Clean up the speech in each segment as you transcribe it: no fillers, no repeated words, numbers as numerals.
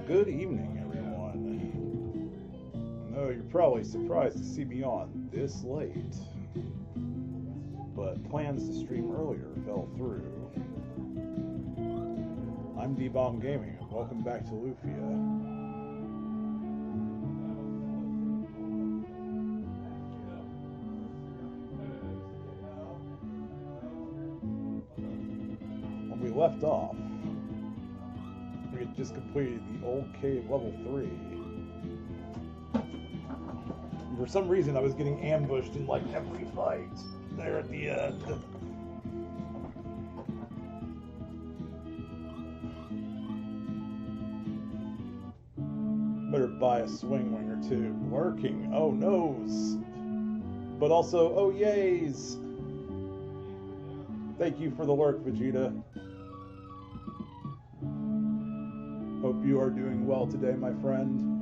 Good evening, everyone. I know you're probably surprised to see me on this late, but plans to stream earlier fell through. I'm D-Bomb Gaming, and welcome back to Lufia. When we left off, we had just completed the old cave level 3. And for some reason, I was getting ambushed in like every fight there at the end. Better buy a swing wing or two. Lurking, oh noes. But also, oh yays. Thank you for the lurk, Vegeta. Hope you are doing well today, my friend.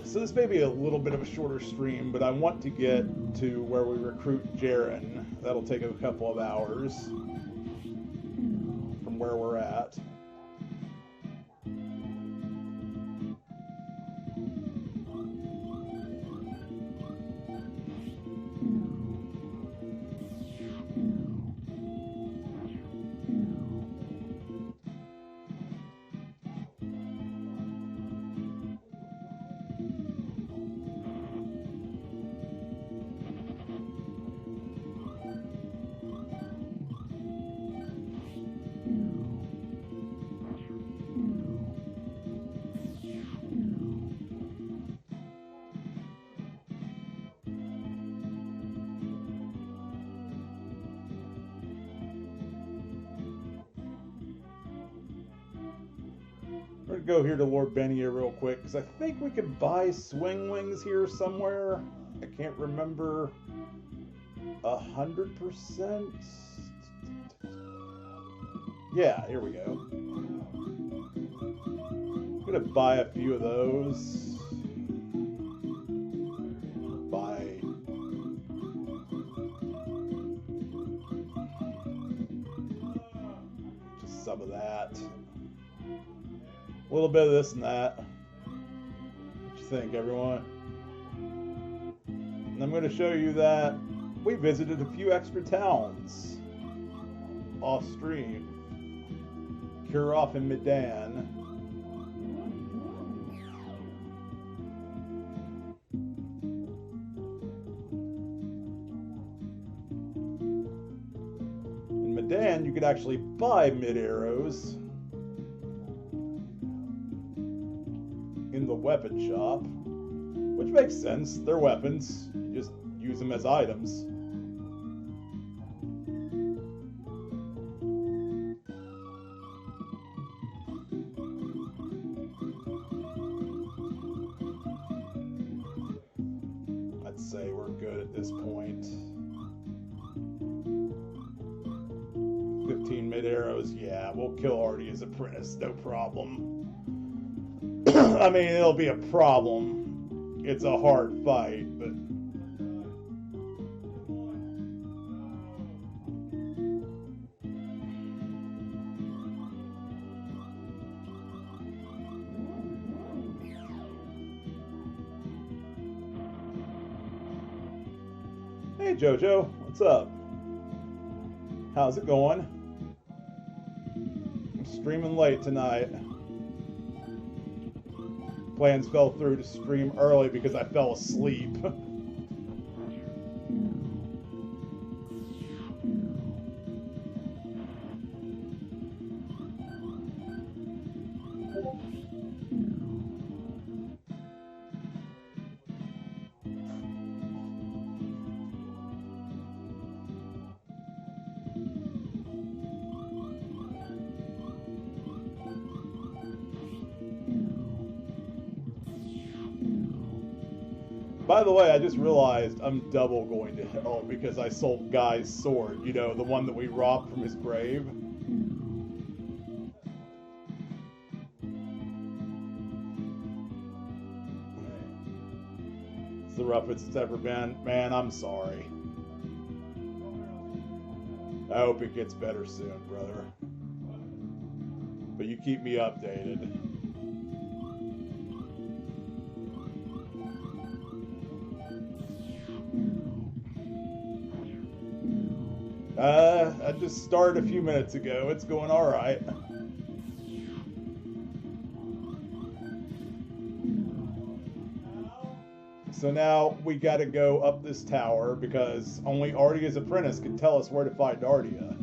So this may be a little bit of a shorter stream, but I want to get to where we recruit Jaren. That'll take a couple of hours from where we're at. We're going to go here to Lord Benia real quick, because I think we can buy swing wings here somewhere. I can't remember 100%. Yeah, here we go. I'm going to buy a few of those. Buy just some of that. A little bit of this and that. What you think, everyone? And I'm going to show you that we visited a few extra towns off stream. Kurov and Medan. In Medan, you could actually buy mid-arrows in the weapon shop, which makes sense. They're weapons. You just use them as items. I'd say we're good at this point. 15 mid-arrows, yeah, we'll kill Artie's apprentice, no problem. I mean, it'll be a problem. It's a hard fight, but... Hey, Jojo, what's up? How's it going? I'm streaming late tonight. Plans fell through to stream early because I fell asleep. By the way, I just realized I'm double going to hell because I sold Guy's sword, you know, the one that we robbed from his grave. It's the roughest it's ever been. Man, I'm sorry. I hope it gets better soon, brother. But you keep me updated. I just started a few minutes ago. It's going all right. So now we got to go up this tower because only Ardia's apprentice can tell us where to find Ardia.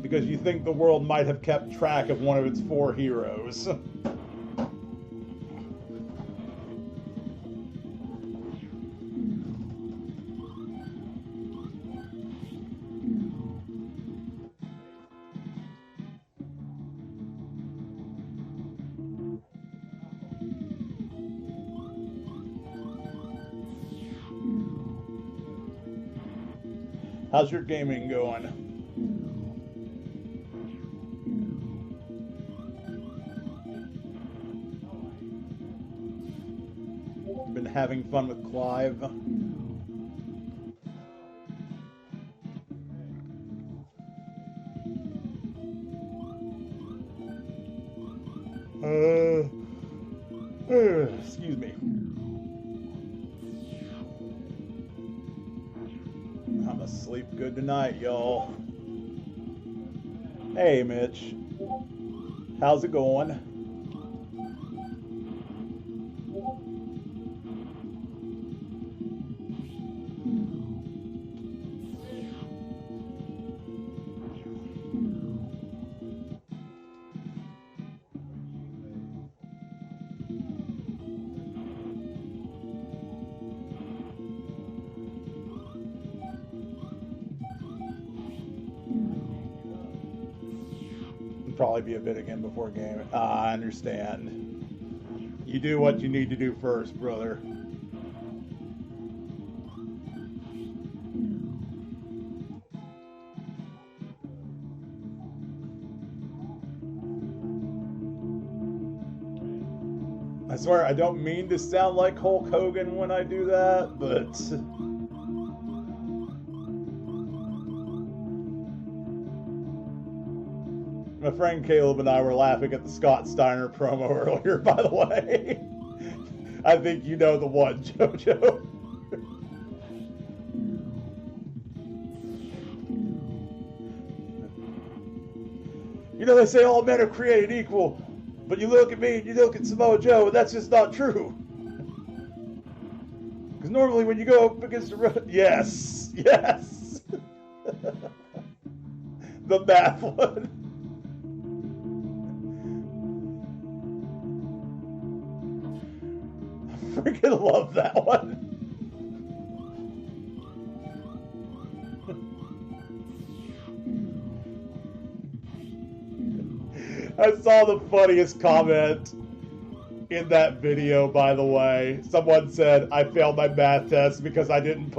Because you think the world might have kept track of one of its 4 heroes. How's your gaming going? Been having fun with Clive? Excuse me. I'm asleep good tonight, y'all. Hey, Mitch. How's it going? Probably be a bit again before game. I understand. You do what you need to do first, brother. I swear, I don't mean to sound like Hulk Hogan when I do that, but my friend Caleb and I were laughing at the Scott Steiner promo earlier, by the way. I think you know the one, JoJo. You know, they say all men are created equal, but you look at me and you look at Samoa Joe, and that's just not true. Because normally when you go up against the... Yes, yes. The math one. Freaking love that one. I saw the funniest comment in that video, by the way. Someone said, I failed my math test because I didn't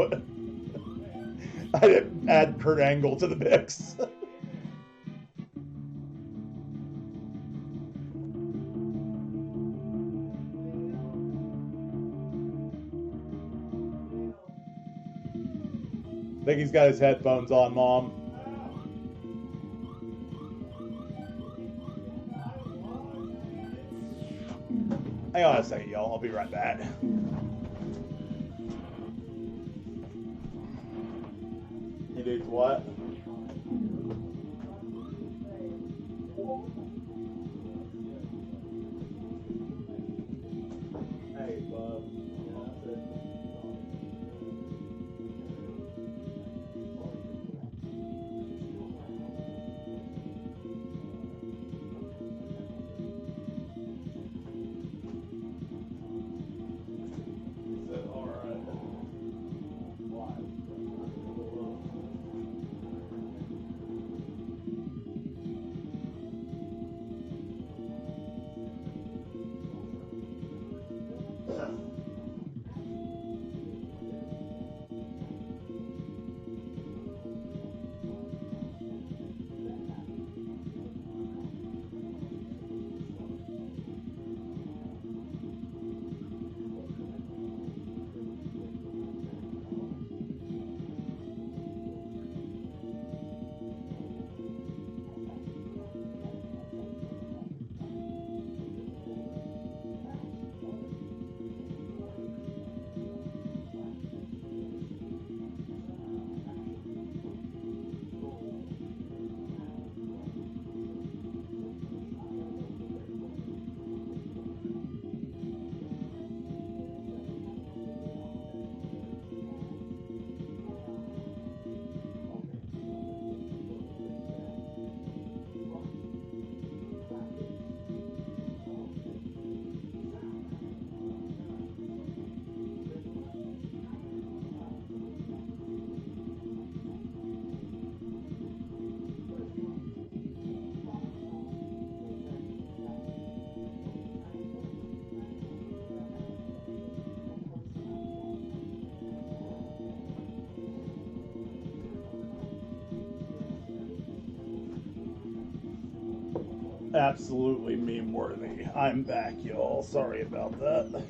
add Kurt Angle to the mix. I think he's got his headphones on, Mom. Hang on a second, y'all. I'll be right back. He needs what? Hey, bub. Absolutely meme worthy. I'm back, y'all. Sorry about that.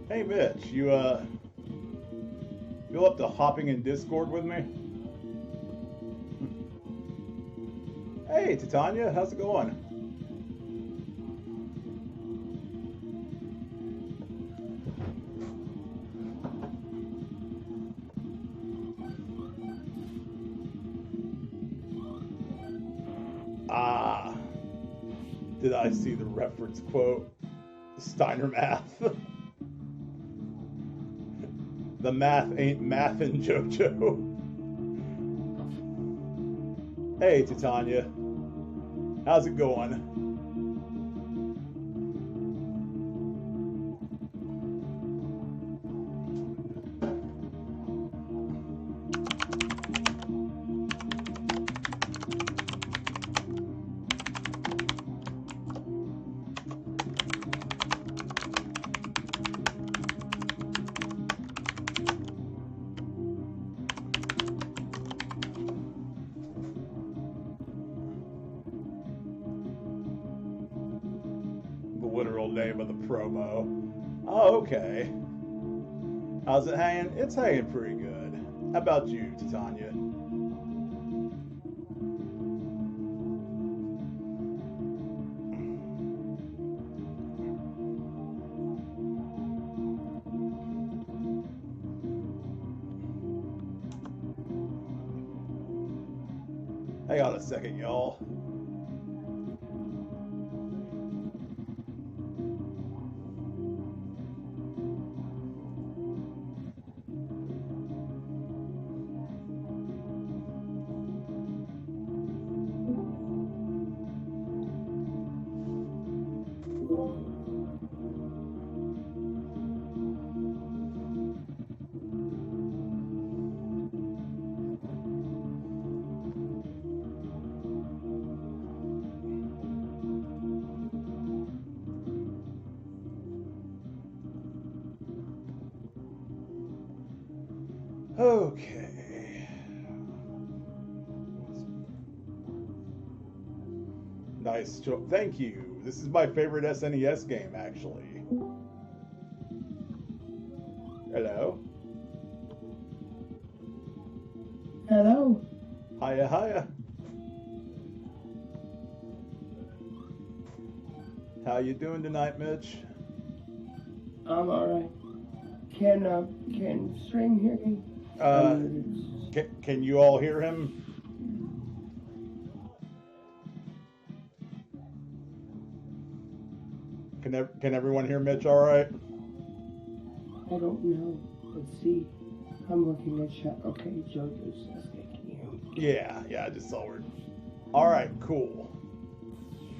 Hey Mitch, you up to hopping in Discord with me? Hey Titania, how's it going? Ah, did I see the reference quote? Steiner math. The math ain't mathin', JoJo. Hey, Titania. How's it going? Name of the promo. Oh, okay. How's it hanging? It's hanging pretty good. How about you, Titania? Hang on a second, y'all. Okay. Nice job. Thank you. This is my favorite SNES game, actually. Hello? Hello. Hiya, hiya. How you doing tonight, Mitch? I'm alright. Can Stream hear me? Can you all hear him? Can everyone hear Mitch all right? I don't know. Let's see. I'm looking at chat. Okay, JoJo says they can hear me. Yeah, I just saw her. All right, cool.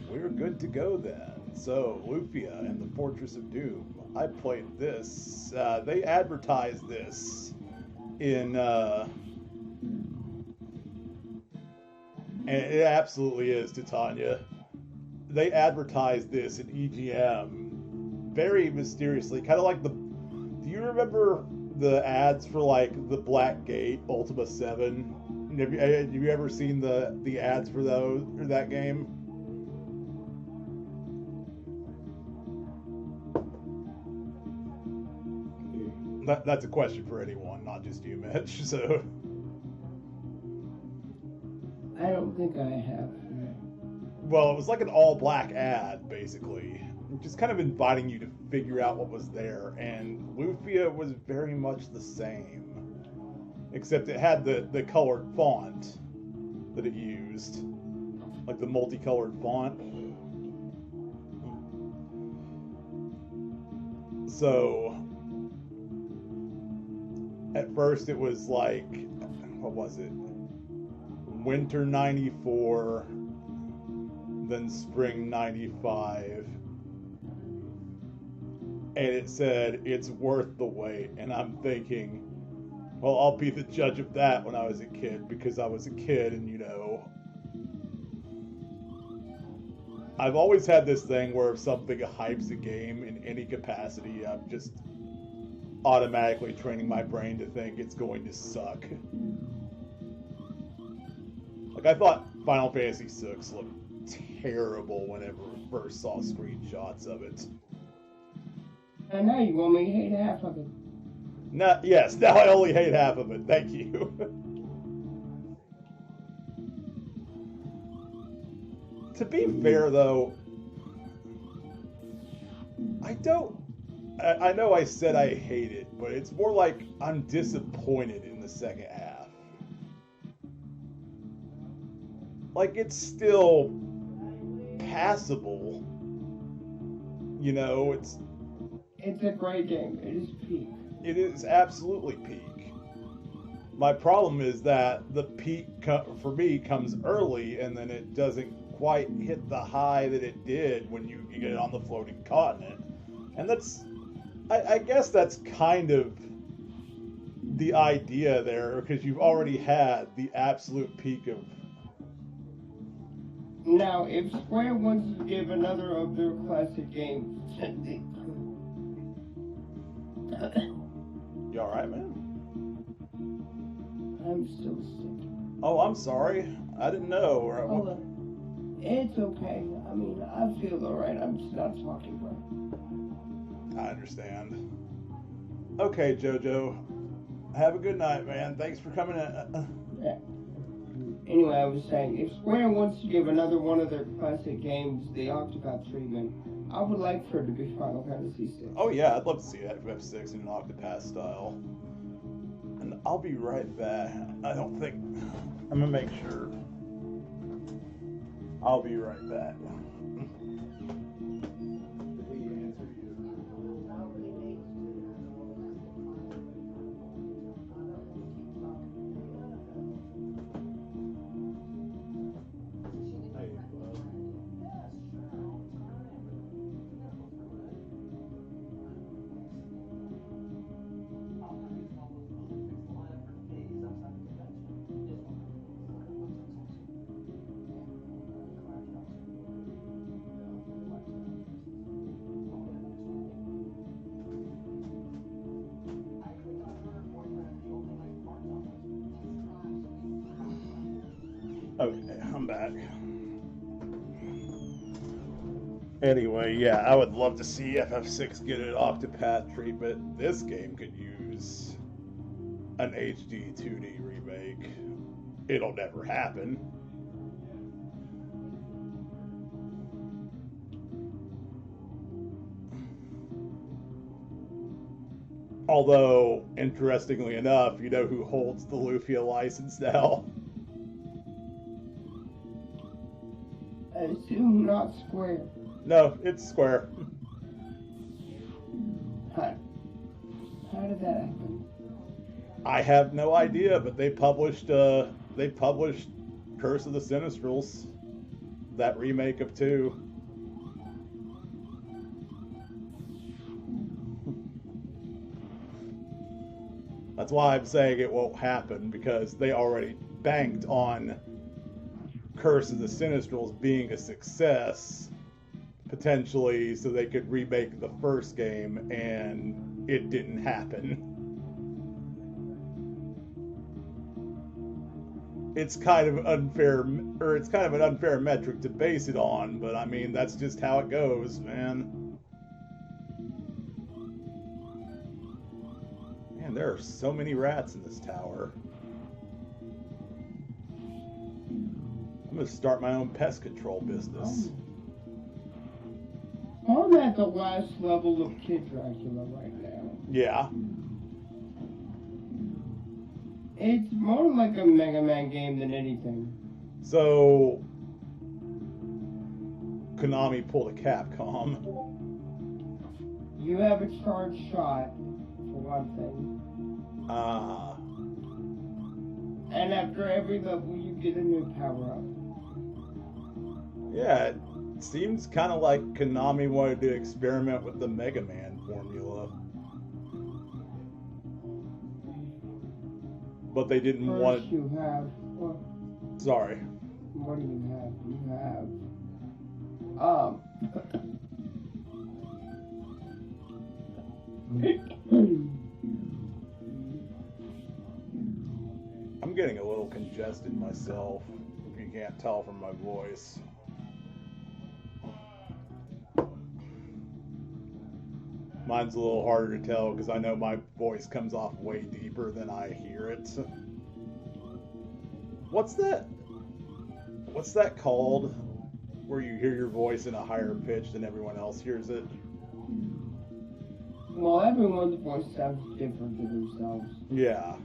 We're good to go then. So, Lufia and the Fortress of Doom. I played this. They advertised this in, and it absolutely is, Titania. They advertised this in EGM very mysteriously, kind of like the. Do you remember the ads for like the Black Gate Ultima 7? Have you ever seen the ads for those or that game? That's a question for anyone, not just you, Mitch. So I don't think I have. well, it was like an all-black ad, basically, just kind of inviting you to figure out what was there. And Lufia was very much the same, except it had the colored font that it used, like the multicolored font. So at first it was like, what was it? Winter 94, then spring 95. And it said, it's worth the wait. And I'm thinking, well, I'll be the judge of that when I was a kid, because I was a kid and, you know, I've always had this thing where if something hypes a game in any capacity, I'm just automatically training my brain to think it's going to suck. Like, I thought Final Fantasy VI looked terrible whenever I first saw screenshots of it. And now you want me to hate half of it. Yes, now I only hate half of it. Thank you. To be fair, though, I know I said I hate it, but it's more like I'm disappointed in the second half. Like, it's still passable. You know, It's a great game. It is peak. It is absolutely peak. My problem is that the peak for me comes early, and then it doesn't quite hit the high that it did when you get it on the floating continent. And that's, I guess that's kind of the idea there, because you've already had the absolute peak of... Now, if Square wants to give another of their classic games... You alright, man? I'm still sick. Oh, I'm sorry. I didn't know. Hold on. It's okay. I mean, I feel alright. I'm just not talking right. I understand. Okay, JoJo. Have a good night, man. Thanks for coming in. Yeah. Anyway, I was saying, if Square wants to give another one of their classic games the Octopath treatment, I would like for it to be Final Fantasy VI. Oh yeah, I'd love to see FF6 in an Octopath style. And I'll be right back. I don't think... I'm gonna make sure. I'll be right back. Okay, I'm back. Anyway, yeah, I would love to see FF6 get an Octopath treatment. This game could use an HD 2D remake. It'll never happen. Although, interestingly enough, you know who holds the Lufia license now? I assume not Square. No, it's Square. How did that happen? I have no idea, but they published Curse of the Sinistrals, that remake of 2. That's why I'm saying it won't happen, because they already banked on Curse of the Sinistrals being a success, potentially, so they could remake the first game, and it didn't happen. It's kind of unfair, or it's kind of an unfair metric to base it on, but I mean, that's just how it goes, man. Man, there are so many rats in this tower. I'm gonna start my own pest control business. I'm at the last level of Kid Dracula right now. Yeah. It's more like a Mega Man game than anything. So, Konami pulled a Capcom. You have a charged shot, for one thing. Ah. And after every level, you get a new power-up. Yeah, it seems kind of like Konami wanted to experiment with the Mega Man formula. But they didn't want... First you have... Well, sorry. what do you have? You have... congested myself, if you can't tell from my voice. Mine's a little harder to tell because I know my voice comes off way deeper than I hear it. What's that? What's that called? Where you hear your voice in a higher pitch than everyone else hears it? Well, everyone's voice sounds different to themselves. Yeah.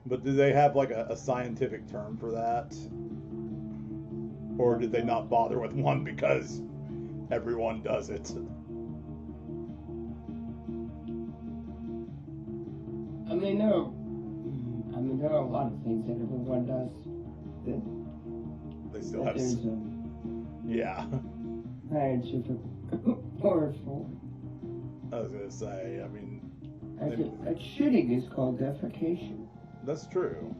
But do they have like a scientific term for that? Or did they not bother with one because everyone does it? I mean, there are a lot of things that everyone does that They still have. there's a Yeah. scientific word for. I was gonna say. I mean, Shitting is called defecation. that's true.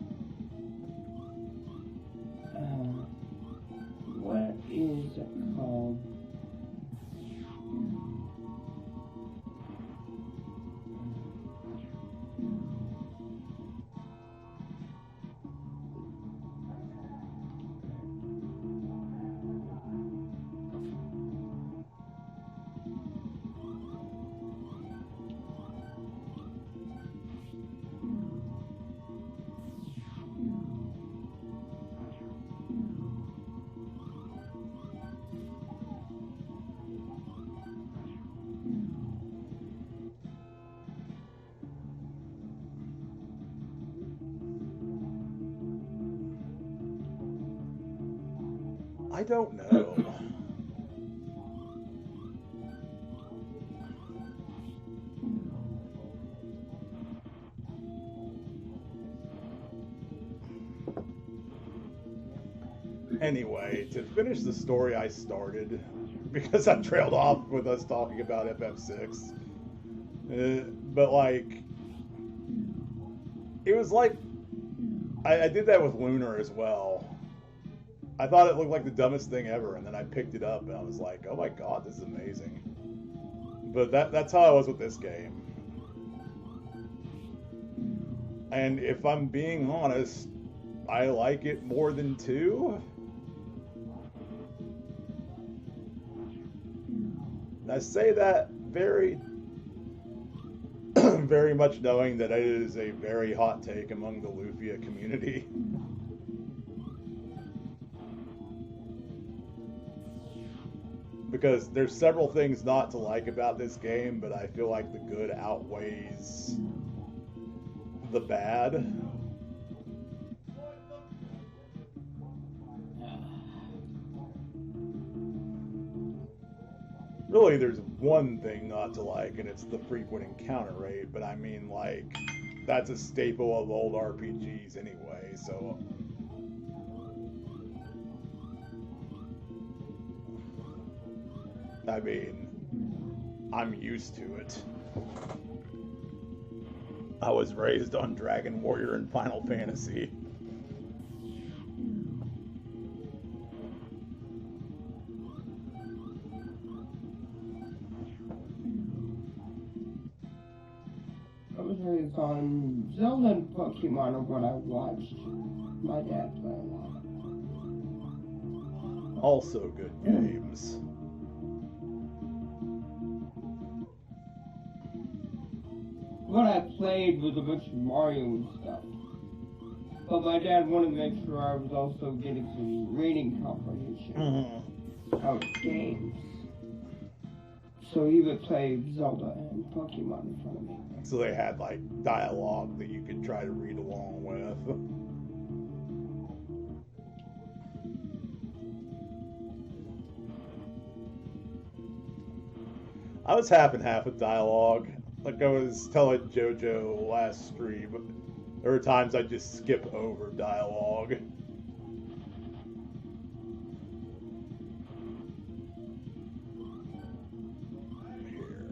What is it called? I don't know. Anyway, to finish the story I started, because I trailed off with us talking about FF6, but like, it was like, I did that with Lunar as well. I thought it looked like the dumbest thing ever, and then I picked it up and I was like, oh my god, this is amazing. But that's how I was with this game. And if I'm being honest, I like it more than 2. And I say that very, very much knowing that it is a very hot take among the Lufia community. Because there's several things not to like about this game, but I feel like the good outweighs the bad. Really, there's one thing not to like, and it's the frequent encounter rate, but I mean, like, that's a staple of old RPGs anyway, so... I mean, I'm used to it. I was raised on Dragon Warrior and Final Fantasy. I was raised on Zelda and Pokemon are what I watched my dad play a lot. Also good games. What I played was a bunch of Mario and stuff. But my dad wanted to make sure I was also getting some reading comprehension of games. So he would play Zelda and Pokemon in front of me. So they had like dialogue that you could try to read along with. I was half and half with dialogue. Like I was telling JoJo last stream, there were times I just skip over dialogue. Here,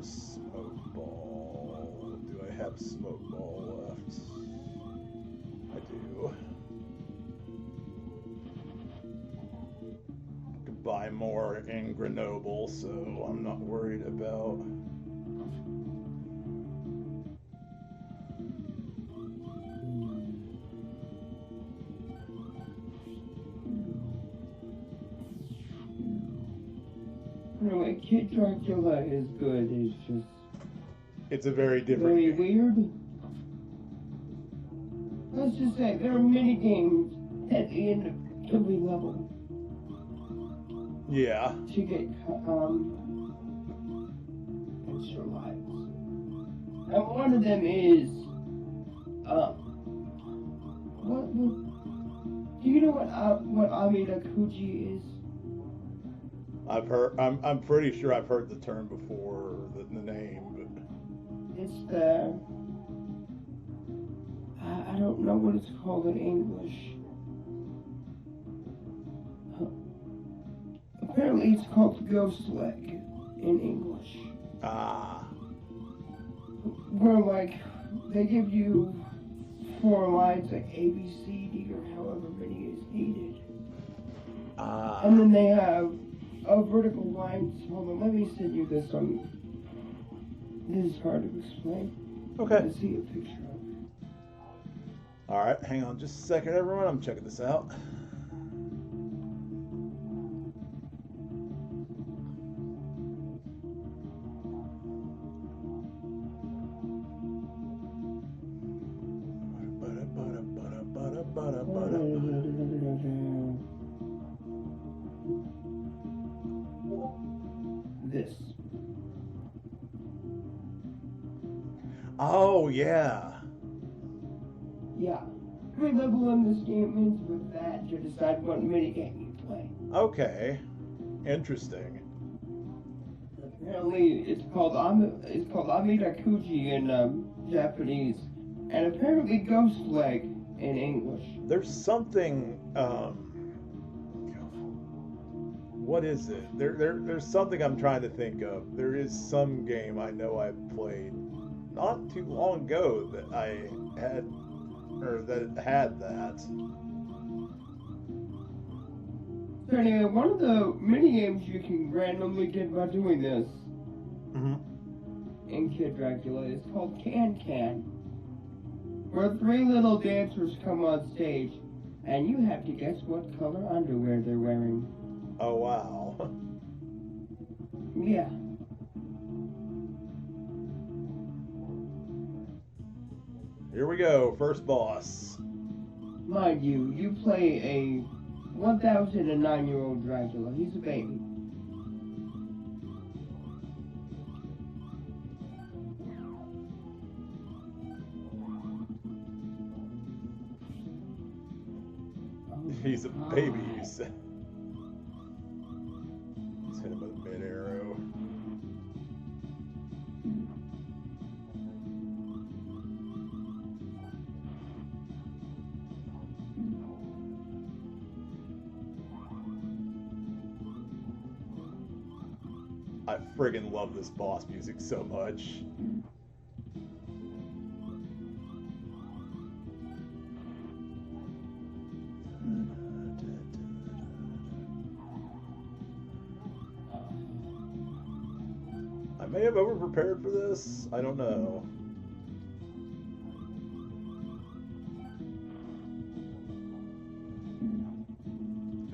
smoke ball. Do I have smoke ball left? I do. Could buy more in Grenoble, so I'm not worried about. Anyway, Kid Dracula is good. It's just It's a very different very game. weird. Let's just say there are many games at the end of every level Yeah. to get extra lives. And one of them is what do you know what Amida Kuji is? I've heard. I'm pretty sure I've heard the term before, the name. But It's the I don't know what it's called in English. Apparently, it's called Ghost Leg in English. Where like they give you 4 lines like A, B, C, D, or however many is needed. And then they have a vertical line. Hold on, let me send you this one. This is hard to explain. Okay. Let's see a picture of it. All right, hang on just a second, everyone. I'm checking this out. This. Oh, yeah. Yeah. Every level in this game ends with that to decide what minigame you play. Okay. Interesting. Apparently, it's called Amida Kuji in Japanese, and apparently Ghost Leg in English. There's something. What is it? There's something I'm trying to think of. There is some game I know I played not too long ago that I had, or that had that. So anyway, one of the mini games you can randomly get by doing this in Kid Dracula is called Can Can, where 3 little dancers come on stage, and you have to guess what color underwear they're wearing. Oh wow. Yeah. Here we go, first boss. Mind you, you play a 1,009-year-old Dracula. He's a baby. He's a baby, you said. Let's hit him with a mid arrow. I friggin' love this boss music so much. I may have over-prepared for this. I don't know.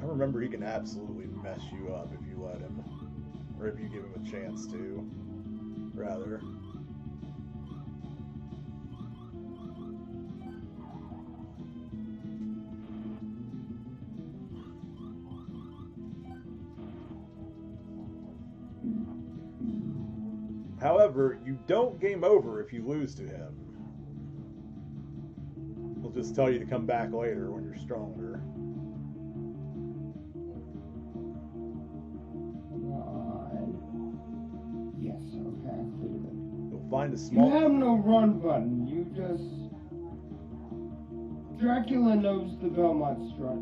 I remember he can absolutely mess you up if you let him. Or if you give him a chance to, rather. However, you don't game over if you lose to him. He'll just tell you to come back later when you're stronger. Yes, okay, I cleared it. You'll find a small... You have no run button. You just... Dracula knows the Belmont strut.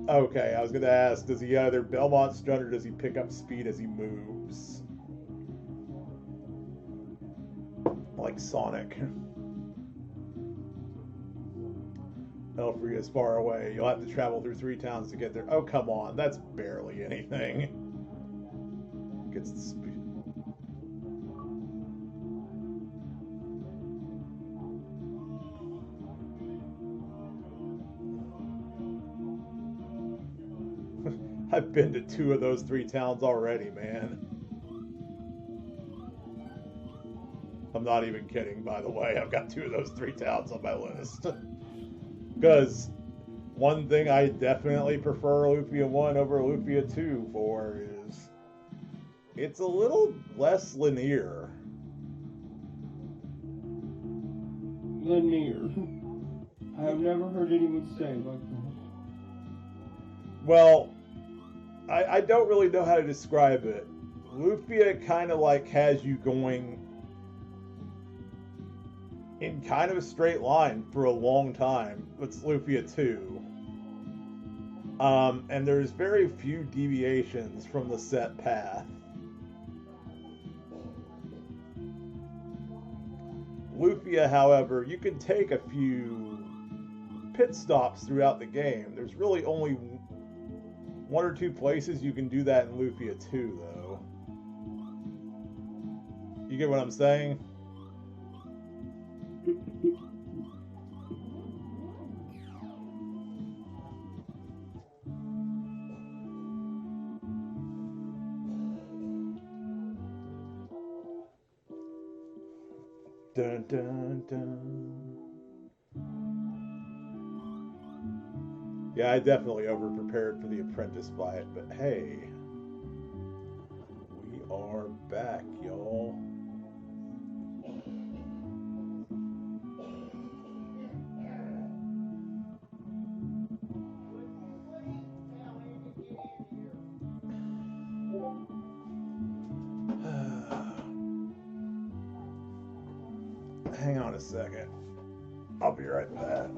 Okay, I was going to ask, does he either Belmont strut or does he pick up speed as he moves? Like Sonic. Elfrey is far away. You'll have to travel through 3 towns to get there. Oh, come on. That's barely anything. Gets the speed. been to 2 of those 3 towns already, man. I'm not even kidding, by the way. I've got 2 of those 3 towns on my list. Because one thing I definitely prefer Lufia 1 over Lufia 2 for is it's a little less linear. Linear. I have never heard anyone say like that. Well, I don't really know how to describe it. Lufia kind of like has you going in kind of a straight line for a long time. It's Lufia 2. And there's very few deviations from the set path. Lufia, however, you can take a few pit stops throughout the game. There's really only 1 or 2 places you can do that in Lufia 2, though. You get what I'm saying? Dun, dun, dun. Yeah, I definitely over-prepared for the apprentice fight, but hey, we are back, y'all. Hang on a second. I'll be right back.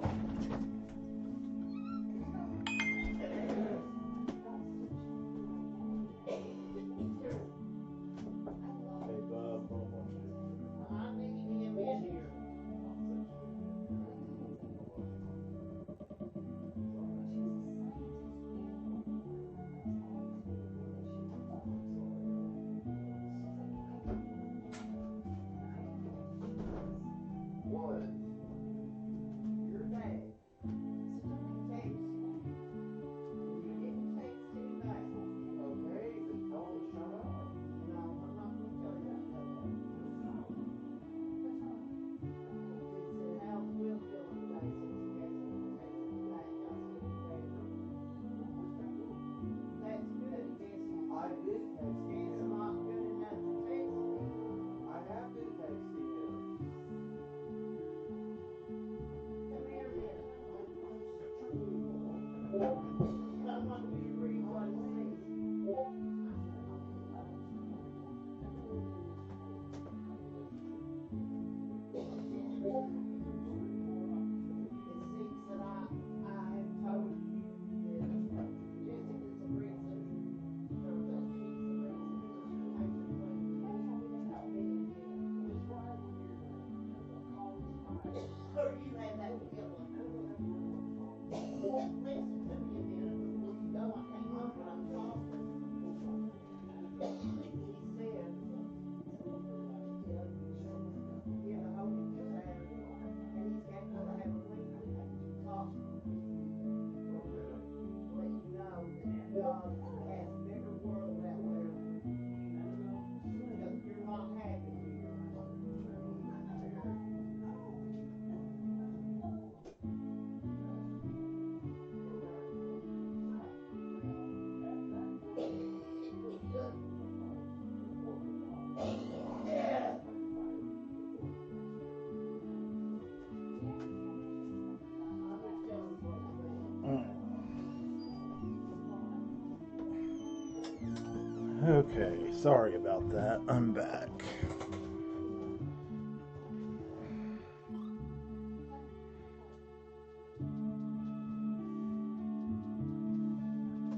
Okay, sorry about that. I'm back.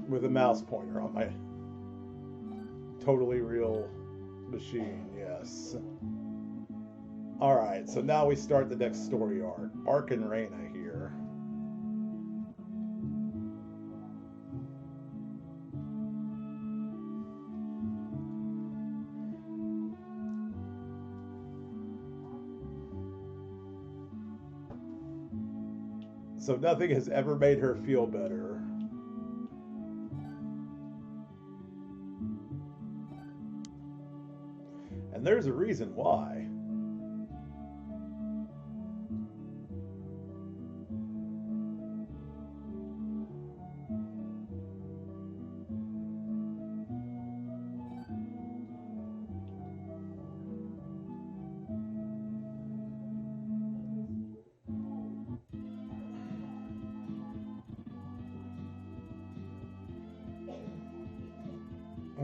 With a mouse pointer on my totally real machine, yes. Alright, so now we start the next story arc. Ark and Reyna here. So nothing has ever made her feel better And there's a reason why.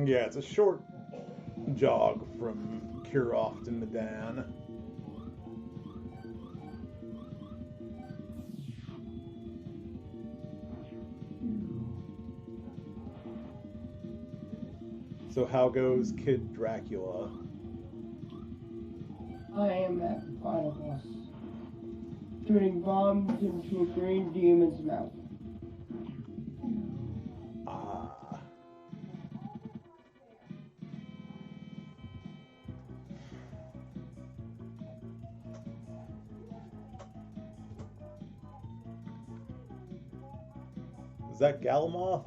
Yeah, it's a short jog from Kurok to Medan. So how goes Kid Dracula? I am at the final boss, turning bombs into a green demon's mouth. Ah. Is that Galamoth?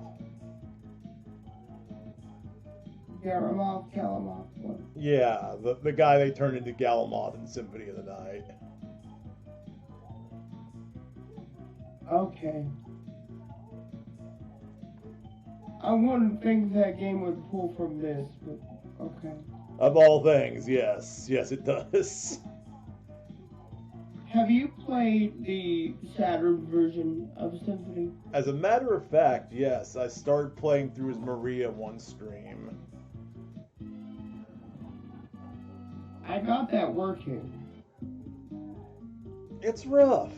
Galamoth. What? Yeah, the guy they turned into Galamoth in Symphony of the Night. Okay. I wouldn't think that game would pull from this, but okay. Of all things, yes. Yes, it does. Have you played the Saturn version of Symphony? As a matter of fact, yes. I started playing through as Maria one stream. I got that working. It's rough.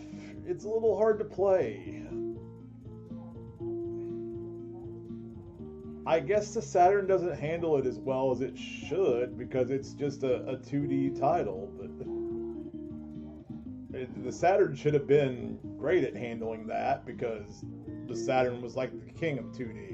It's a little hard to play. I guess the Saturn doesn't handle it as well as it should because it's just a 2D title, but the Saturn should have been great at handling that because the Saturn was like the king of 2D.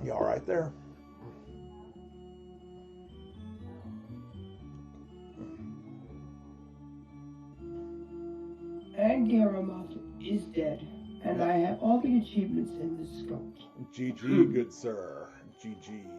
You all right there? And Garamoth is dead, and I have all the achievements in the scope. GG, good sir. GG.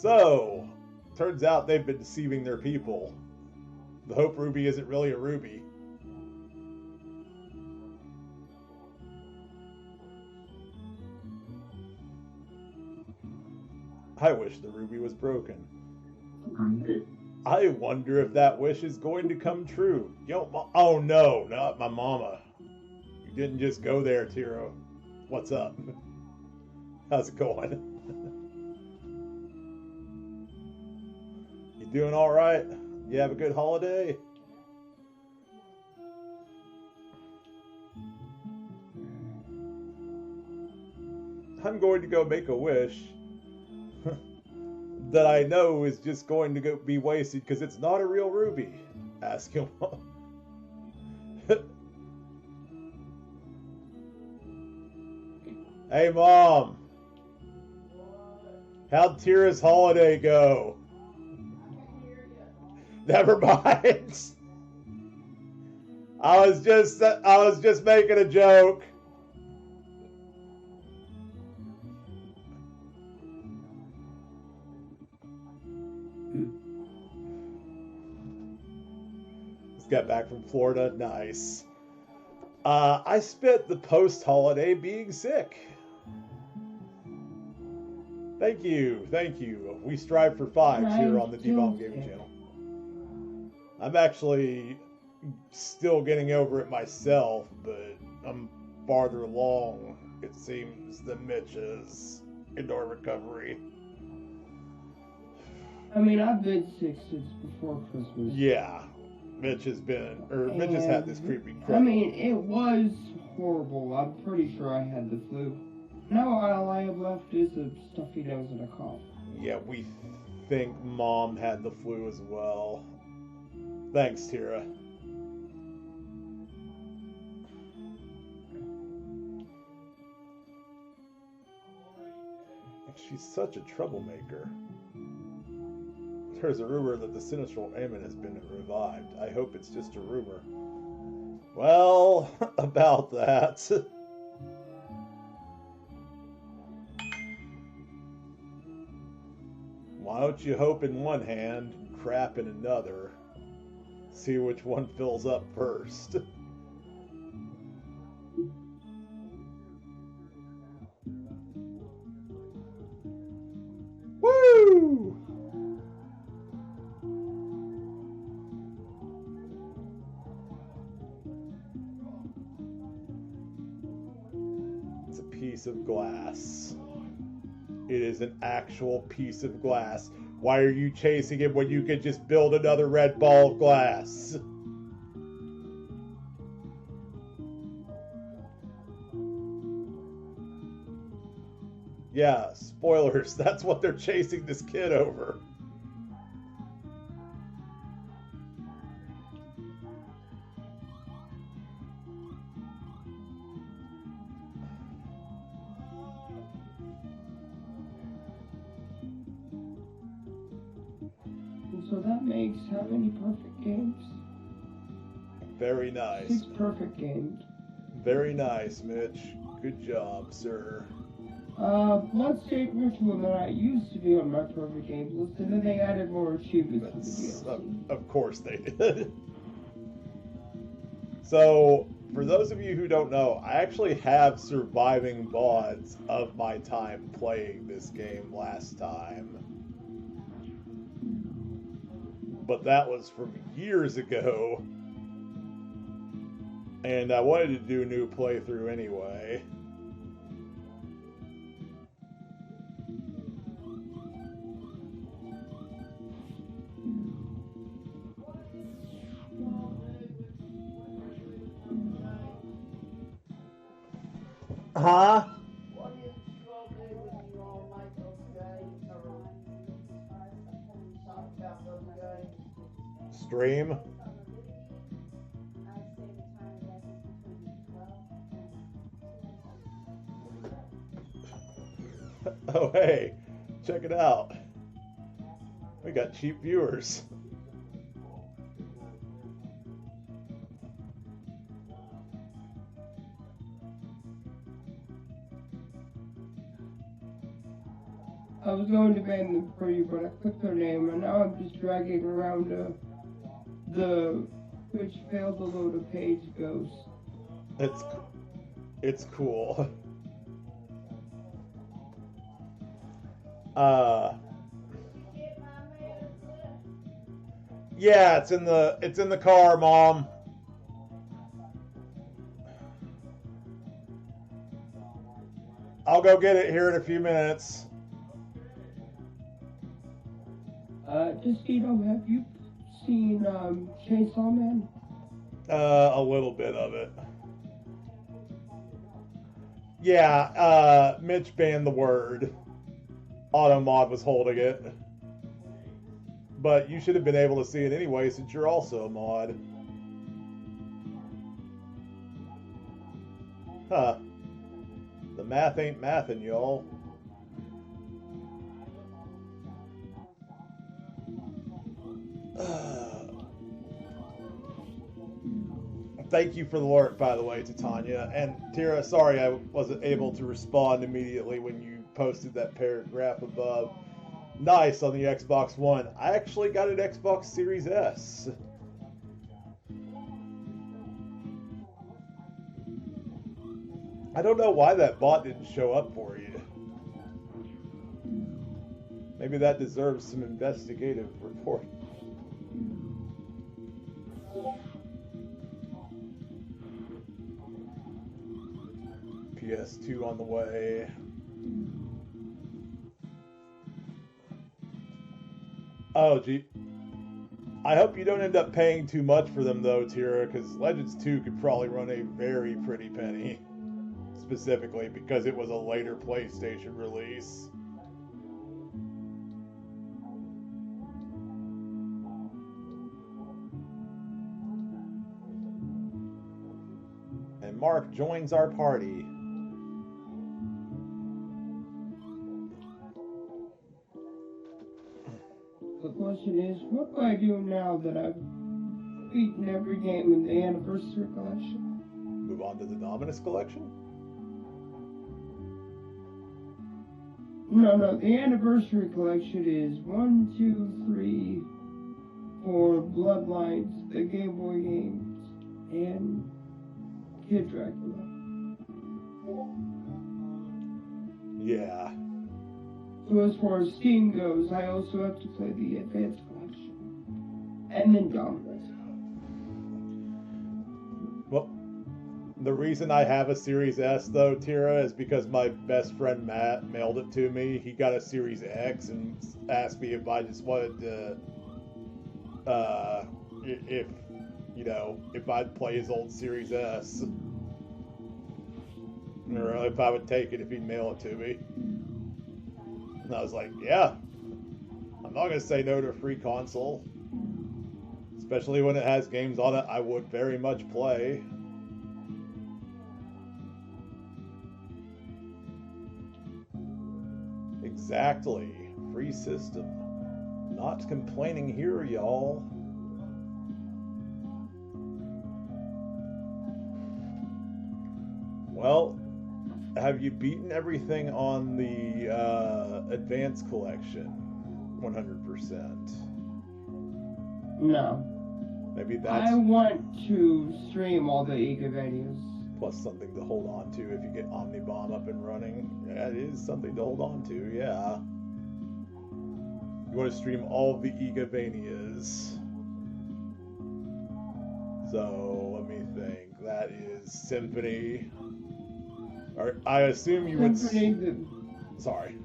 So, turns out they've been deceiving their people. The Hope Ruby isn't really a ruby. I wish the ruby was broken. I wonder if that wish is going to come true. Oh no, not my mama. You didn't just go there, Tiro. What's up? How's it going? You doing all right? You have a good holiday? I'm going to go make a wish that I know is just going to be wasted because it's not a real ruby. Ask him. Hey, Mom. How'd Tira's holiday go? Never mind. I was just making a joke. Just got back from Florida. Nice. I spent the post-holiday being sick. Thank you. We strive for 5 here on the Debomb Gaming channel. I'm actually still getting over it myself, but I'm farther along it seems that Mitch is into recovery. I mean, I've been sick since before Christmas. Yeah, Mitch has had this creepy crap. I mean, it was horrible. I'm pretty sure I had the flu. Now all I have left is a stuffy nose and a cough. Yeah, we think Mom had the flu as well. Thanks, Tira. She's such a troublemaker. There's a rumor that the Sinistral Aemon has been revived. I hope it's just a rumor. Well, about that. Why don't you hope in one hand and crap in another? See which one fills up first. Woo! It's a piece of glass. It is an actual piece of glass. Why are you chasing it when you could just build another red ball of glass? Yeah, spoilers. That's what they're chasing this kid over. So that makes how many perfect games? Very nice. 6 perfect games. Very nice, Mitch. Good job, sir. Bloodstain Ritual and I used to be on my perfect games list, and then they added more achievements to the DLC. Of course they did. So, for those of you who don't know, I actually have surviving VODs of my time playing this game last time. But that was from years ago. And I wanted to do a new playthrough anyway. Huh? Stream? Oh, hey, check it out. We got cheap viewers. I was going to ban them for you, but I clicked their name, and now I'm just dragging around the which failed to load a page goes. It's cool. Yeah, it's in the car, Mom. I'll go get it here in a few minutes. Just, have you seen Chainsaw Man? A little bit of it. Yeah, Mitch banned the word. Automod was holding it. But you should have been able to see it anyway since you're also a mod. Huh. The math ain't mathin', y'all. Thank you for the alert, by the way, to Tanya. And Tira, sorry I wasn't able to respond immediately when you posted that paragraph above. Nice on the Xbox One. I actually got an Xbox Series S. I don't know why that bot didn't show up for you. Maybe that deserves some investigative reporting. PS2 on the way. Oh, gee. I hope you don't end up paying too much for them, though, Tira, because Legends 2 could probably run a very pretty penny. Specifically because it was a later PlayStation release. And Mark joins our party. The question is, what do I do now that I've beaten every game in the Anniversary Collection? Move on to the Dominus Collection? No, the Anniversary Collection is 1, 2, 3, 4 Bloodlines, the Game Boy games, and Kid Dracula. Yeah. So as far as Steam goes, I also have to play the Advanced Collection. And then Dominus. Well, the reason I have a Series S, though, Tira, is because my best friend Matt mailed it to me. He got a Series X and asked me if I just wanted to, if I'd play his old Series S. Or if I would take it if he'd mail it to me. And I was like, yeah, I'm not going to say no to a free console. Especially when it has games on it I would very much play. Exactly. Free system. Not complaining here, y'all. Well, have you beaten everything on the Advanced Collection? 100%. No. Maybe that's... I want to stream all the Iga videos. Plus something to hold on to if you get Omnibomb up and running. Yeah, it is something to hold on to, yeah. You want to stream all of the Igavanias. So, let me think. That is Symphony. Or, I assume you Symphony, would... Sorry.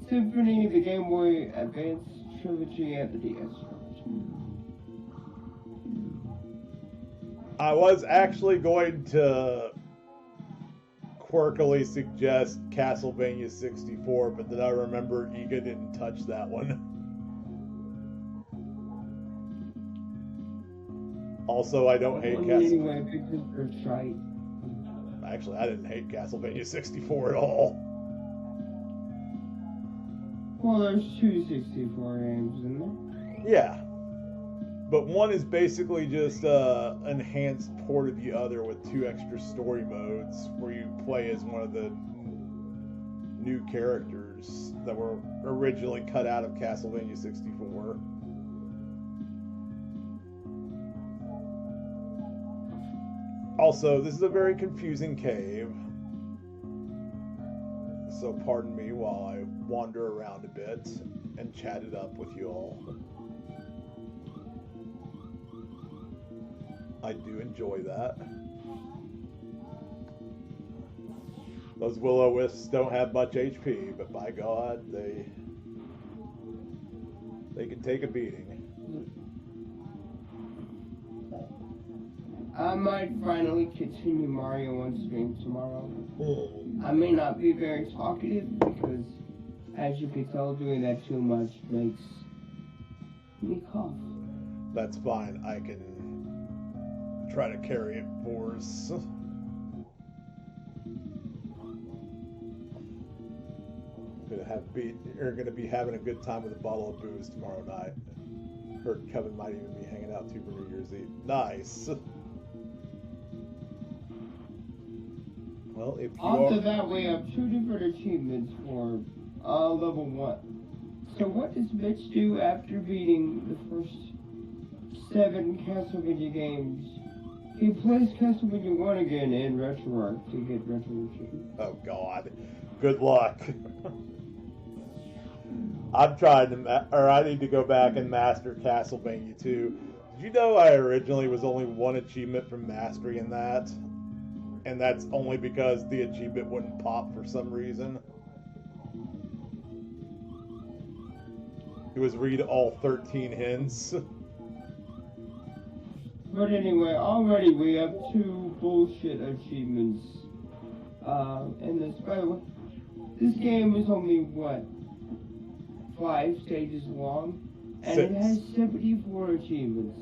Symphony, the Game Boy Advance Trilogy, and the DS Trilogy. I was actually going to quirkily suggest Castlevania 64, but then I remember Iga didn't touch that one. Also, I don't hate Castlevania. Anyway, because they're shite. Actually, I didn't hate Castlevania 64 at all. Well, there's 2 64 games in there. Yeah. But one is basically just an enhanced port of the other with 2 extra story modes where you play as one of the new characters that were originally cut out of Castlevania 64. Also, this is a very confusing cave. So pardon me while I wander around a bit and chat it up with you all. I do enjoy that. Those will-o-wisps don't have much HP, but by God, they can take a beating. I might finally continue Mario on stream tomorrow. I may not be very talkative because, as you can tell, doing that too much makes me cough. That's fine. I can try to carry it for us. You're gonna be having a good time with a bottle of booze tomorrow night. Heard Kevin might even be hanging out too for New Year's Eve. Nice. Well, if you After that, we have 2 different achievements for level 1. So what does Mitch do after beating the first 7 Castlevania games? He plays Castlevania 1 again in RetroArch to get Retrovision. Oh God, good luck. I'm trying to, I need to go back and master Castlevania 2. Did you know I originally was only 1 achievement from mastering that? and that's only because the achievement wouldn't pop for some reason. It was read all 13 hints. But anyway, already we have 2 bullshit achievements in this. By the way, this game is only, what, 5 stages long? And 6. it has 74 achievements.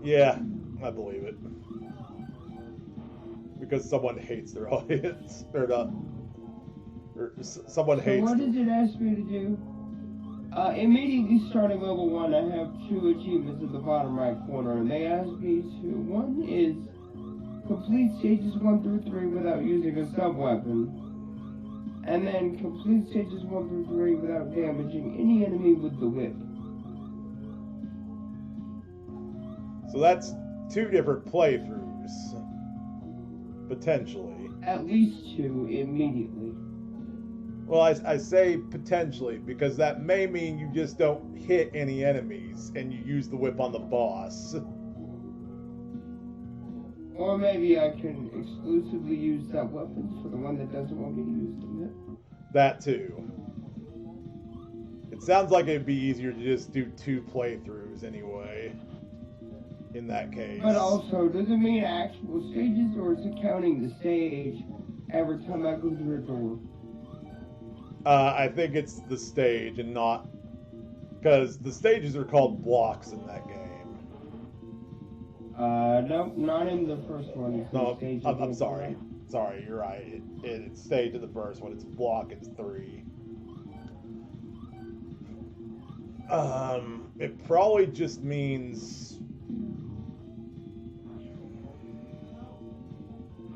Yeah, I believe it. Because someone hates their audience. Or not. Or someone So hates what does it ask me to do? Immediately starting level 1, I have 2 achievements at the bottom right corner, and they ask me to, one is complete stages 1 through 3 without using a sub-weapon, and then complete stages 1 through 3 without damaging any enemy with the whip. So that's 2 different playthroughs. Potentially. At least 2 immediately. Well, I say potentially because that may mean you just don't hit any enemies and you use the whip on the boss. Or maybe I can exclusively use that weapon for the one that doesn't want me to use the whip. That too. It sounds like it'd be easier to just do 2 playthroughs anyway. In that case. But also, does it mean actual stages, or is it counting the stage every time I go through a door? I think it's the stage and not... Because the stages are called blocks in that game. No, not in the first one. No, I'm sorry. Sorry, you're right. It's stage in the first one. It's block in 3. It probably just means...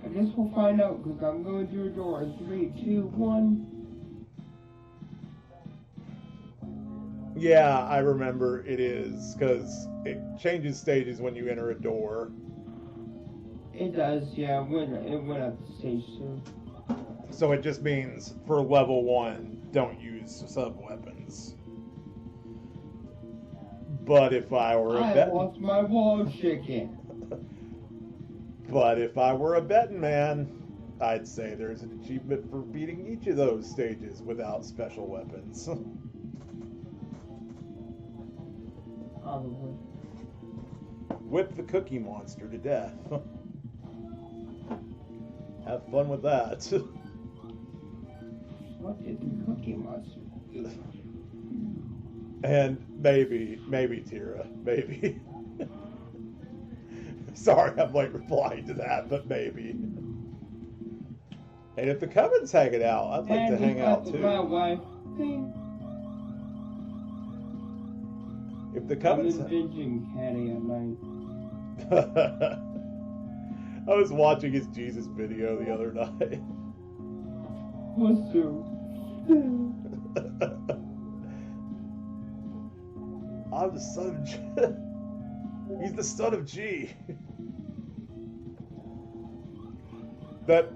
I guess we'll find out, because I'm going through a door in 3, 2, 1... Yeah, I remember it is, because it changes stages when you enter a door. It does, yeah, it went up to stage 2. So it just means, for level 1, don't use sub-weapons. But if I were I lost my wall chicken. But if I were a betting man, I'd say there's an achievement for beating each of those stages without special weapons. Probably. Whip the Cookie Monster to death. Have fun with that. What did the Cookie Monster do? And maybe Tira, maybe. Sorry, I'm late replying to that, but maybe. And if the Coven's hanging out, I'd like to hang out too. My wife. If the Coven's... I'm binging Caddy at night. I was watching his Jesus video the other night. What's true? I'm the son of G. He's the son of G. That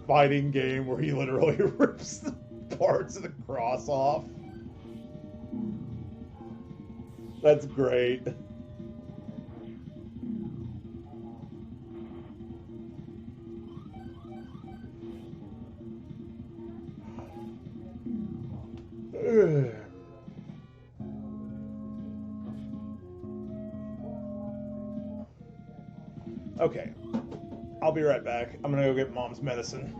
fighting game where he literally rips the parts of the cross off. That's great. Okay, I'll be right back. I'm gonna go get Mom's medicine.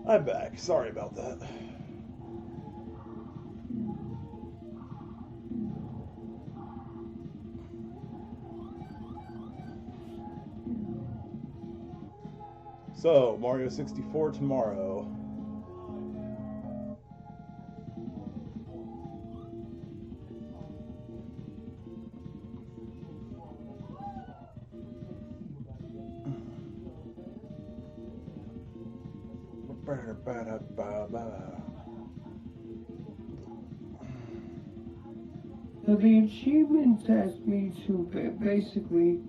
I'm back. Sorry about that. So, Mario 64 tomorrow. So the achievements ask me to basically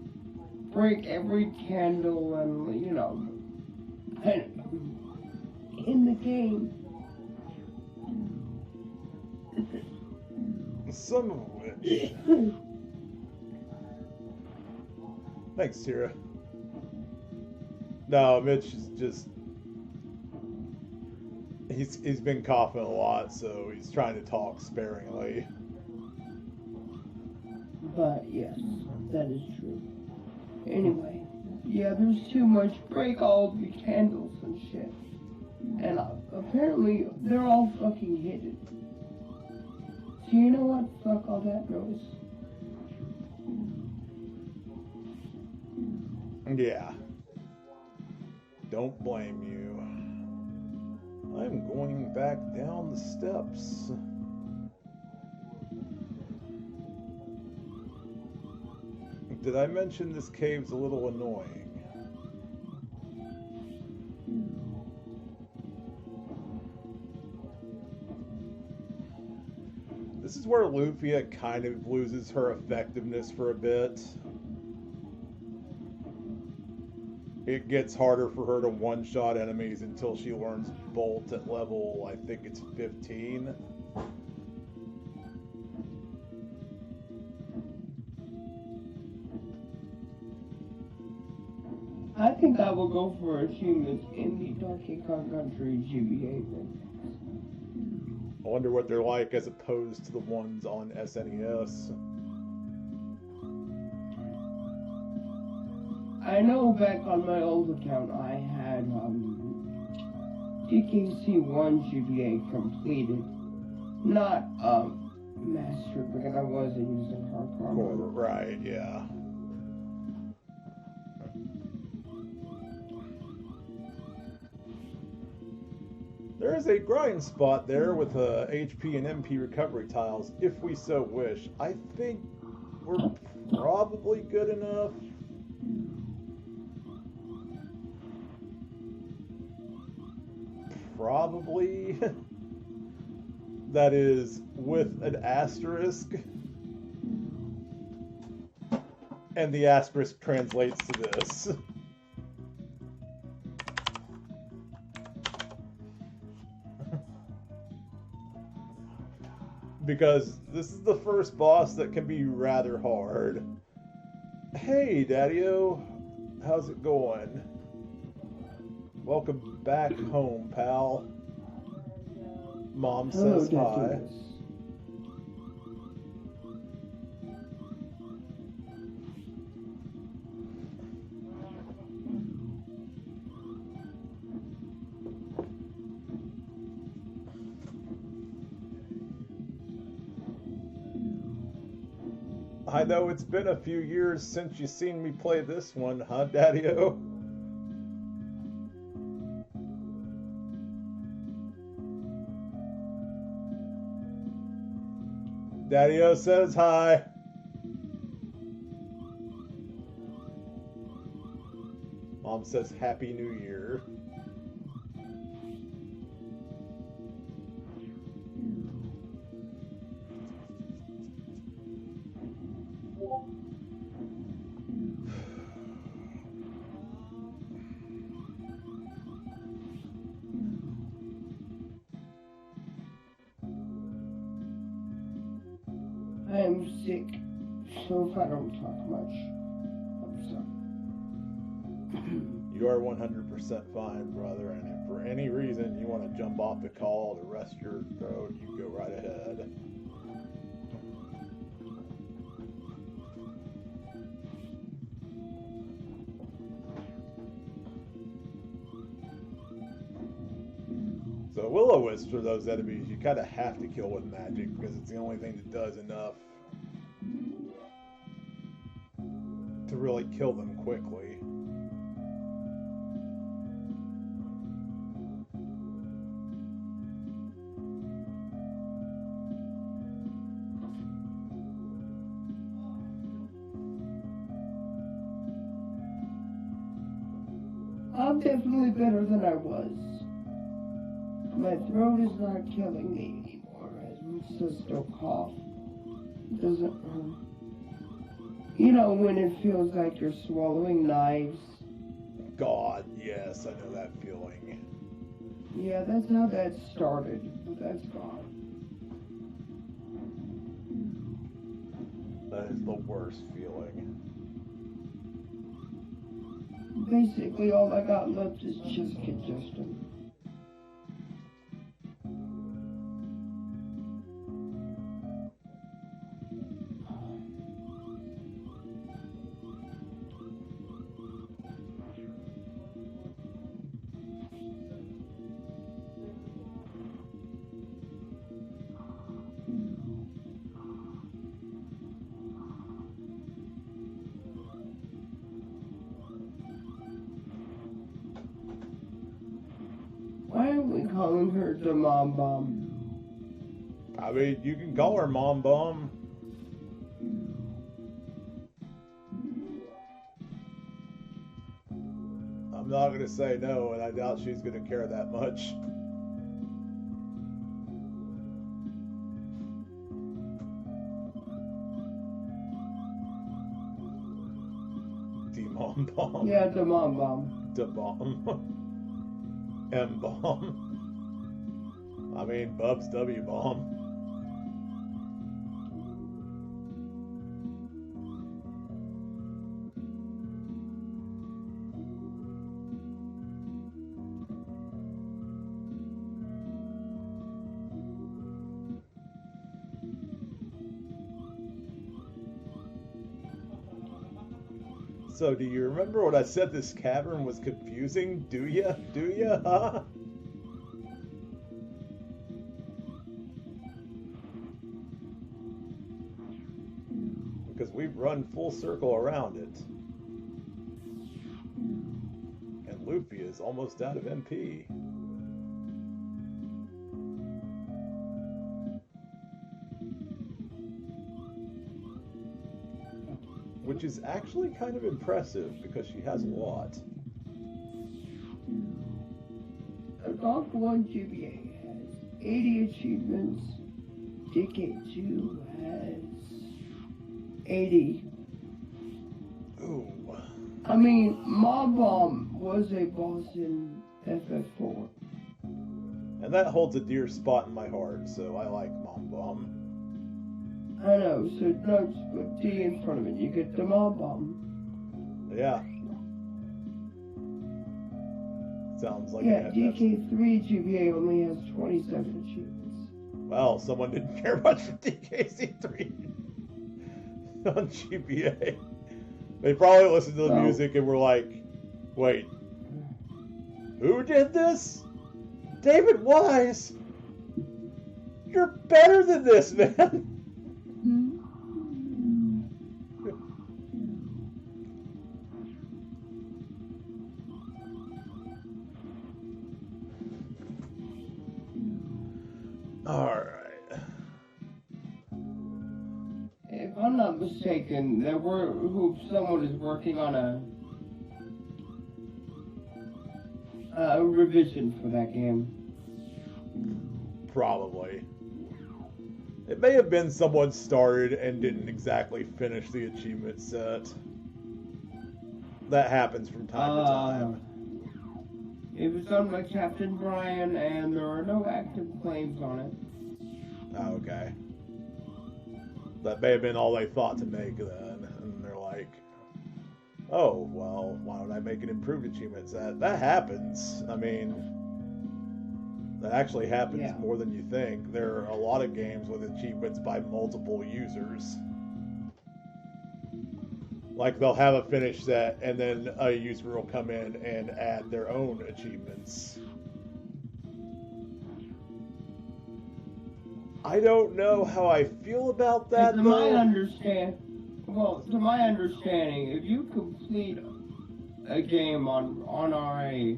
break every candle and, you know, in the game. Son of a witch. Thanks, Tira. No, Mitch is just... He's been coughing a lot, so he's trying to talk sparingly. But, yes, that is true. Anyway, yeah, there's too much. Break all the candles and shit. And apparently, they're all fucking hidden. So you know what? Fuck all that noise. Yeah. Don't blame you. I'm going back down the steps. Did I mention this cave's a little annoying? This is where Lufia kind of loses her effectiveness for a bit. It gets harder for her to one-shot enemies until she learns Bolt at level, I think it's 15. I think I will go for achievements in the Donkey Kong Country GBA thing. I wonder what they're like as opposed to the ones on SNES. I know back on my old account I had DKC1 GBA completed. Not mastered because I wasn't using hardcore mode. Right, yeah. There is a grind spot there with HP and MP recovery tiles, if we so wish. I think we're probably good enough. Probably. That is with an asterisk. And the asterisk translates to this. Because this is the first boss that can be rather hard. Hey, Daddy-O. How's it going? Welcome back home, pal. Mom says hi. I know it's been a few years since you seen me play this one, huh, Daddy-O? Daddy-O says hi. Mom says Happy New Year. I am sick, so if I don't talk much, I'm sorry. You are 100% fine, brother, and if for any reason you want to jump off the call to rest your throat, you go right ahead. So Will-O-Wisp for those enemies you kind of have to kill with magic because it's the only thing that does enough to really kill them quickly. I'm definitely better than I was. My throat is not killing me anymore. It's just a cough. It doesn't hurt. You know when it feels like you're swallowing knives? God, yes, I know that feeling. Yeah, that's how that started, but that's gone. That is the worst feeling. Basically, all I got left is chest congestion. are we calling her the Mom Bomb? I mean, you can call her Mom Bomb. I'm not going to say no, and I doubt she's going to care that much. D-Mom Bomb. Yeah, the Mom Bomb. D-Bomb. M-Bomb. I mean, Bub's W-Bomb. So, do you remember when I said this cavern was confusing? Do ya? Do ya? Huh? Because we've run full circle around it. And Lufia is almost out of MP. Which is actually kind of impressive because she has a lot. Adult 1 GBA has 80 achievements. DK2 has 80. Ooh. I mean, Mom Bomb was a boss in FF4. And that holds a dear spot in my heart, so I like Mom Bomb. I know, so no, just put D in front of it. You get the Mom Bomb. Yeah. Sounds like Yeah, DK3 GBA only has 27 achievements. Well, someone didn't care much for DKC3 on GBA. They probably listened to the music and were like, wait, who did this? David Wise? You're better than this, man. Alright. If I'm not mistaken, someone is working on a revision for that game. Probably. It may have been someone started and didn't exactly finish the achievement set. That happens from time to time. It was done by Captain Brian, and there are no active claims on it. Okay. That may have been all they thought to make then. And they're like, oh, well, why don't I make an improved achievement set? That happens. I mean, that actually happens more than you think. There are a lot of games with achievements by multiple users. Like, they'll have a finished set, and then a user will come in and add their own achievements. I don't know how I feel about that, To my understanding, if you complete a game on RA,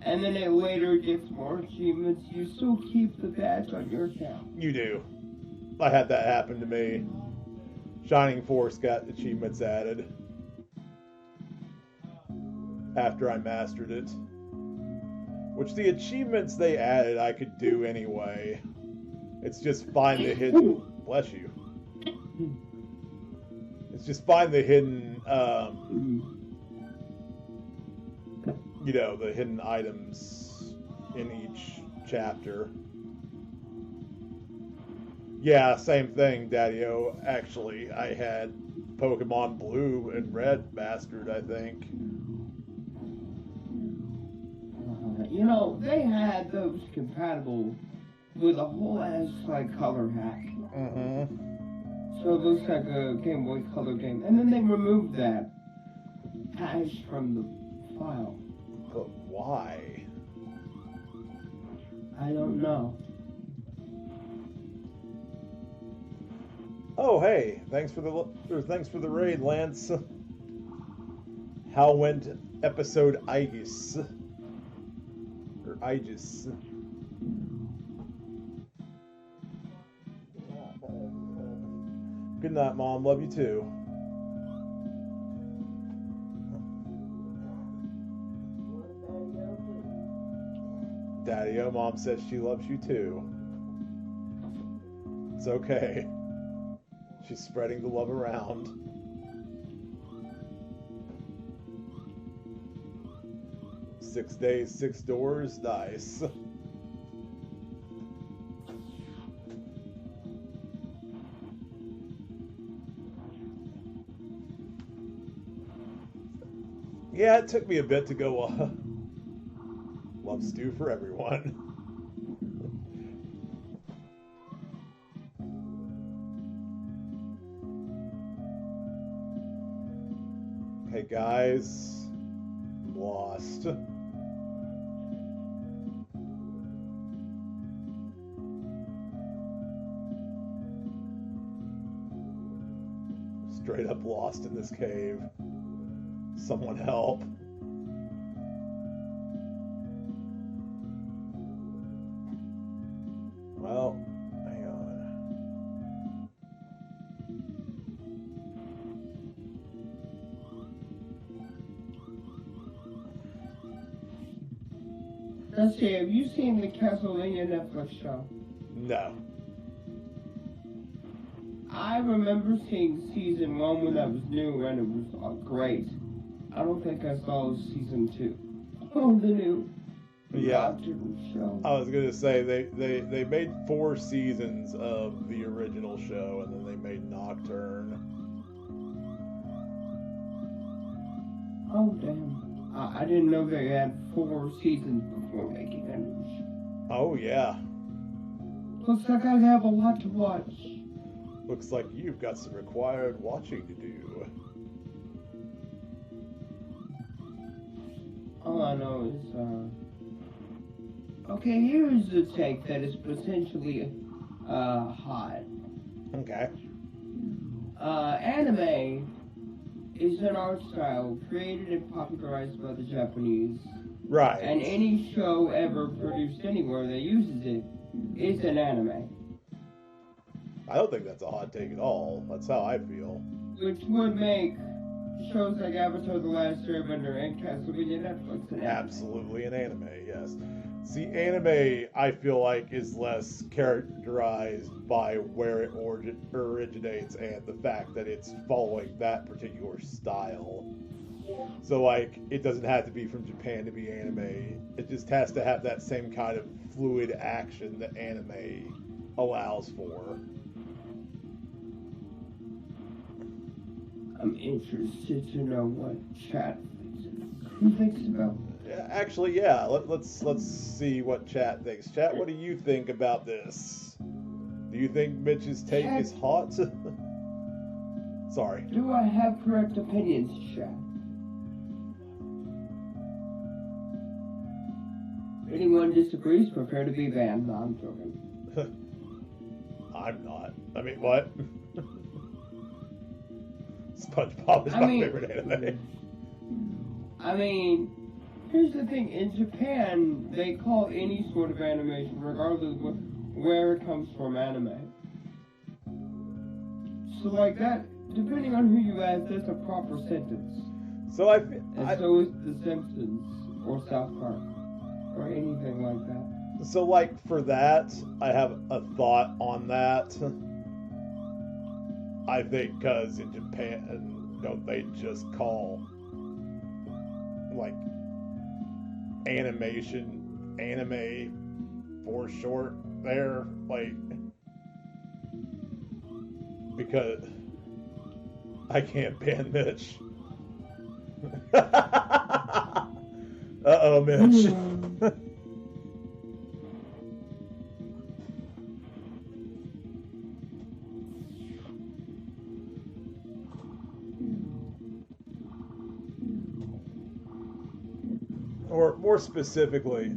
and then it later gets more achievements, you still keep the badge on your account. You do. I had that happen to me. Shining Force got achievements added after I mastered it. Which the achievements they added I could do anyway. It's just find the hidden... Bless you. It's just find the hidden... you know, the hidden items in each chapter. Yeah, same thing, Daddy-O. Actually, I had Pokemon Blue and Red mastered, I think. You know, they had those compatible with a whole ass like color hack. Mm-hmm. So it looks like a Game Boy Color game. And then they removed that hash from the file. But why? I don't know. Oh, hey, thanks for the raid, Lance. How went episode Aegis? Or Aegis? Good night, Mom. Love you too. Daddy-o, Mom says she loves you too. It's okay. She's spreading the love around. Six days, six doors. Nice. Yeah, it took me a bit to go, love stew for everyone. Hey guys, I'm lost. Straight up lost in this cave. Someone help. Well, hang on. Let's see, have you seen the Castlevania Netflix show? No. I remember seeing season 1 when that was new and it was great. I don't think I saw season 2. Oh, the new Yeah. show. I was gonna say they made 4 seasons of the original show and then they made Nocturne. Oh, damn. I didn't know they had 4 seasons before making a new show. Oh yeah. Looks like I have a lot to watch. Looks like you've got some required watching to do. All I know is, okay, here's the take that is potentially, hot. Okay. Anime is an art style created and popularized by the Japanese. Right. And any show ever produced anywhere that uses it is an anime. I don't think that's a hot take at all. That's how I feel. Which would make shows like Avatar: The Last Airbender and Castlevania Netflix an anime. Absolutely an anime, yes. See, anime, I feel like, is less characterized by where it originates and the fact that it's following that particular style. So, like, it doesn't have to be from Japan to be anime. It just has to have that same kind of fluid action that anime allows for. I'm interested to know what chat thinks about. Actually, yeah. Let's see what chat thinks. Chat, what do you think about this? Do you think Mitch's take is hot? Sorry. Do I have correct opinions, chat? If anyone disagrees, prepare to be banned. No, I'm joking. I'm not. I mean, what? SpongeBob is my favorite anime. I mean, here's the thing. In Japan, they call any sort of animation, regardless of where it comes from, anime. So, like that, depending on who you ask, that's a proper sentence. So so is The Simpsons, or South Park, or anything like that. So, like, for that, I have a thought on that. I think because in Japan, don't they just call, like, animation, anime for short there? Like, because I can't ban Mitch. Uh-oh, Mitch. Or more specifically,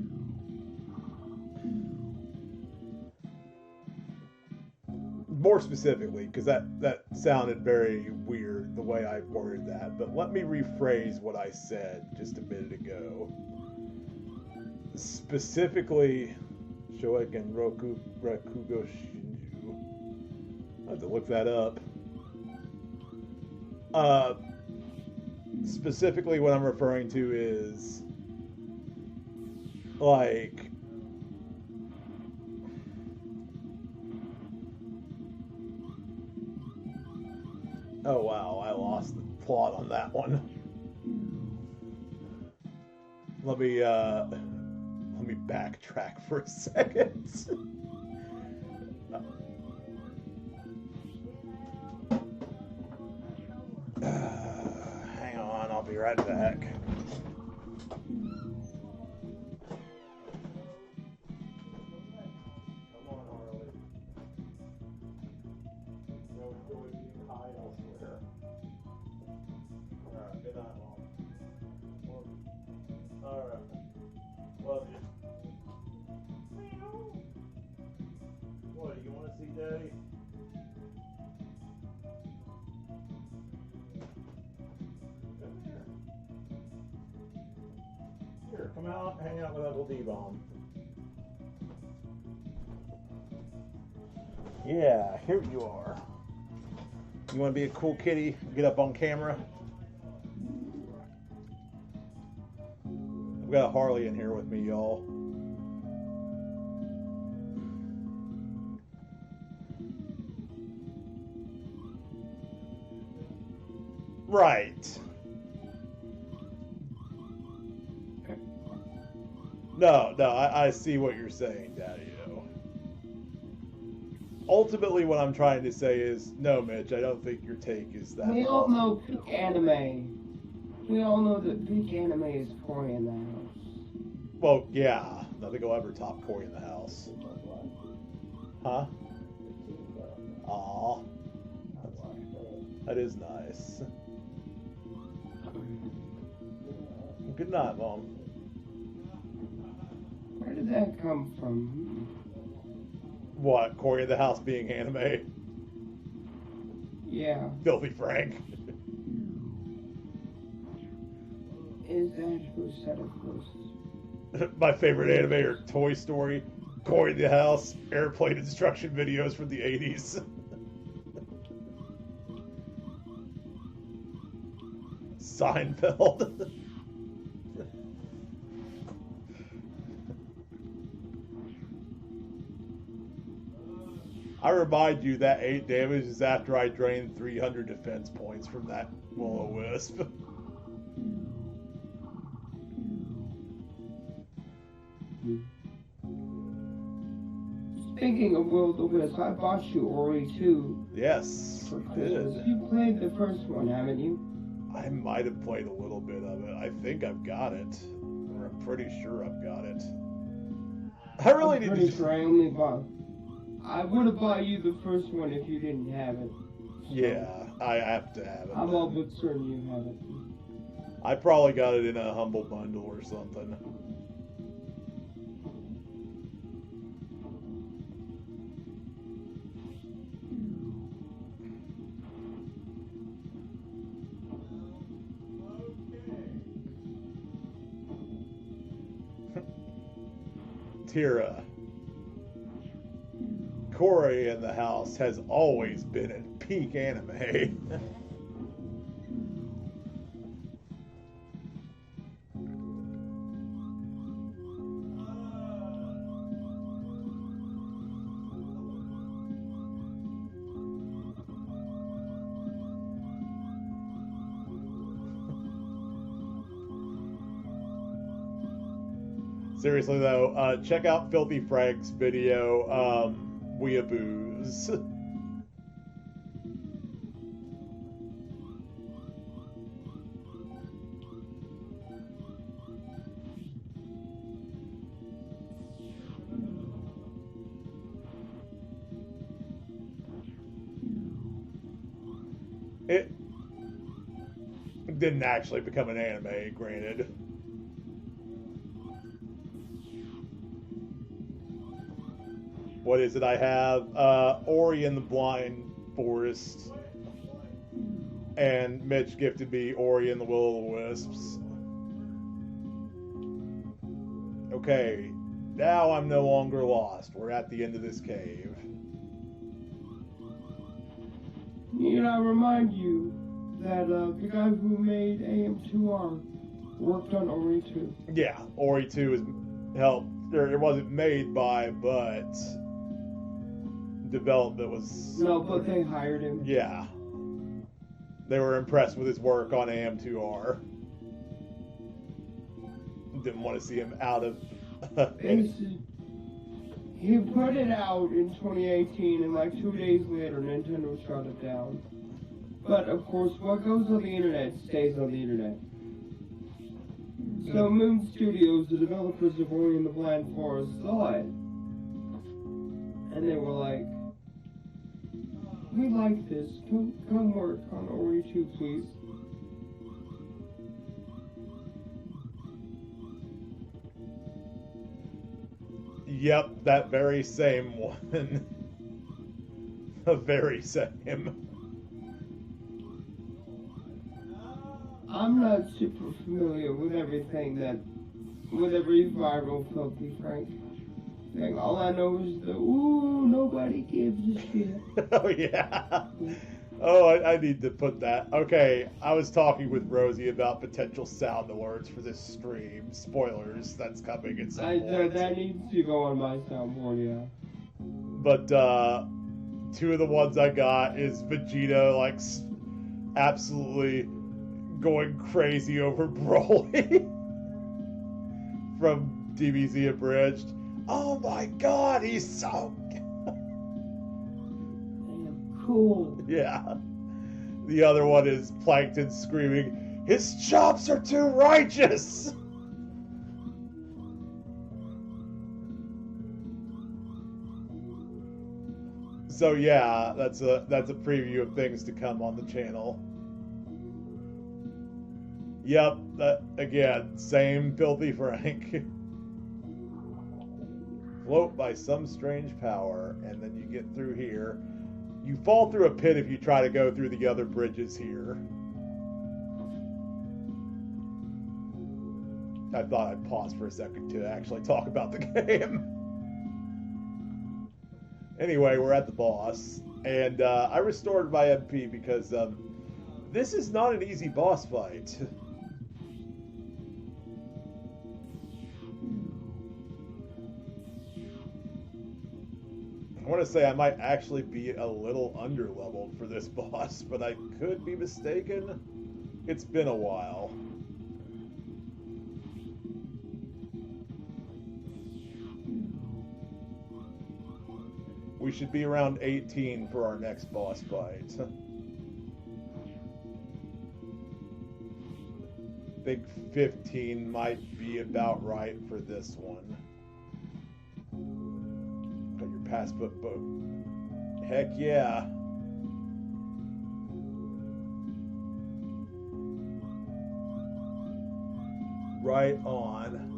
because that sounded very weird the way I worded that, but let me rephrase what I said just a minute ago. Specifically, Shoek and Rakugo Shinju. I have to look that up. Specifically, what I'm referring to is like. Oh wow, I lost the plot on that one. Let me backtrack for a second. Hang on, I'll be right back. Come on, Harley. No, it would be high elsewhere. Alright, good night, Mom. Alright. Love you. What, you want to see Daddy? Come here. Here, come out, hang out with Uncle D-Bomb. Yeah, here you are. You want to be a cool kitty? Get up on camera? I've got a Harley in here with me, y'all. Right. No, I see what you're saying, Daddy-O. Ultimately, what I'm trying to say is, no, Mitch, I don't think your take is that. We all know peak anime. We all know that peak anime is Cory in the House. Well, yeah. Nothing will ever top Cory in the House. Huh? Aw. That is nice. Good night, Mom. Where did that come from? What? Cory in the House being anime? Yeah. Filthy Frank. Is that who said it first? My favorite anime are Toy Story, Cory in the House, airplane instruction videos from the 80s. Seinfeld. I remind you that 8 damage is after I drained 300 defense points from that will-o-wisp. Speaking of will-o-wisp, I bought you Ori 2. Yes, For you Christmas. did. You played the first one, haven't you? I might have played a little bit of it. I think I've got it. Or I'm pretty sure I've got it. I really I'm need pretty to... sure I only bought. I would have bought you the first one if you didn't have it. Yeah, I have to have it. I'm all but certain you have it. I probably got it in a Humble Bundle or something. Tira. Cory in the House has always been at peak anime. Seriously though, check out Filthy Frank's video, Weeaboos. It didn't actually become an anime, granted. What is it I have? Ori and the Blind Forest. And Mitch gifted me Ori and the Will-o-Wisps. Okay. Now I'm no longer lost. We're at the end of this cave. Need I remind you that the guy who made AM2R worked on Ori 2. Yeah, Ori 2 is helped, or it wasn't made by, but development was... No, but they hired him. Yeah. They were impressed with his work on AM2R. Didn't want to see him out of... He put it out in 2018, and like 2 days later, Nintendo shut it down. But of course, what goes on the internet stays on the internet. So Moon Studios, the developers of Ori and the Blind Forest, saw it. And they were like, we like this. Come work on Ori 2, please. Yep, that very same one. The very same. I'm not super familiar with everything with every viral Filthy Frank thing. All I know is the, ooh, nobody gives a shit. Oh, yeah. Oh, I need to put that. Okay, I was talking with Rosie about potential sound alerts for this stream. Spoilers, that's coming at some point. That needs to go on my soundboard, yeah. But, two of the ones I got is Vegeta, like, absolutely going crazy over Broly from DBZ Abridged. Oh my god, he's so cool. Yeah. The other one is Plankton screaming, his chops are too righteous! So yeah, that's a preview of things to come on the channel. Yep, again, same Filthy Frank. Float by some strange power, and then you get through here. You fall through a pit if you try to go through the other bridges here. I thought I'd pause for a second to actually talk about the game. Anyway, we're at the boss, and I restored my MP because this is not an easy boss fight. I want to say I might actually be a little underleveled for this boss, but I could be mistaken. It's been a while. We should be around 18 for our next boss fight. I think 15 might be about right for this one. Got your passbook book. Heck yeah. Right on.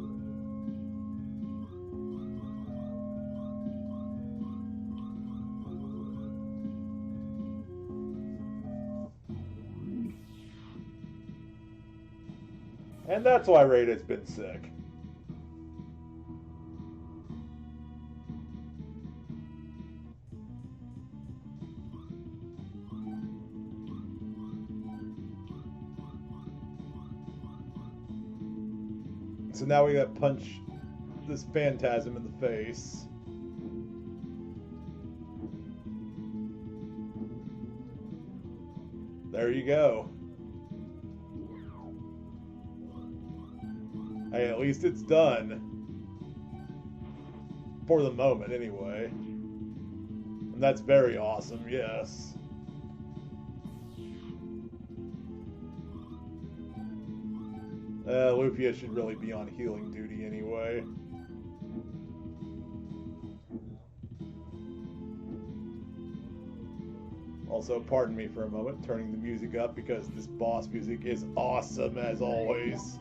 And that's why Rada's been sick. So now we gotta punch this phantasm in the face. There you go. Hey, at least it's done. For the moment, anyway. And that's very awesome, yes. Lufia should really be on healing duty anyway. Also, pardon me for a moment, turning the music up because this boss music is awesome as always.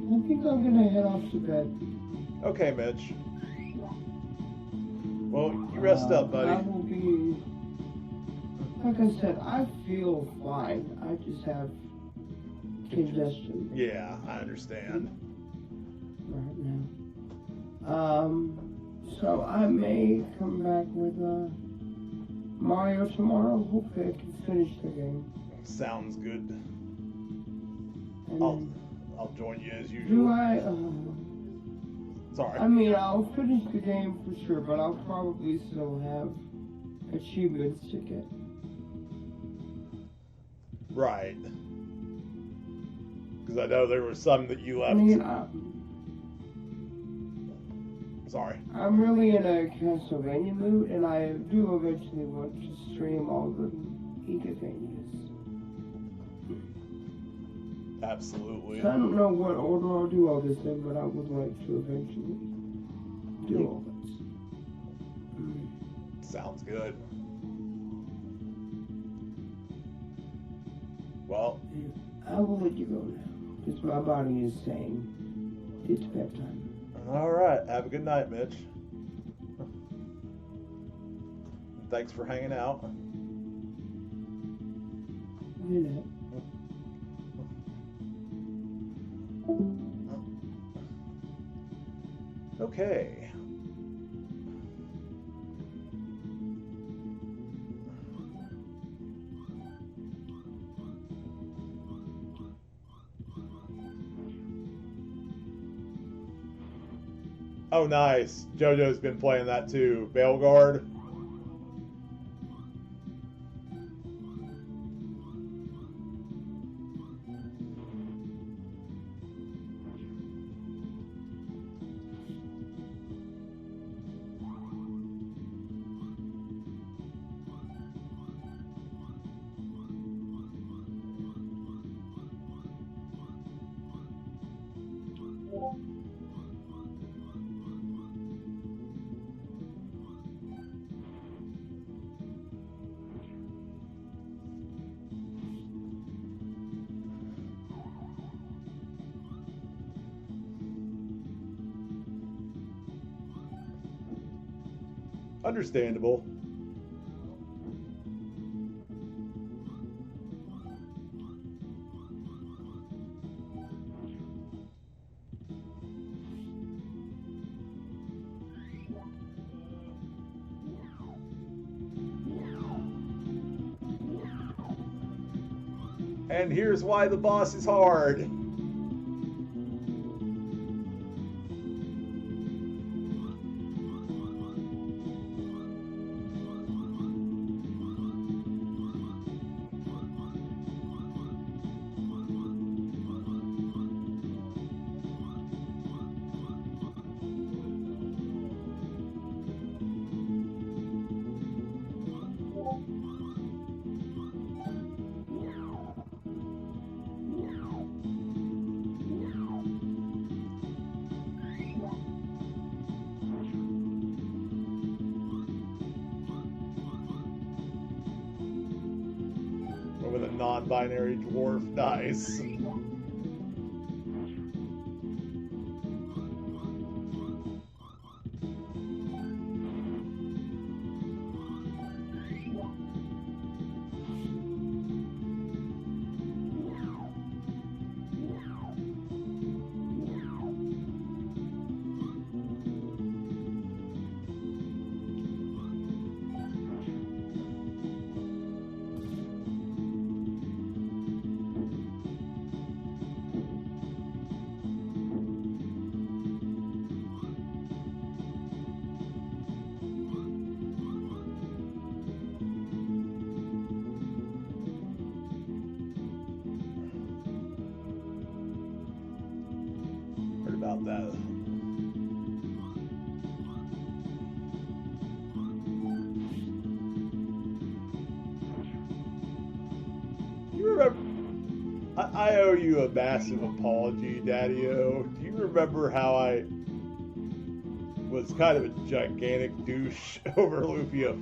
I think I'm gonna head off to bed. Okay, Mitch. Well, you rest up, buddy. I will be. Like I said, I feel fine. I just have congestion. Yeah, I understand. Right now. So I may come back with Mario tomorrow. Hopefully I can finish the game. Sounds good. And I'll join you as do usual. Sorry. I mean, I'll finish the game for sure, but I'll probably still have achievements to get. Right. Because I know there were some that you left. I mean, Sorry. I'm really in a Castlevania mood, and I do eventually want to stream all the Ecavanias. Absolutely. So I don't know what order I'll do all this in, but I would like to eventually do all this. Sounds good. Well, I will let you go now, because my body is saying it's bedtime. all right. Have a good night, Mitch. Thanks for hanging out. Good night. Okay. Oh, nice. JoJo's been playing that too. Belguard. Understandable. And here's why the boss is hard. With a non-binary dwarf. Nice. Heard about that. You remember? I owe you a massive apology, Daddy-O. Do you remember how I was kind of a gigantic douche over Lufia,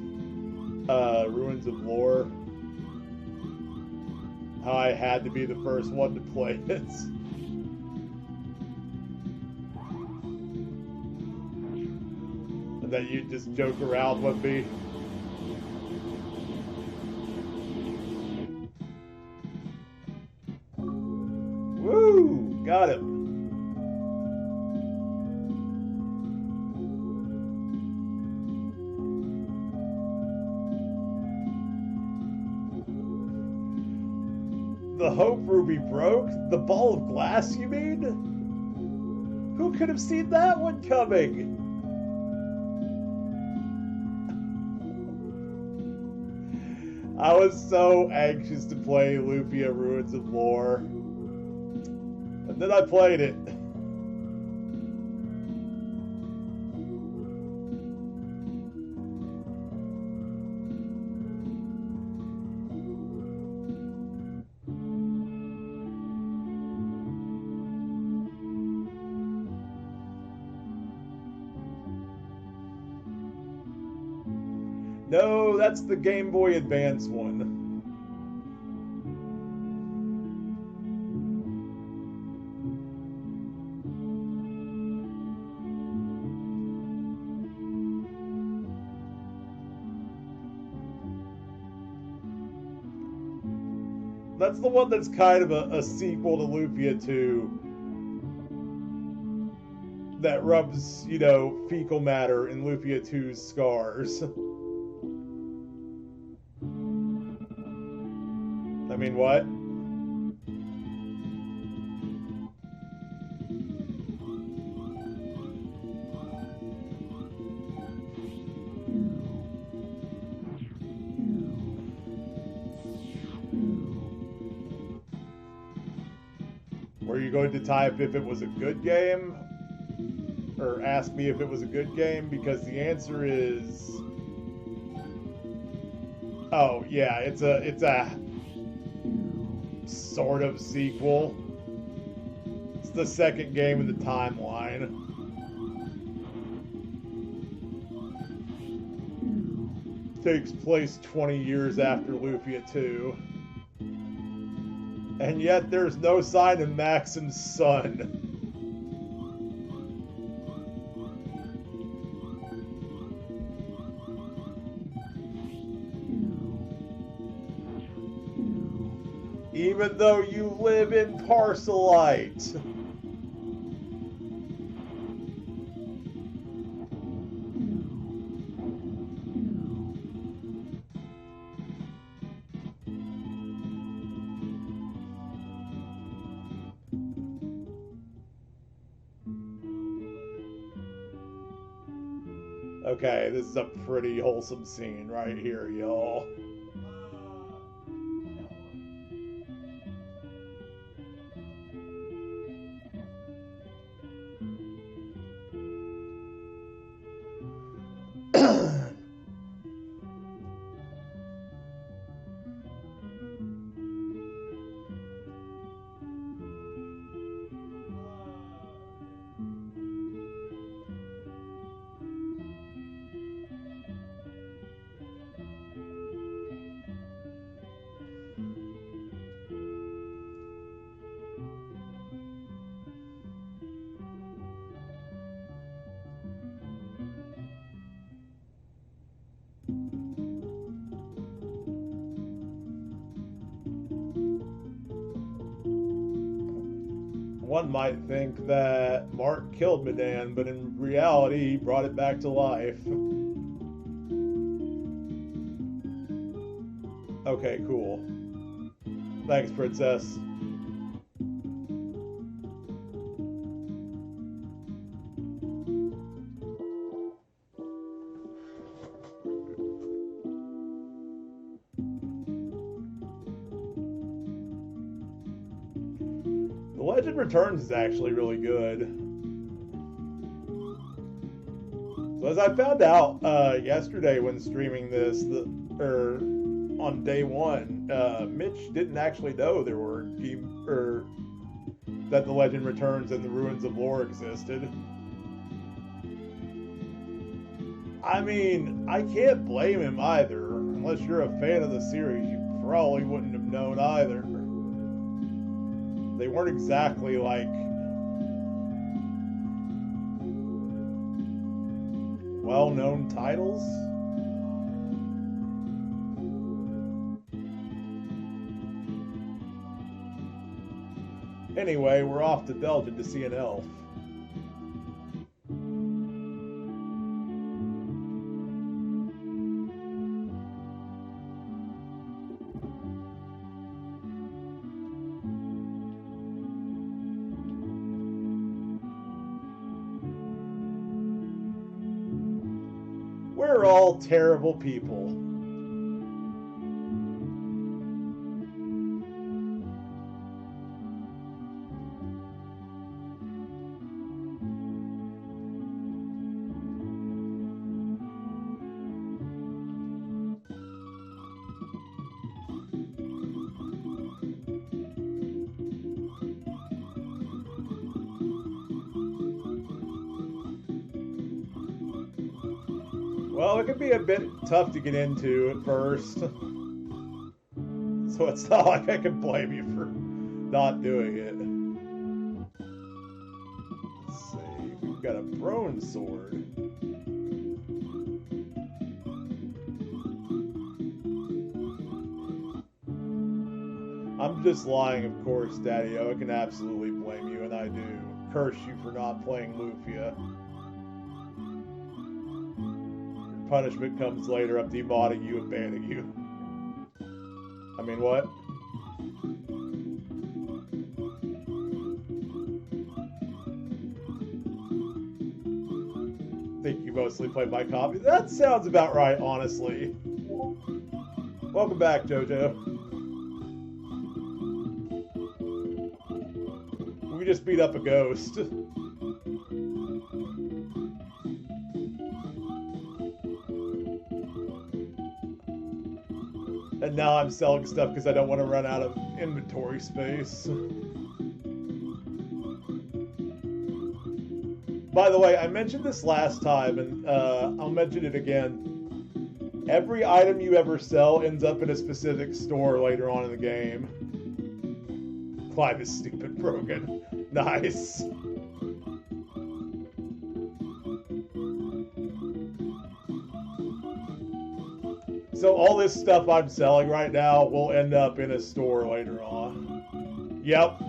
Ruins of Lore? How I had to be the first one to play it. that you just joke around with me. Woo! Got him. The Hope Ruby broke? The ball of glass, you mean? Who could have seen that one coming? I was so anxious to play Lufia Ruins of Lore. And then I played it. No, that's the Game Boy Advance one. That's the one that's kind of a sequel to Lufia 2 that rubs, you know, fecal matter in Lufia 2's scars. I mean, what? Were you going to type if it was a good game? Or ask me if it was a good game? Because the answer is... Oh, yeah, it's a sort of sequel. It's the second game in the timeline. Takes place 20 years after Lufia 2. And yet there's no sign of Maxim's son. Even though you live in Parcelite. Okay, this is a pretty wholesome scene right here, y'all. One might think that Mark killed Medan, but in reality, he brought it back to life. Okay, cool. Thanks, Princess. The Legend Returns is actually really good. So as I found out yesterday when streaming this, on day one, Mitch didn't actually know there were that The Legend Returns and the Ruins of Lore existed. I mean, I can't blame him either. Unless you're a fan of the series, you probably wouldn't have known either. They weren't exactly like... well-known titles. Anyway, we're off to Belgium to see an elf. We're all terrible people. Well, it could be a bit tough to get into at first. So it's not like I can blame you for not doing it. Let's see. We've got a bronze sword. I'm just lying, of course, Daddy-O. I can absolutely blame you, and I do. Curse you for not playing Lufia. Punishment comes later. I'm demodding you and banning you. I mean, what? I think you mostly played my copy. That sounds about right, honestly. Welcome back, JoJo. We just beat up a ghost. And now I'm selling stuff because I don't want to run out of inventory space. By the way, I mentioned this last time, and I'll mention it again. Every item you ever sell ends up in a specific store later on in the game. Clive is stupid broken. Nice. So all this stuff I'm selling right now will end up in a store later on. Yep.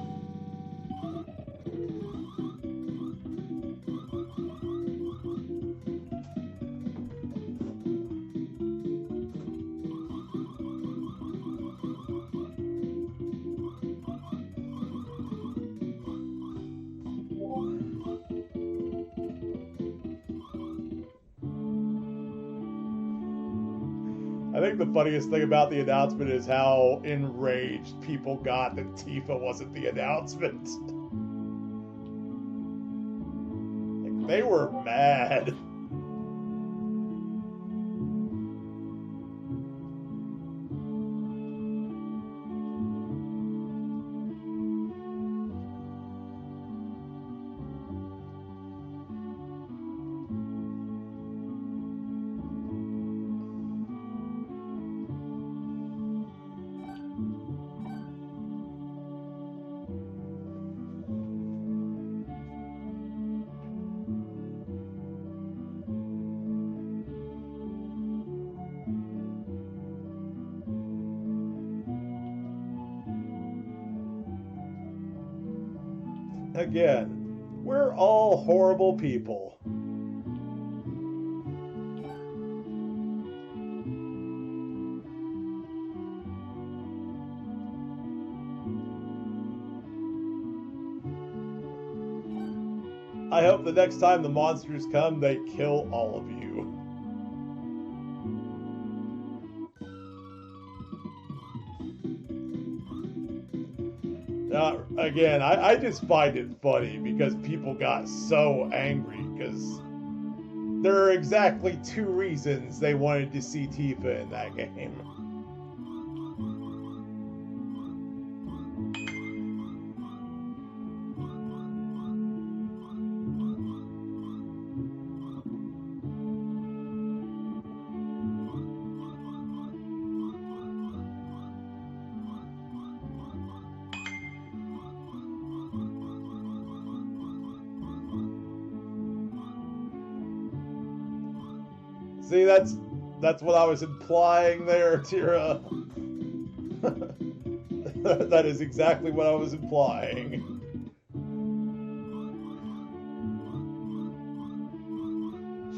I think the funniest thing about the announcement is how enraged people got that Tifa wasn't the announcement. Like, they were mad. Again, we're all horrible people. I hope the next time the monsters come, they kill all of you. Again, I just find it funny because people got so angry because there are exactly 2 reasons they wanted to see Tifa in that game. See, that's what I was implying there, Tira. That is exactly what I was implying.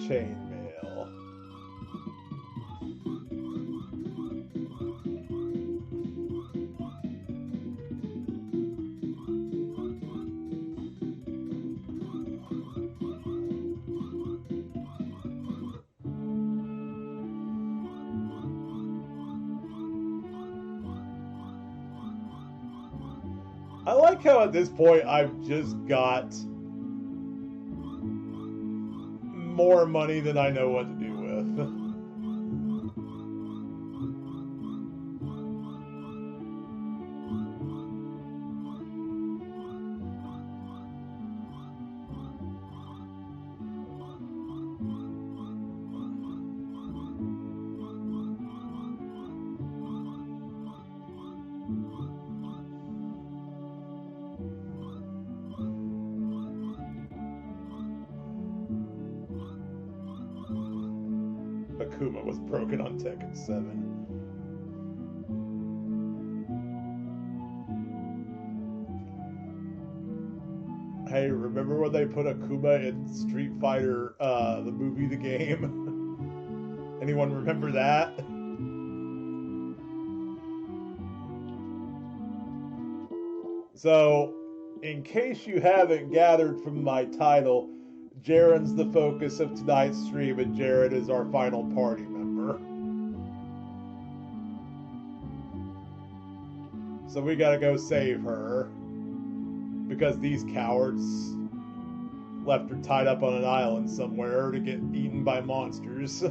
Chainmail. I like how at this point I've just got more money than I know what to do with. Akuma was broken on Tekken 7. Hey, remember when they put Akuma in Street Fighter, the movie, the game? Anyone remember that? So, in case you haven't gathered from my title, Jaren's the focus of tonight's stream, and Jaren is our final party member. So we gotta go save her. Because these cowards left her tied up on an island somewhere to get eaten by monsters.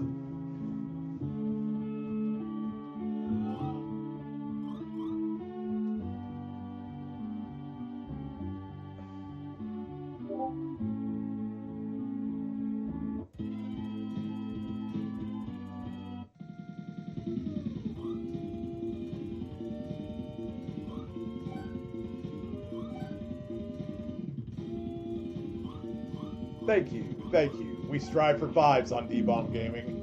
Thank you. We strive for 5s on D-Bomb Gaming.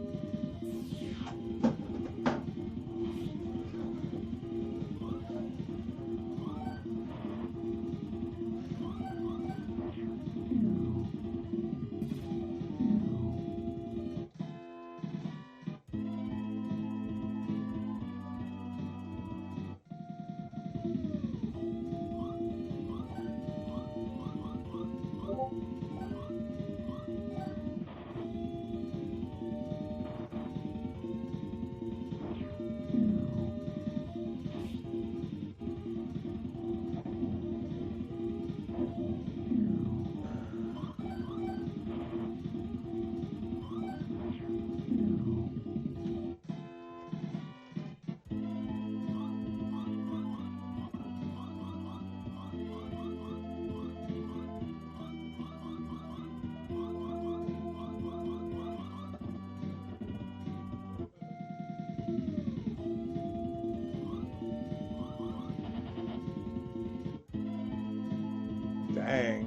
Dang.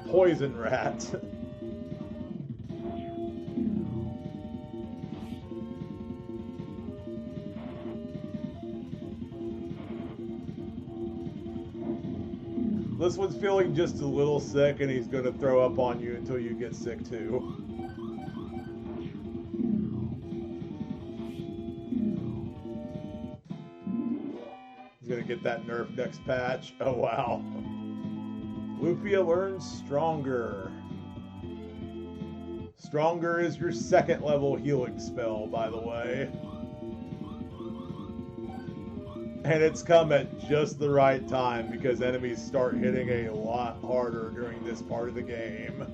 Poison rat. This one's feeling just a little sick, and he's going to throw up on you until you get sick too. He's going to get that nerf next patch. Oh, wow. Lufia learns Stronger. Stronger is your 2nd level healing spell, by the way. And it's come at just the right time because enemies start hitting a lot harder during this part of the game.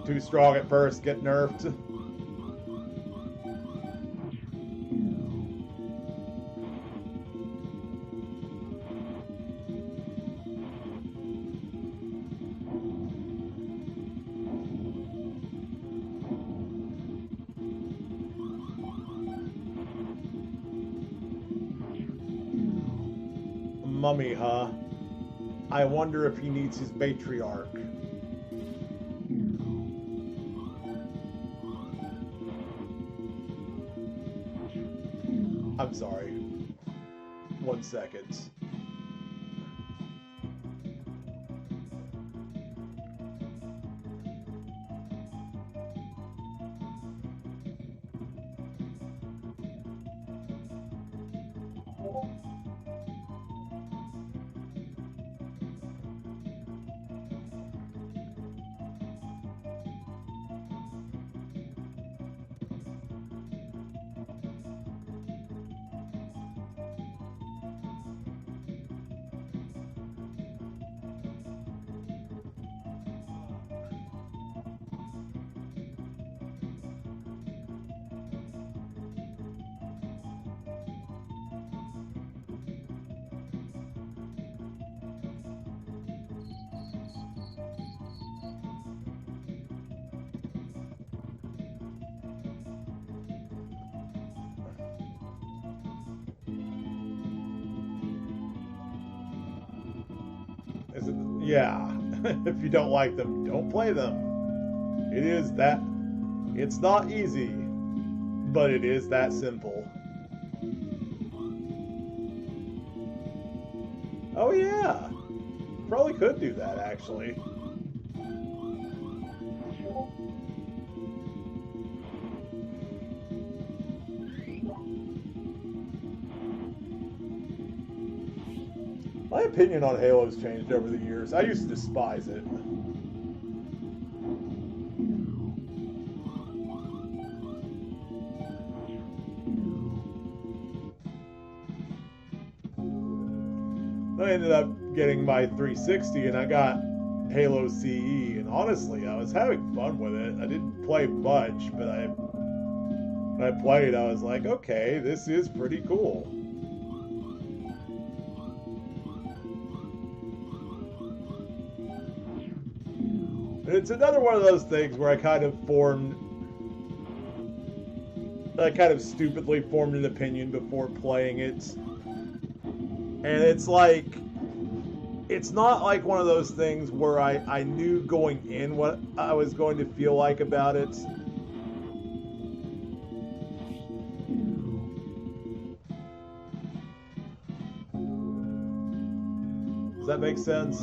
Too strong at first, get nerfed. mummy, huh? I wonder if he needs his matriarch. I'm sorry. 1 second. Is it? Yeah. If you don't like them, don't play them. It is that. It's not easy, but it is that simple. Oh yeah. Probably could do that, actually. My opinion on Halo's changed over the years. I used to despise it. I ended up getting my 360 and I got Halo CE, and honestly, I was having fun with it. I didn't play much, but when I played, I was like, okay, this is pretty cool. And it's another one of those things where I kind of stupidly formed an opinion before playing it. And it's like, it's not like one of those things where I knew going in what I was going to feel like about it. Does that make sense?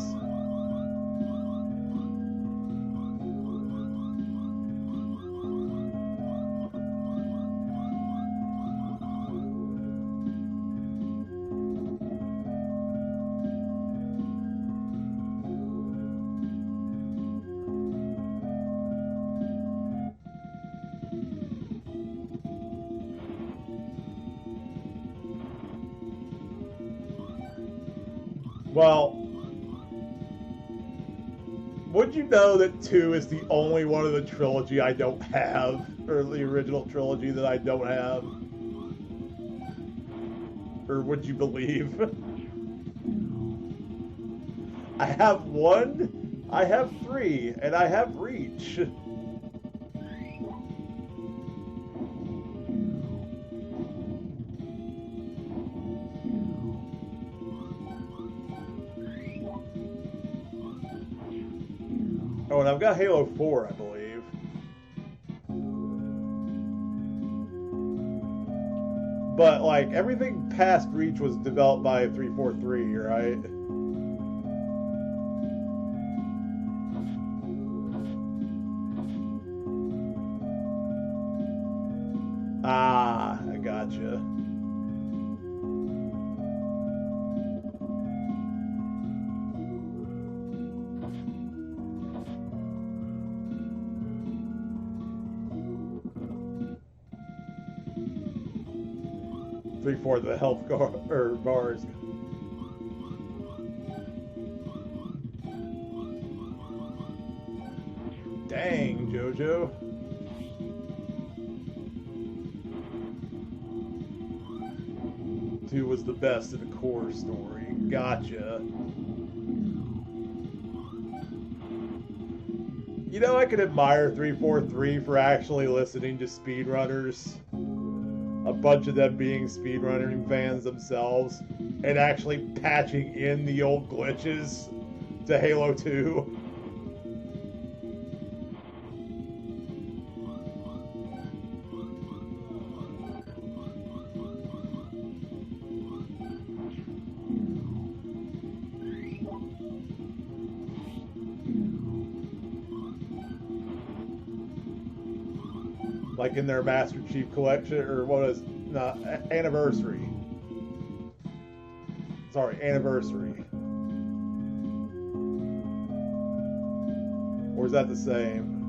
Well, would you know that 2 is the only one of the trilogy I don't have, or the original trilogy that I don't have? Or would you believe? I have 1, I have 3, and I have Reach. Oh, and I've got Halo 4, I believe. But, like, everything past Reach was developed by 343, right? Ah, I gotcha. Three-fourths of the health bars. Dang, JoJo. Two was the best in the core story. Gotcha. You know, I could admire 343 for actually listening to speedrunners. a bunch of them being speedrunning fans themselves and actually patching in the old glitches to Halo 2. Like in their Master Chief Collection, or what is Anniversary. Sorry, Anniversary. Or is that the same?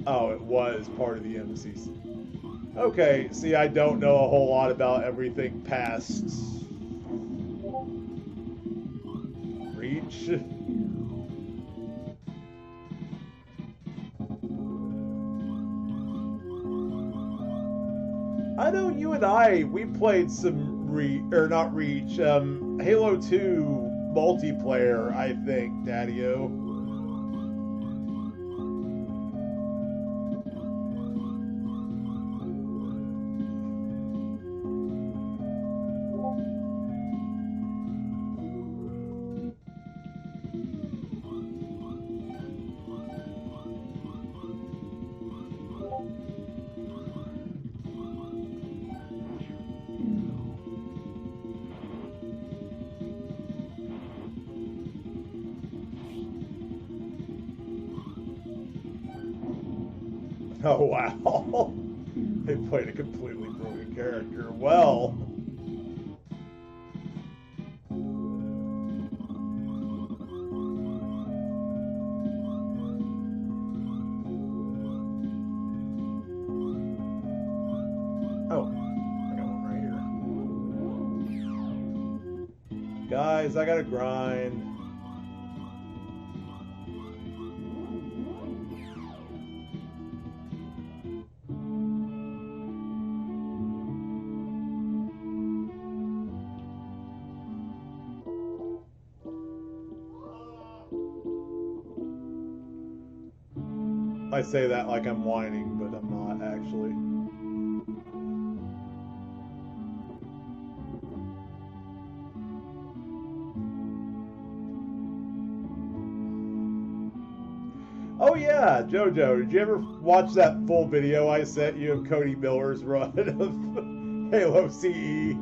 Oh, it was part of the MCC. Okay, see, I don't know a whole lot about everything past Reach. I know you and we played some not Reach, Halo 2 multiplayer, I think, Daddy-O. Oh, wow. They played a completely broken character. Well. Oh, I got one right here. Guys, I gotta grind. I say that like I'm whining, but I'm not actually. Oh yeah, Jojo, did you ever watch that full video I sent you of Cody Miller's run of Halo CE?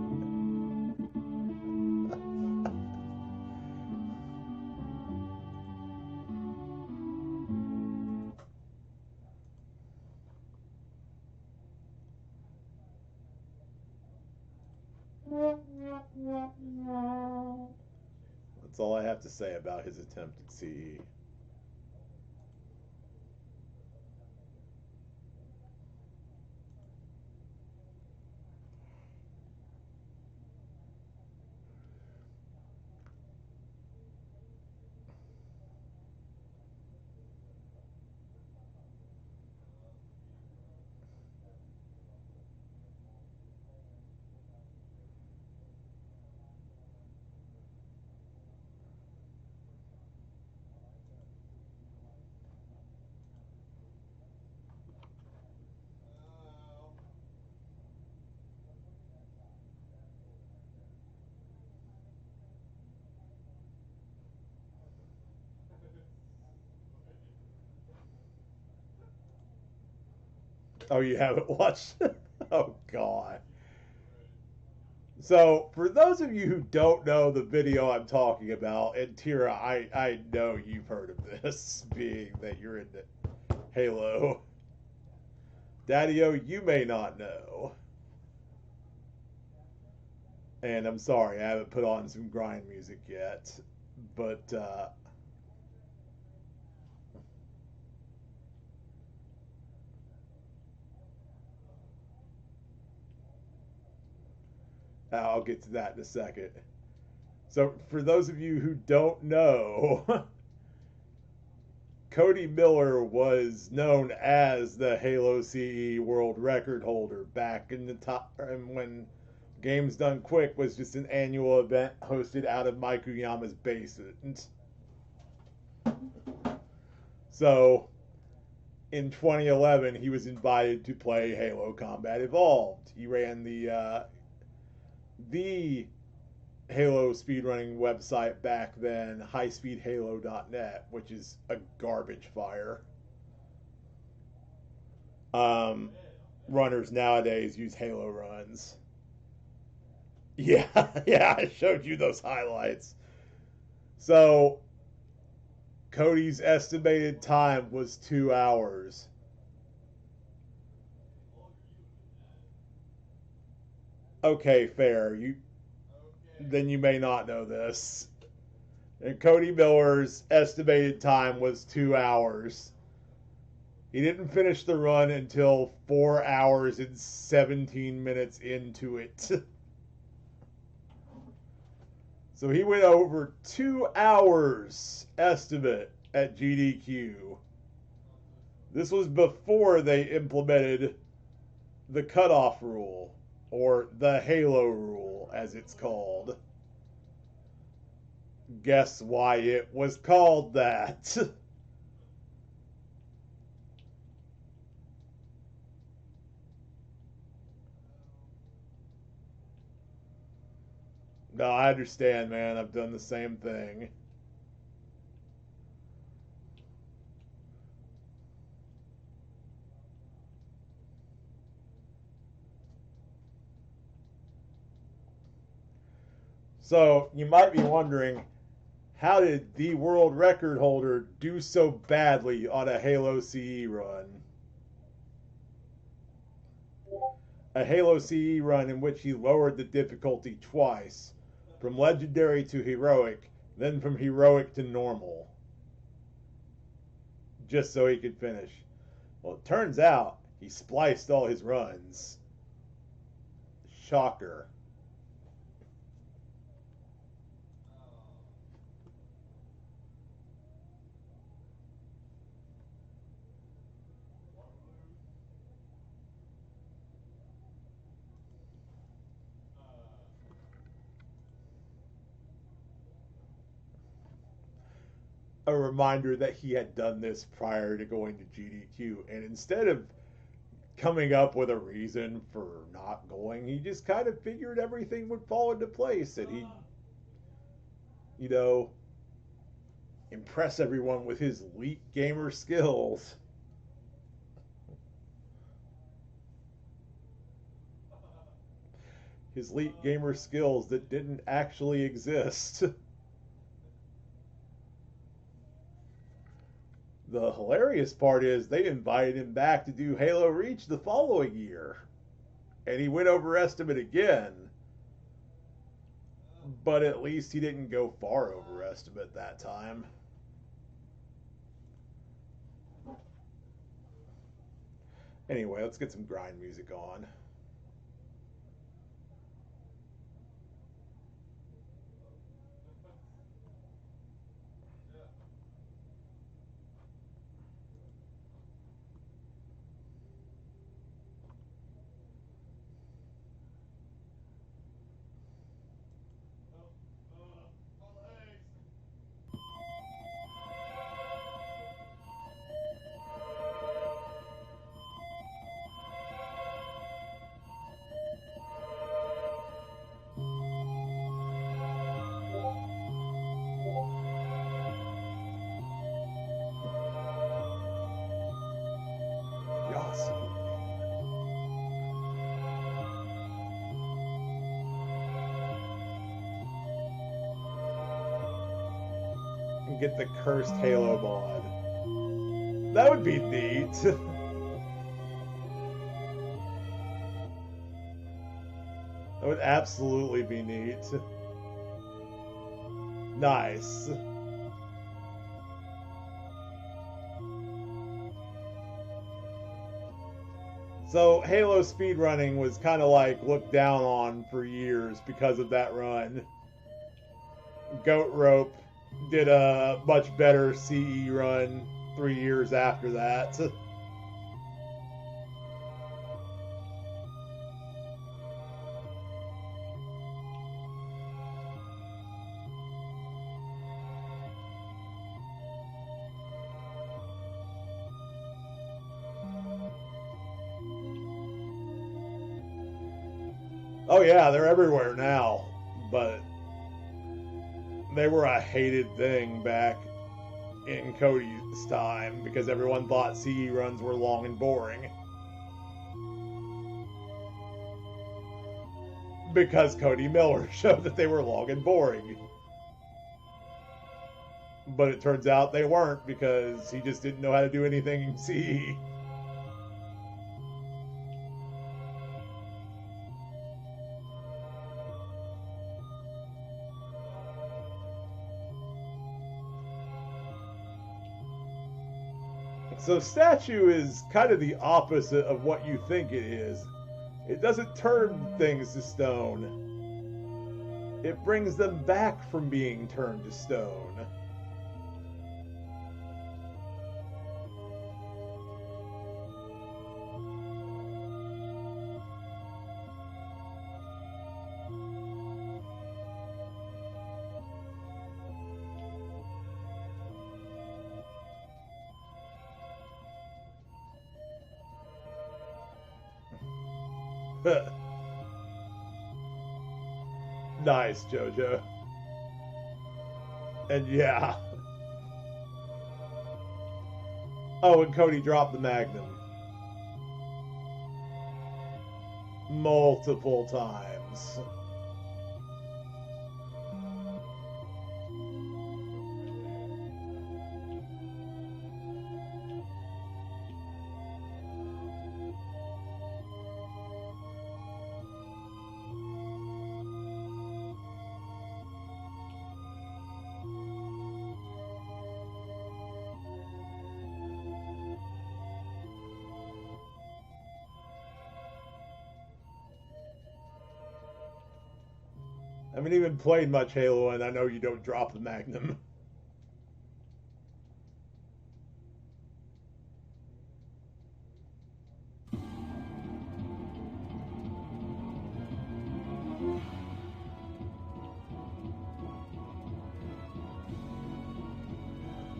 That's all I have to say about his attempt at CE. Oh, you haven't watched? Oh, God. So, for those of you who don't know the video I'm talking about, and Tira, I know you've heard of this, being that you're into Halo. Daddy-O, you may not know. And I'm sorry, I haven't put on some grind music yet. But, I'll get to that in a second. So, for those of you who don't know, Cody Miller was known as the Halo CE world record holder back in the top when Games Done Quick was just an annual event hosted out of Mikuyama's basement. So, in 2011, he was invited to play Halo Combat Evolved. He ran the Halo speedrunning website back then, highspeedhalo.net, which is a garbage fire. Runners nowadays use Halo runs. Yeah, yeah, I showed you those highlights. So, Cody's estimated time was 2 hours. Okay, fair. Then you may not know this. And Cody Miller's estimated time was 2 hours. He didn't finish the run until 4 hours and 17 minutes into it. So he went over 2 hours estimate at GDQ. This was before they implemented the cutoff rule, or the Halo rule, as it's called. Guess why it was called that? No, I understand, man. I've done the same thing. So, you might be wondering, how did the world record holder do so badly on a Halo CE run? A Halo CE run in which he lowered the difficulty twice, from legendary to heroic, then from heroic to normal, just so he could finish. Well, it turns out he spliced all his runs. Shocker. A reminder that he had done this prior to going to GDQ, and instead of coming up with a reason for not going, he just kind of figured everything would fall into place and he'd, you know, impress everyone with his elite gamer skills. His elite gamer skills that didn't actually exist. The hilarious part is they invited him back to do Halo Reach the following year. And he went over estimate again. But at least he didn't go far over estimate that time. Anyway, let's get some grind music on. And get the cursed Halo mod. That would be neat. That would absolutely be neat. Nice. So Halo speedrunning was kind of like looked down on for years because of that run. Goat Rope did a much better CE run 3 years after that. Oh yeah, they're everywhere now, but they were a hated thing back in Cody's time because everyone thought CE runs were long and boring. Because Cody Miller showed that they were long and boring. But it turns out they weren't because he just didn't know how to do anything in CE. So statue is kind of the opposite of what you think it is. It doesn't turn things to stone. It brings them back from being turned to stone. Nice, JoJo. And yeah. Oh, and Cody dropped the Magnum. Multiple times. I haven't even played much Halo, and I know you don't drop the Magnum.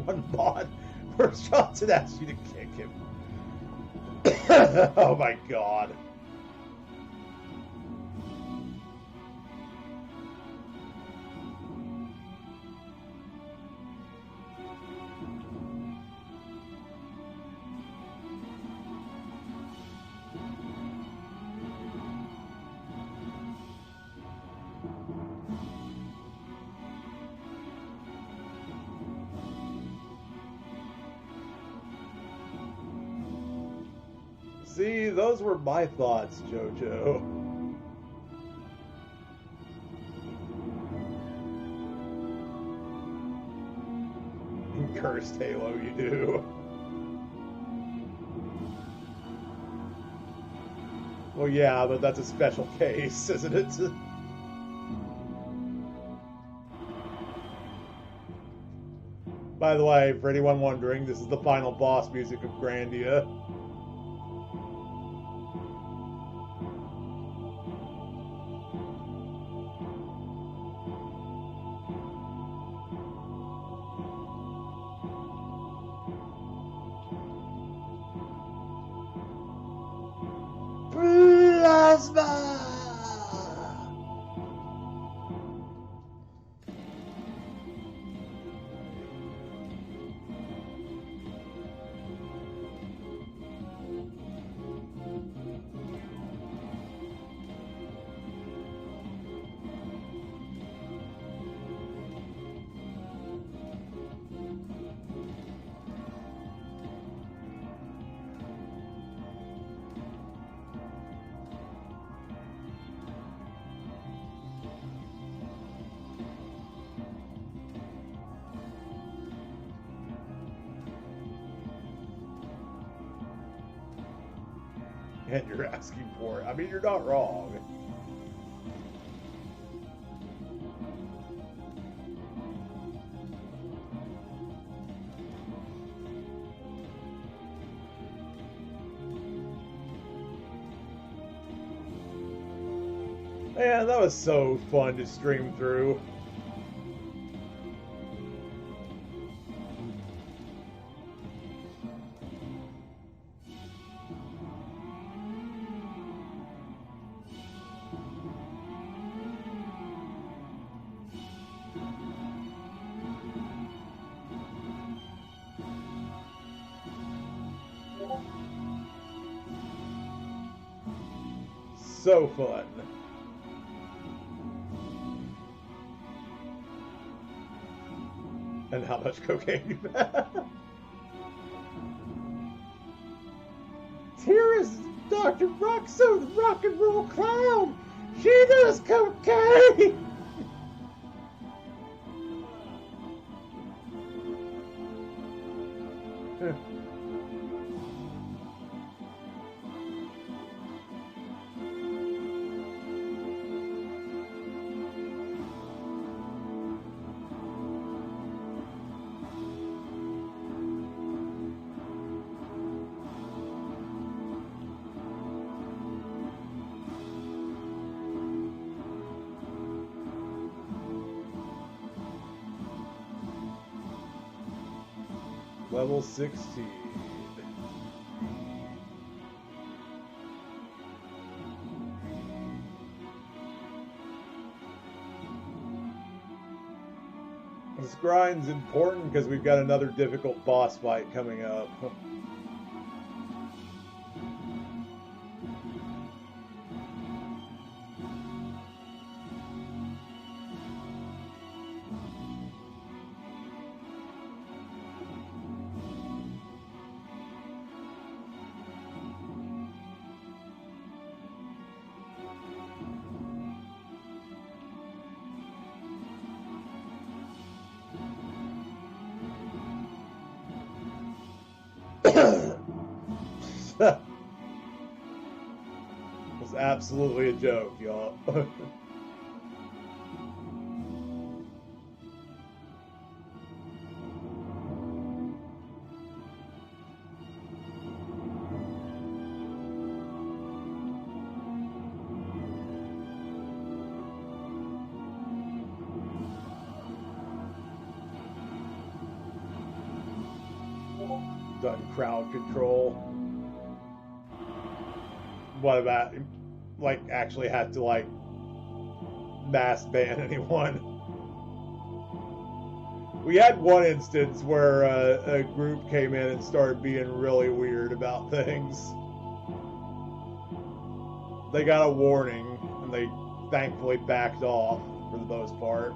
One mod where Johnson asked you to kick him. Oh my god. See, those were my thoughts, JoJo. Cursed Halo, you do. Well, yeah, but that's a special case, isn't it? By the way, for anyone wondering, this is the final boss music of Grandia. Plasma! And you're asking for it. I mean, you're not wrong. Man, that was so fun to stream through. So fun. And how much cocaine you have. Here is Dr. Roxo, the rock and roll clown. She does cocaine. Level 16. This grind's important because we've got another difficult boss fight coming up. That was absolutely a joke, y'all. Done crowd control. What about, like, actually had to, like, mass ban anyone? We had one instance where a group came in and started being really weird about things. They got a warning, and they thankfully backed off for the most part.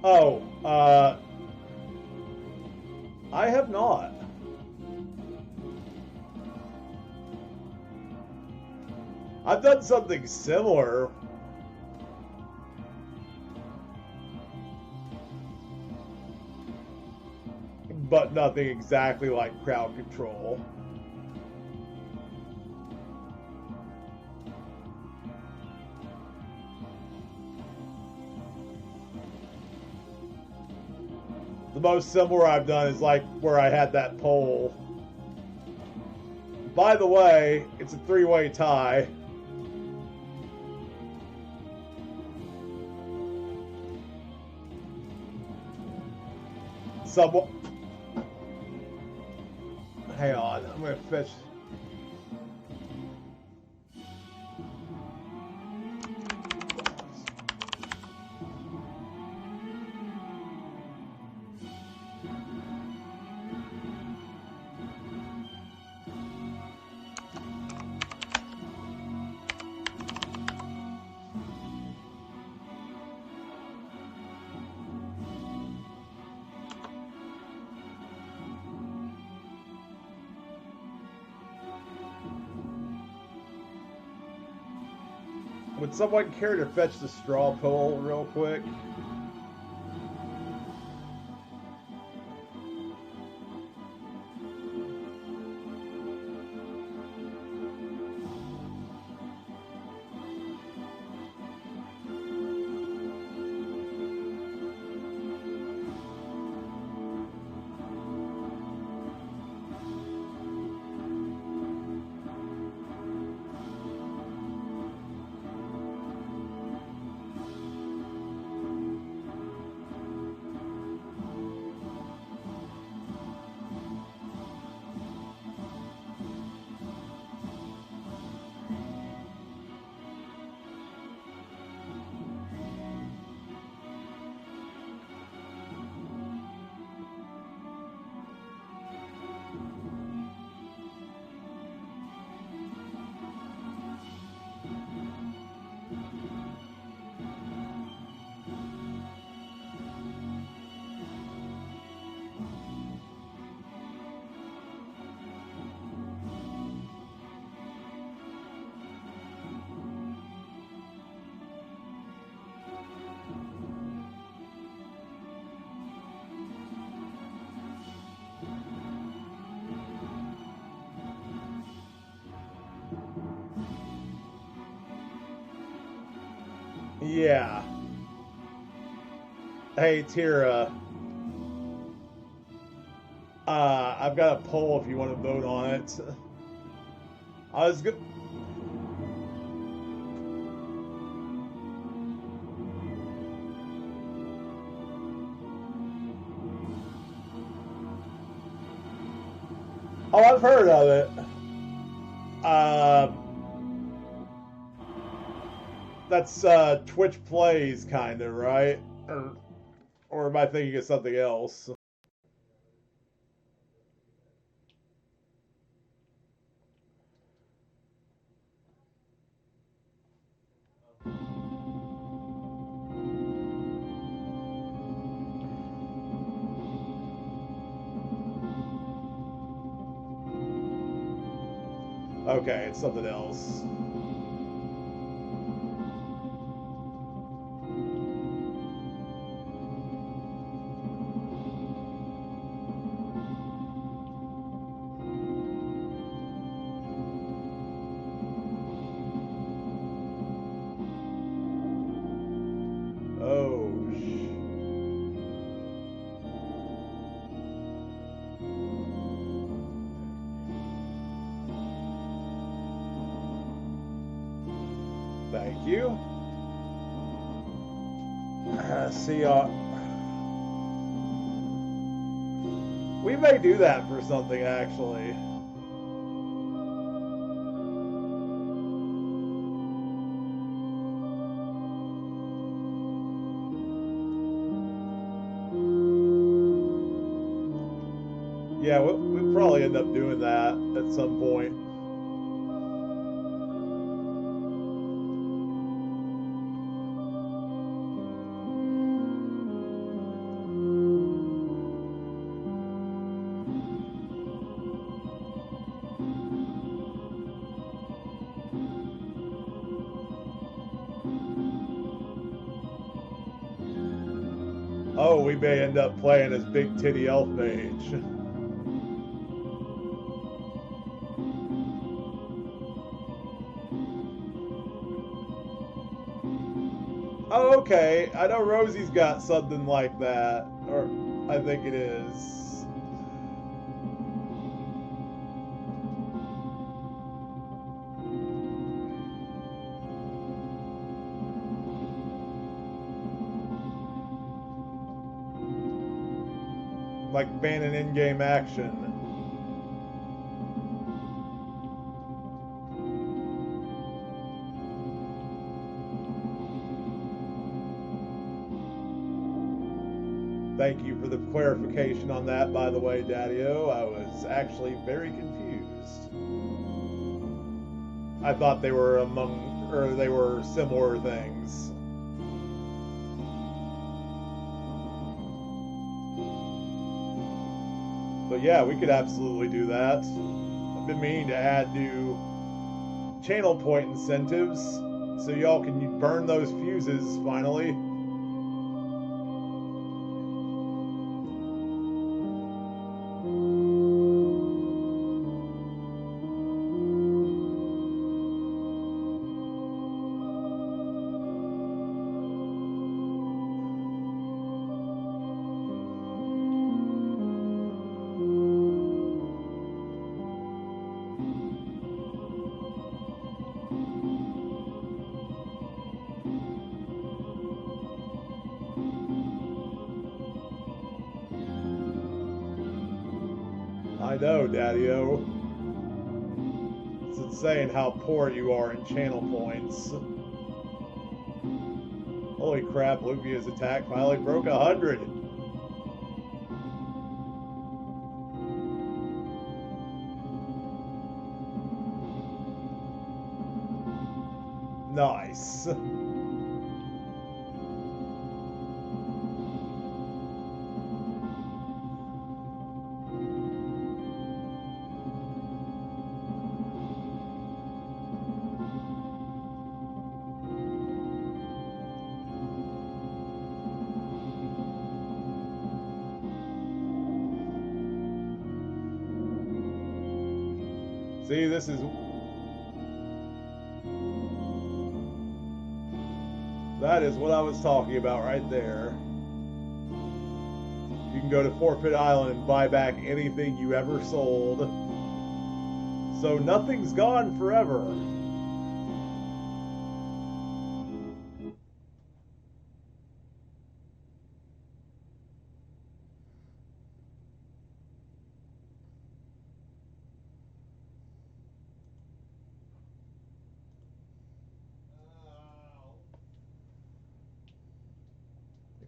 Oh, I have not. I've done something similar. But nothing exactly like crowd control. The most similar I've done is like where I had that poll. By the way, it's a three-way tie. Someone... Hang on, I'm gonna fetch... Would someone care to fetch the straw poll real quick? Yeah. Hey, Tira. I've got a poll if you want to vote on it. I was good. Oh, I've heard of it. Uh, that's Twitch Plays, kind of, right? Or am I thinking of something else? Okay, it's something else. Oh, thank you. See, we may do that for something, actually. Yeah, we'll probably end up doing that at some point. Oh, we may end up playing as Big Titty Elf Mage. Oh, okay. I know Rosie's got something like that. Or I think it is. Like banning in-game action. Thank you for the clarification on that, by the way, Daddy-O. I was actually very confused. I thought they were they were similar things. But yeah, we could absolutely do that. I've been meaning to add new channel point incentives so y'all can burn those fuses finally. I know, Daddy-O. It's insane how poor you are in channel points. Holy crap, Lufia's attack finally broke 100. Nice. See, this That is what I was talking about right there. You can go to Forfeit Island and buy back anything you ever sold. So nothing's gone forever.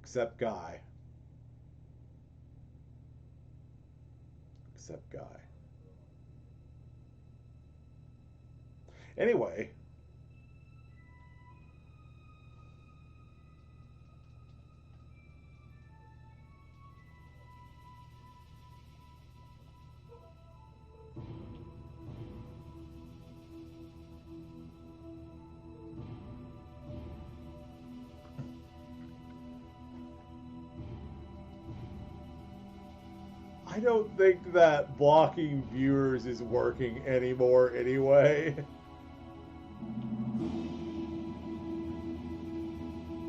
Except Guy. Except Guy. Anyway. I don't think that blocking viewers is working anymore anyway.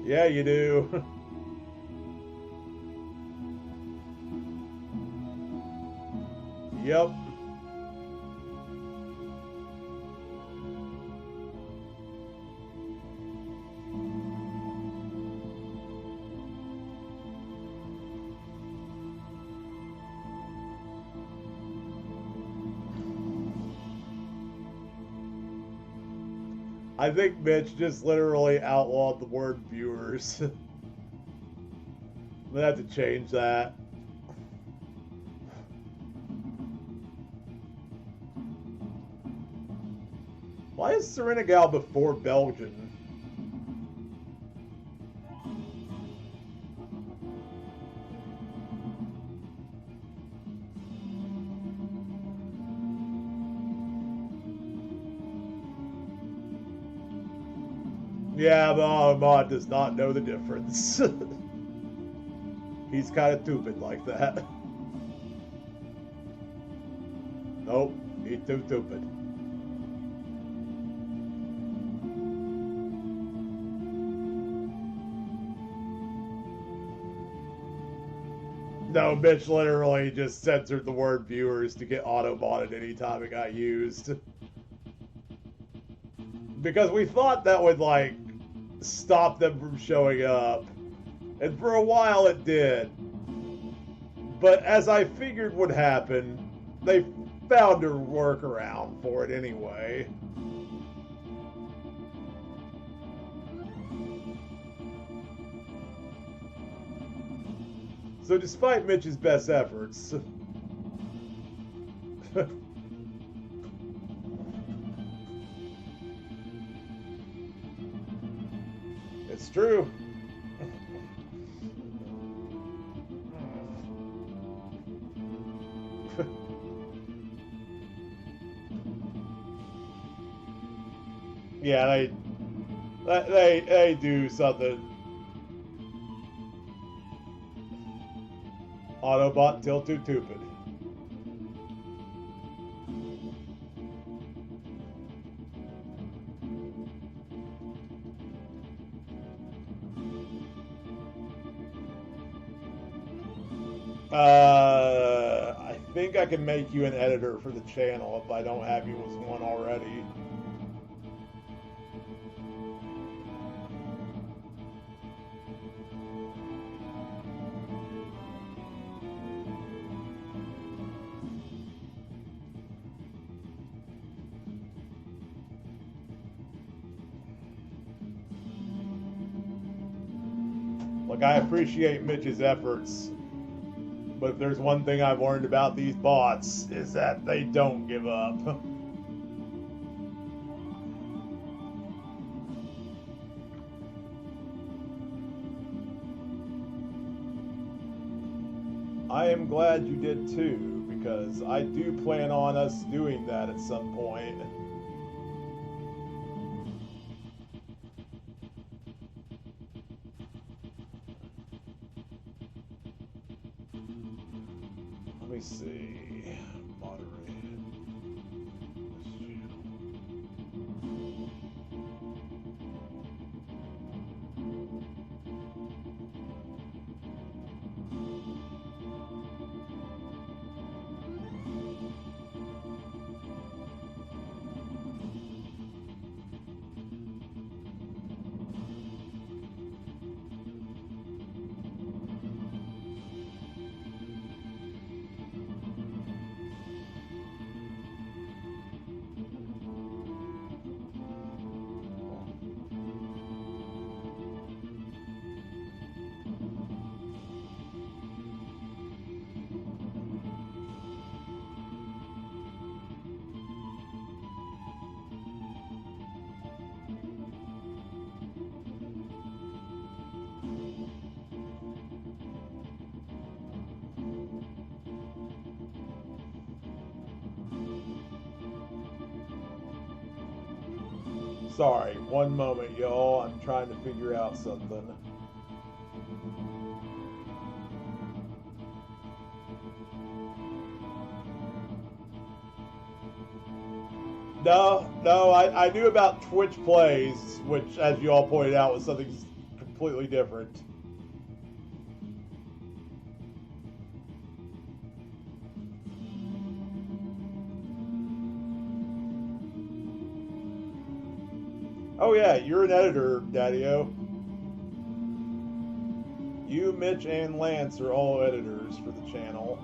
Yeah, you do. Yep. I think Mitch just literally outlawed the word viewers. I'm gonna have to change that. Why is Senegal before Belgian? Yeah, the Ahmad does not know the difference. He's kind of stupid like that. Nope, he's too stupid. No, Mitch literally just censored the word viewers to get auto-botted anytime it got used. Because we thought that would, like, stop them from showing up. And for a while it did. But as I figured would happen, they found a workaround for it anyway. So despite Mitch's best efforts... It's true. Yeah, they do something. Autobot till too stupid. I think I can make you an editor for the channel if I don't have you as one already. Look, I appreciate Mitch's efforts, but if there's one thing I've learned about these bots, is that they don't give up. I am glad you did too, because I do plan on us doing that at some point. Let me see. Moderate. Sorry, one moment, y'all. I'm trying to figure out something. No, I knew about Twitch Plays, which, as you all pointed out, was something completely different. Oh yeah, you're an editor, Daddy-O. You, Mitch, and Lance are all editors for the channel.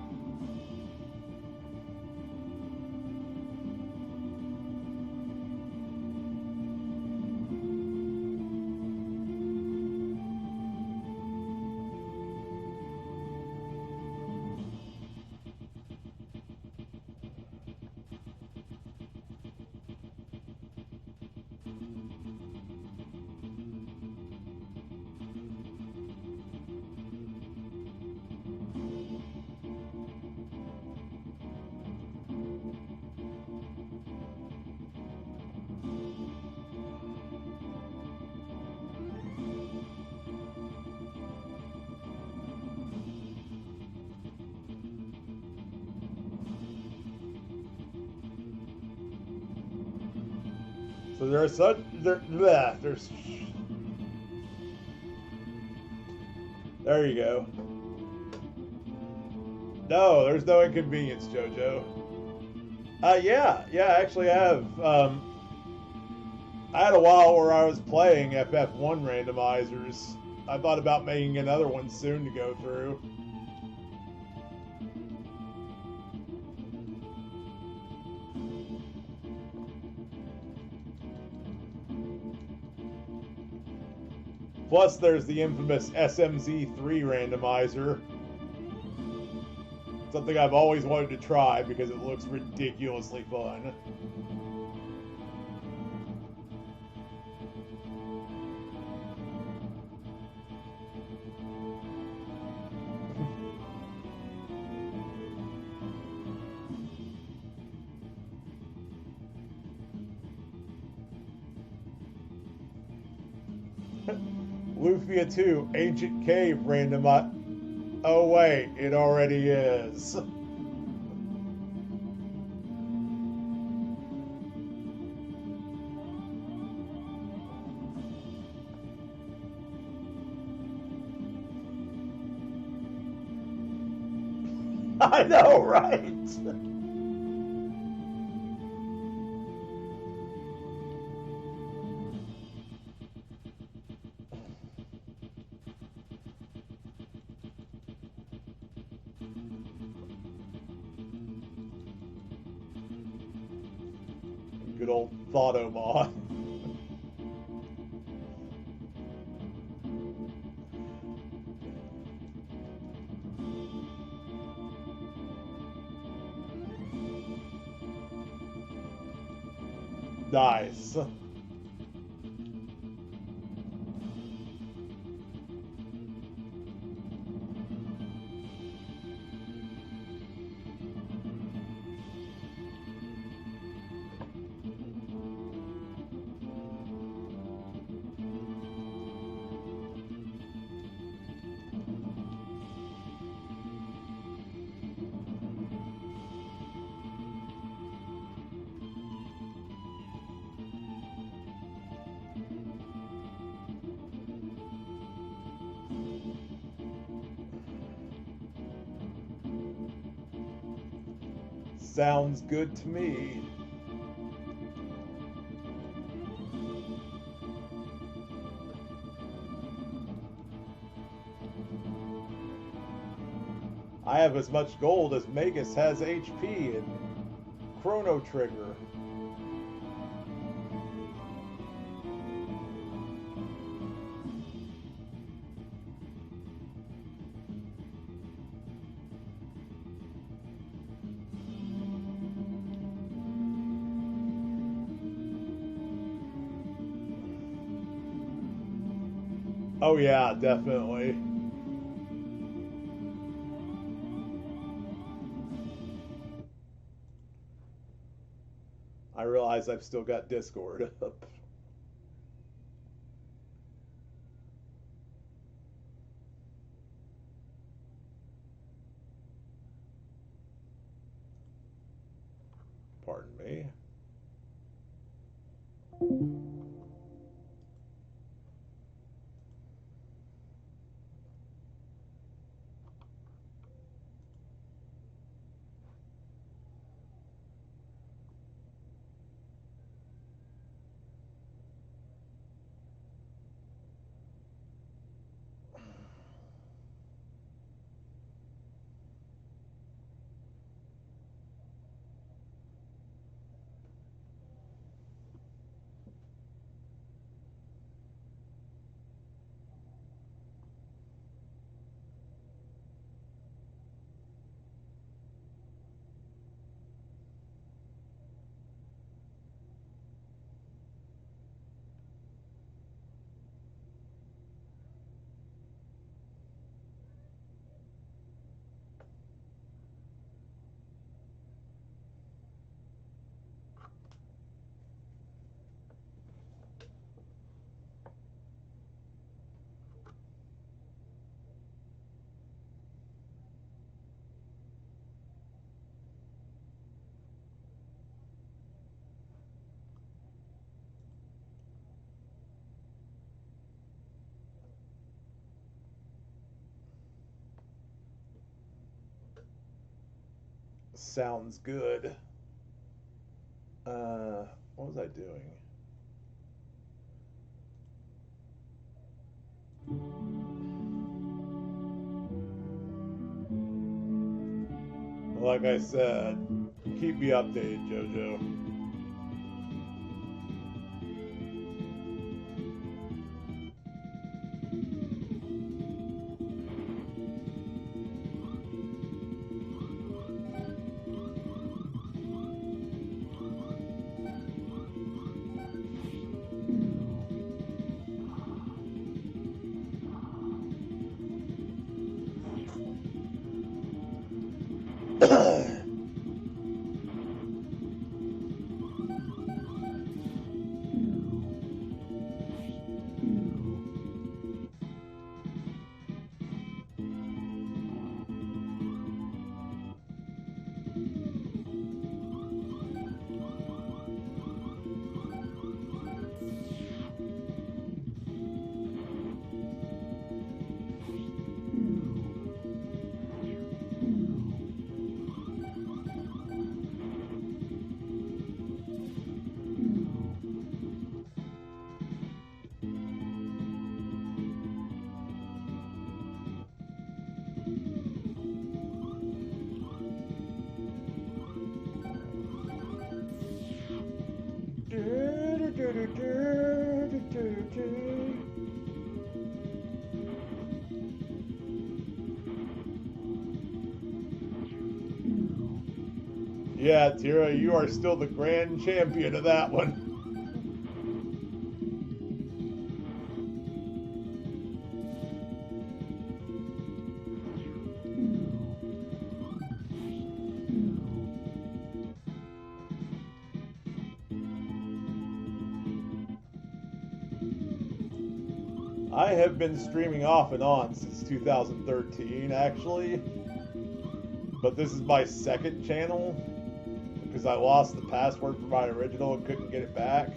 So there's there you go. No, there's no inconvenience, Jojo. Yeah, I actually have. I had a while where I was playing FF1 randomizers. I thought about making another one soon to go through. Plus, there's the infamous SMZ3 randomizer. Something I've always wanted to try because it looks ridiculously fun. Lufia 2, Ancient Cave randomizer. Oh wait, it already is. I know, right? Good old Thotomon. Nice. Sounds good to me. I have as much gold as Magus has HP and Chrono Trigger. Oh yeah, definitely. I realize I've still got Discord up. Pardon me. Sounds good. What was I doing? Like I said, keep me updated, JoJo. Yeah, Tira, you are still the grand champion of that one. I have been streaming off and on since 2013, actually. But this is my second channel because I lost the password for my original and couldn't get it back.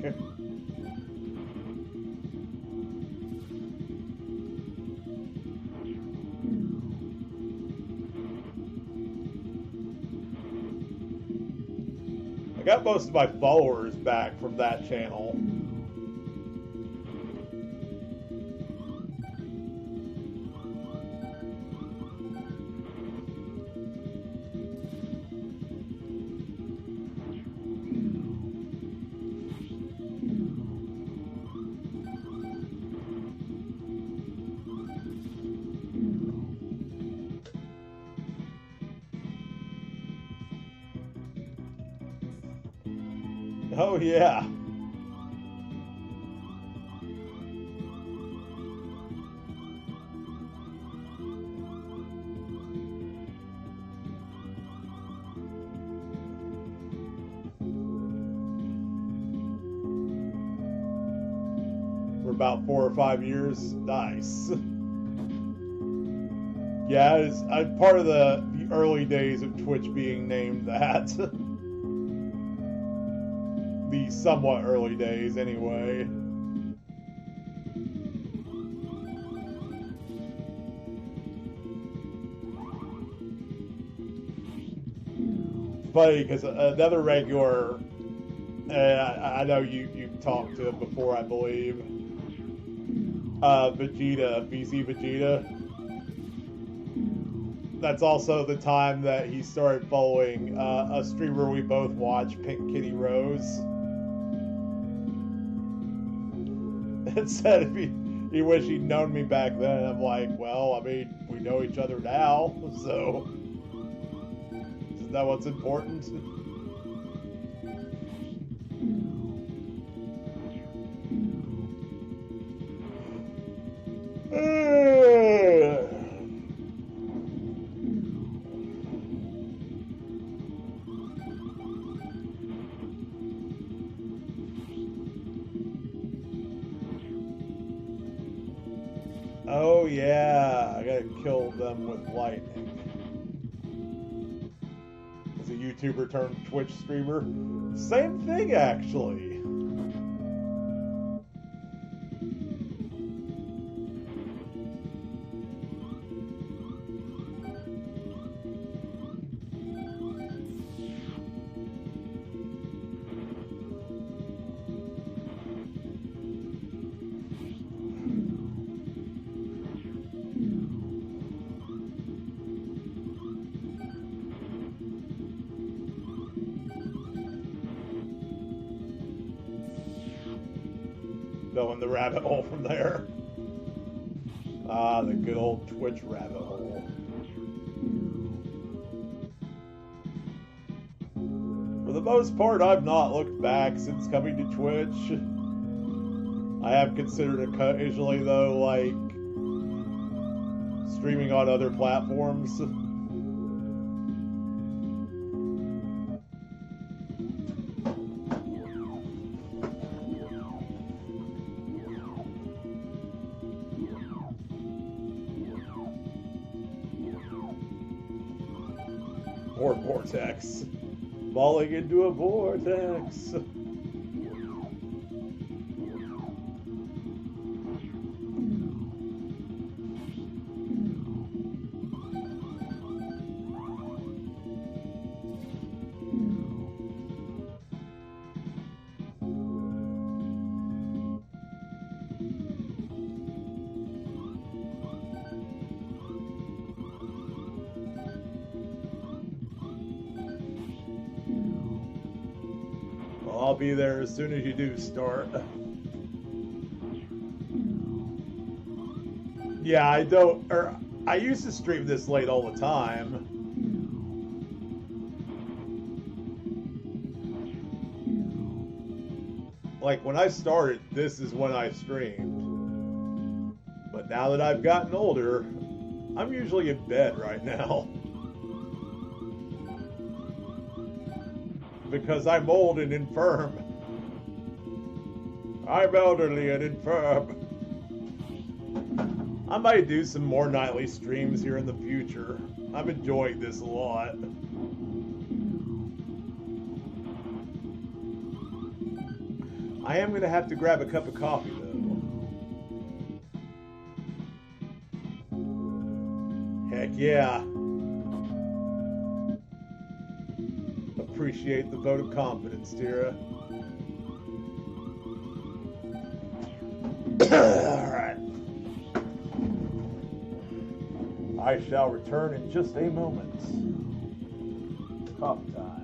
I got most of my followers back from that channel. Oh, yeah. For about 4 or 5 years. Nice. Yeah, I'm part of the early days of Twitch being named that. the somewhat early days anyway. Funny because another regular, I know you've talked to him before, I believe. Vegeta, VZ Vegeta. That's also the time that he started following a streamer we both watch, Pink Kitty Rose. And said if he wished he'd known me back then. I'm like, well, I mean, we know each other now, so isn't that what's important? Oh yeah, I gotta kill them with lightning. As a YouTuber turned Twitch streamer, same thing actually. Going the rabbit hole from there. Ah, the good old Twitch rabbit hole. For the most part, I've not looked back since coming to Twitch. I have considered occasionally, though, like streaming on other platforms. Or vortex. Falling into a vortex. I'll be there as soon as you do start. Yeah, I used to stream this late all the time. Like when I started, this is when I streamed. But now that I've gotten older, I'm usually in bed right now. Because I'm old and infirm. I'm elderly and infirm. I might do some more nightly streams here in the future. I'm enjoying this a lot. I am going to have to grab a cup of coffee, though. Heck yeah. Appreciate the vote of confidence, Tira. Alright. I shall return in just a moment. Coffee time.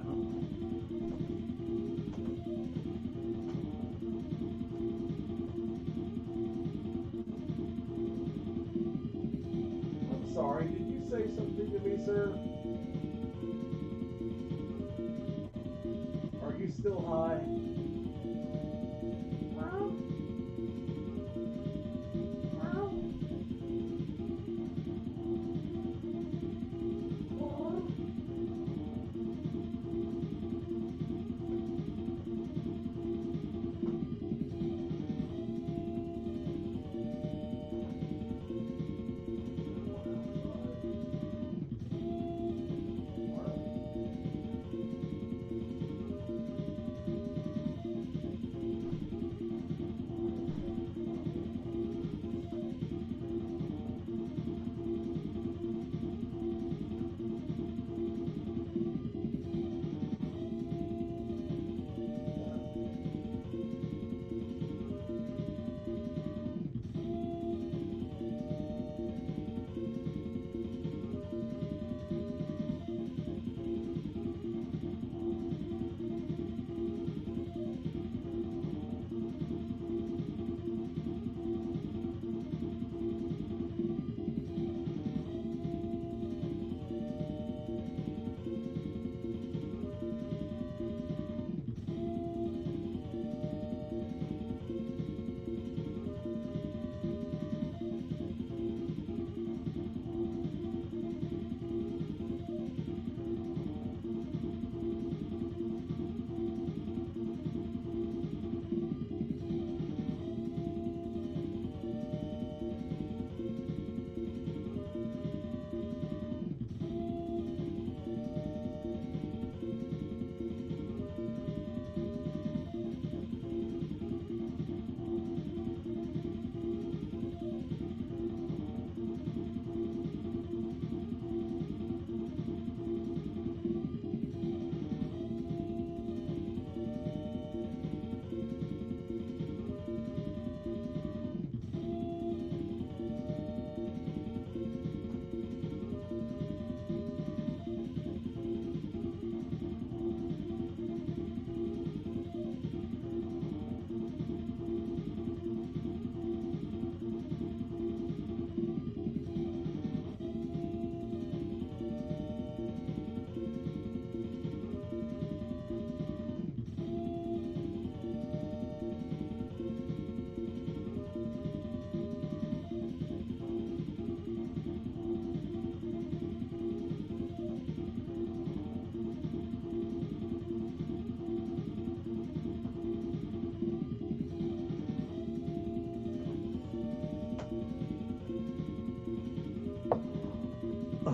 I'm sorry, did you say something to me, sir? Are you still high?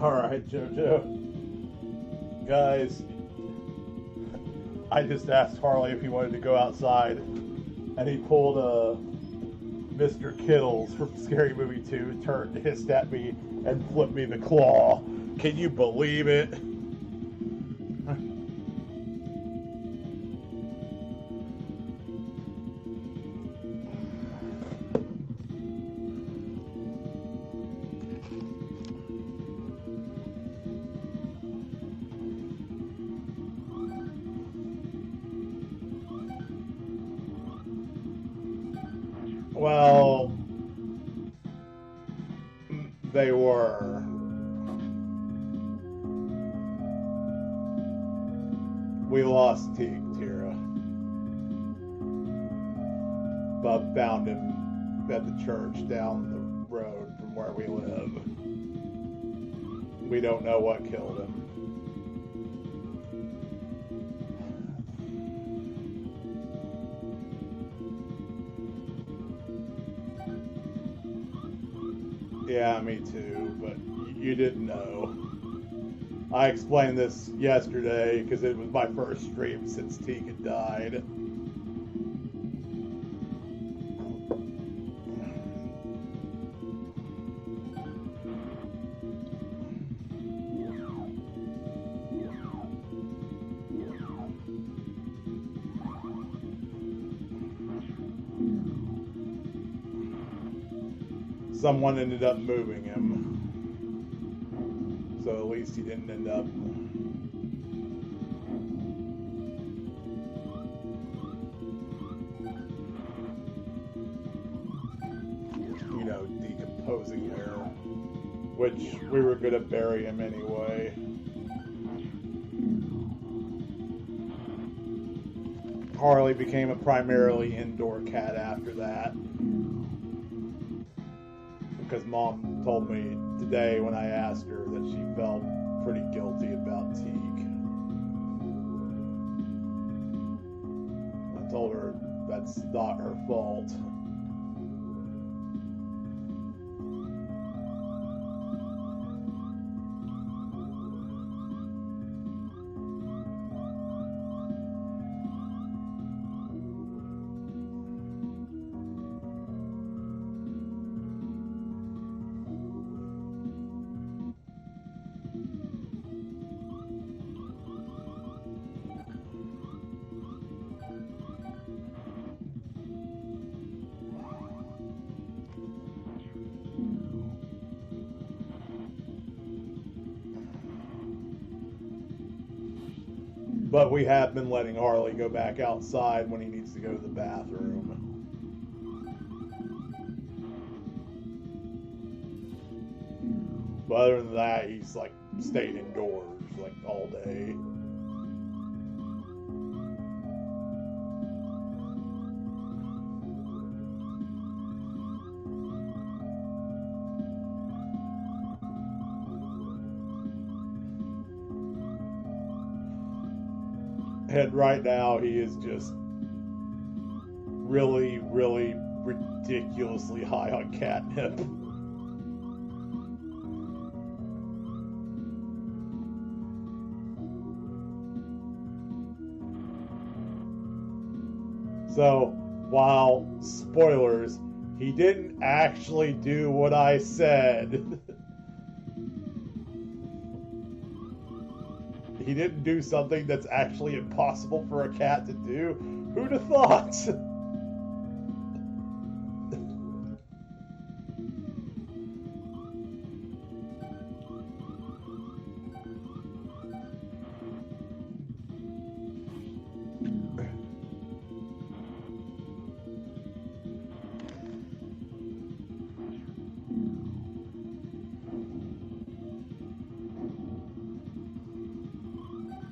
Alright, Jojo. Guys, I just asked Harley if he wanted to go outside, and he pulled Mr. Kittles from Scary Movie 2, turned, hissed at me, and flipped me the claw. Can you believe it? Well, they were. We lost Teague, Tira. Bub found him at the church down the road from where we live. We don't know what killed him. Yeah, me too, but you didn't know. I explained this yesterday because it was my first stream since Teague had died. Someone ended up moving him, so at least he didn't end up decomposing there, which we were gonna bury him anyway. Harley became a primarily indoor cat after that. Because Mom told me today when I asked her that she felt pretty guilty about Teague. I told her that's not her fault. But we have been letting Harley go back outside when he needs to go to the bathroom. But other than that, he's like stayed indoors like all day. And right now, he is just really, really ridiculously high on catnip. So, while, spoilers, he didn't actually do what I said. He didn't do something that's actually impossible for a cat to do. Who'd have thought?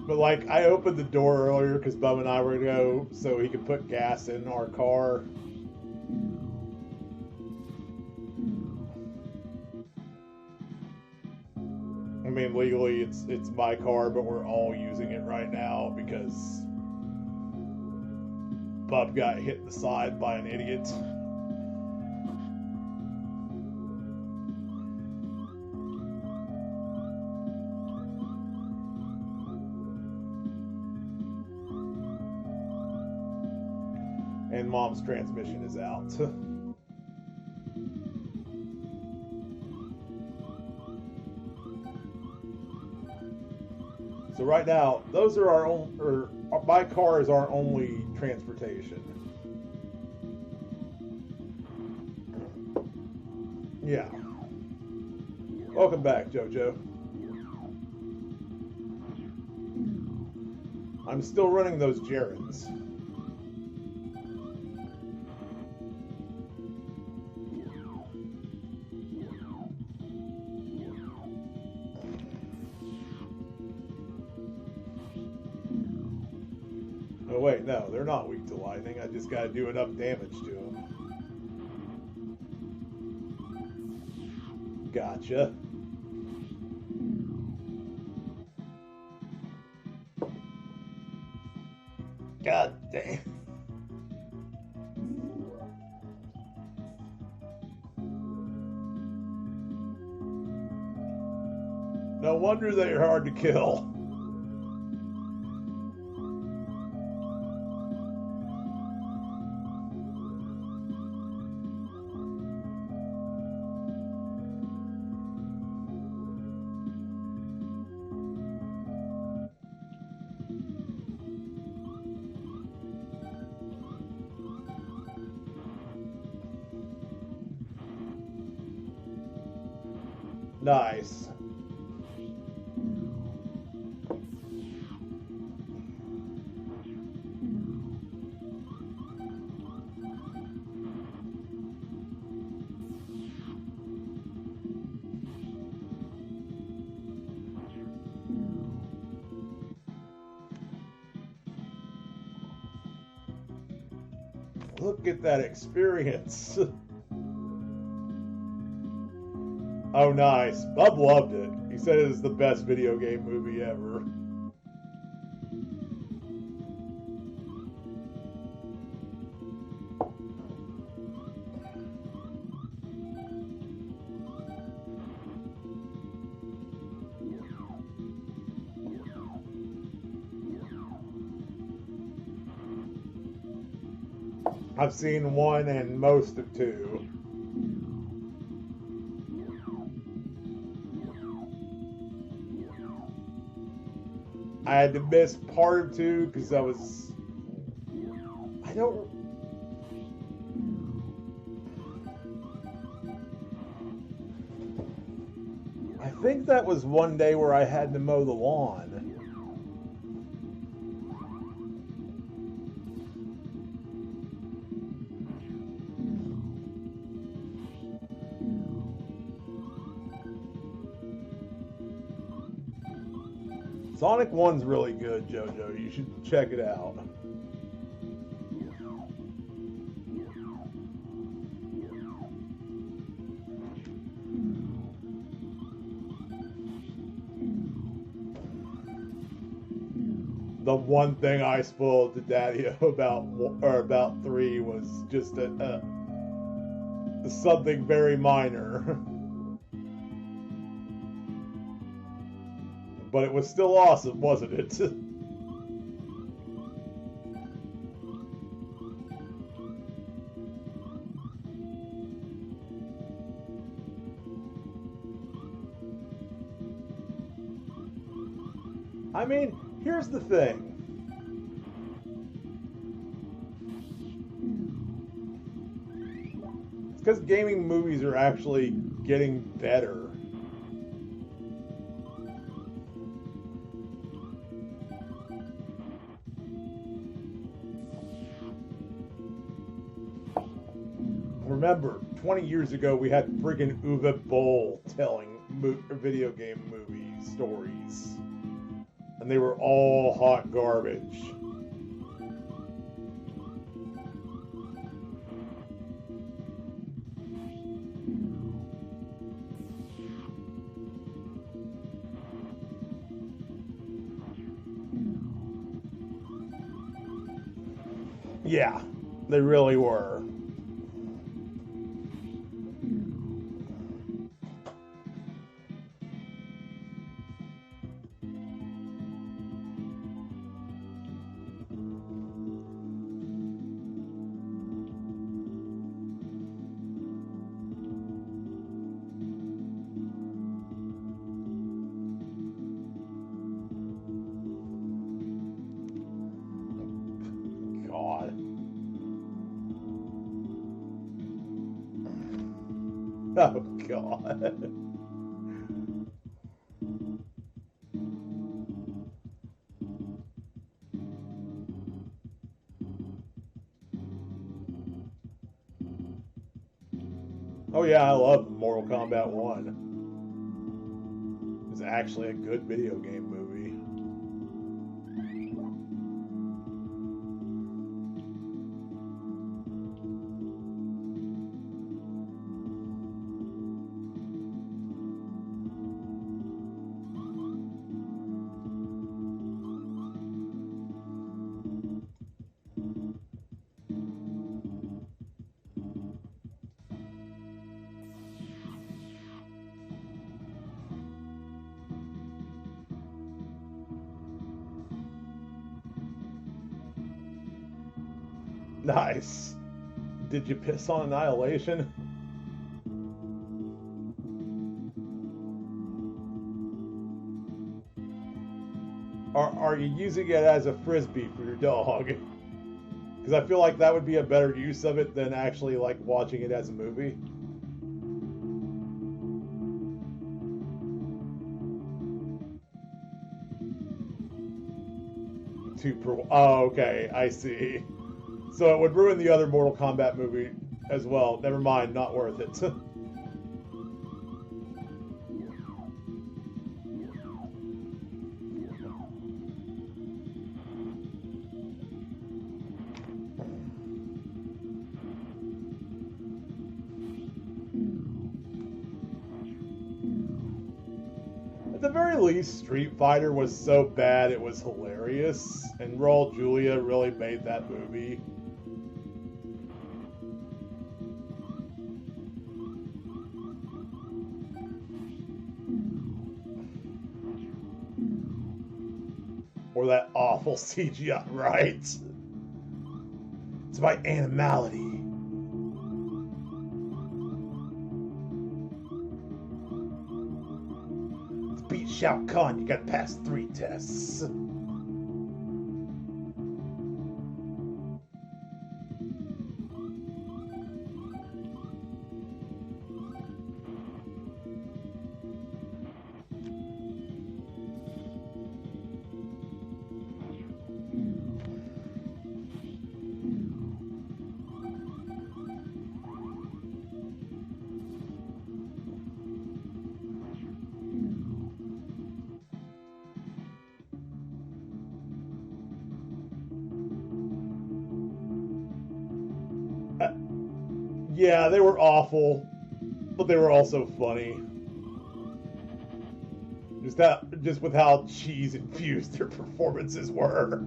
But like, I opened the door earlier because Bub and I were going to go so he could put gas in our car. I mean, legally it's my car, but we're all using it right now because Bub got hit in the side by an idiot. and Mom's transmission is out. So right now, those are our own, or my car is our only transportation. Yeah. Welcome back, JoJo. I'm still running those gerunds. Oh wait, no, they're not weak to lightning. I just gotta do enough damage to them. Gotcha. God damn. No wonder they're hard to kill. Nice. Look at that experience. Oh, nice. Bub loved it. He said it was the best video game movie ever. I've seen 1 and most of 2. I had to miss part of 2 because I think that was one day where I had to mow the lawn. Sonic 1's really good, JoJo. You should check it out. The one thing I spoiled to Daddy about 3 was just something very minor. But it was still awesome, wasn't it? I mean, here's the thing. It's because gaming movies are actually getting better. Remember, 20 years ago, we had friggin' Uwe Boll telling video game movie stories. And they were all hot garbage. Yeah, they really were. God. Oh yeah, I love Mortal Kombat 1. It's actually a good video game movie. Nice. Did you piss on Annihilation? Are you using it as a frisbee for your dog? Because I feel like that would be a better use of it than actually like watching it as a movie. Oh, okay, I see. So it would ruin the other Mortal Kombat movie as well. Never mind, not worth it. At the very least, Street Fighter was so bad it was hilarious, and Raul Julia really made that movie. Or that awful CGI, right? It's my animality. To beat Shao Kahn, you gotta pass 3 tests. Yeah, they were awful, but they were also funny. Just with how cheese infused their performances were.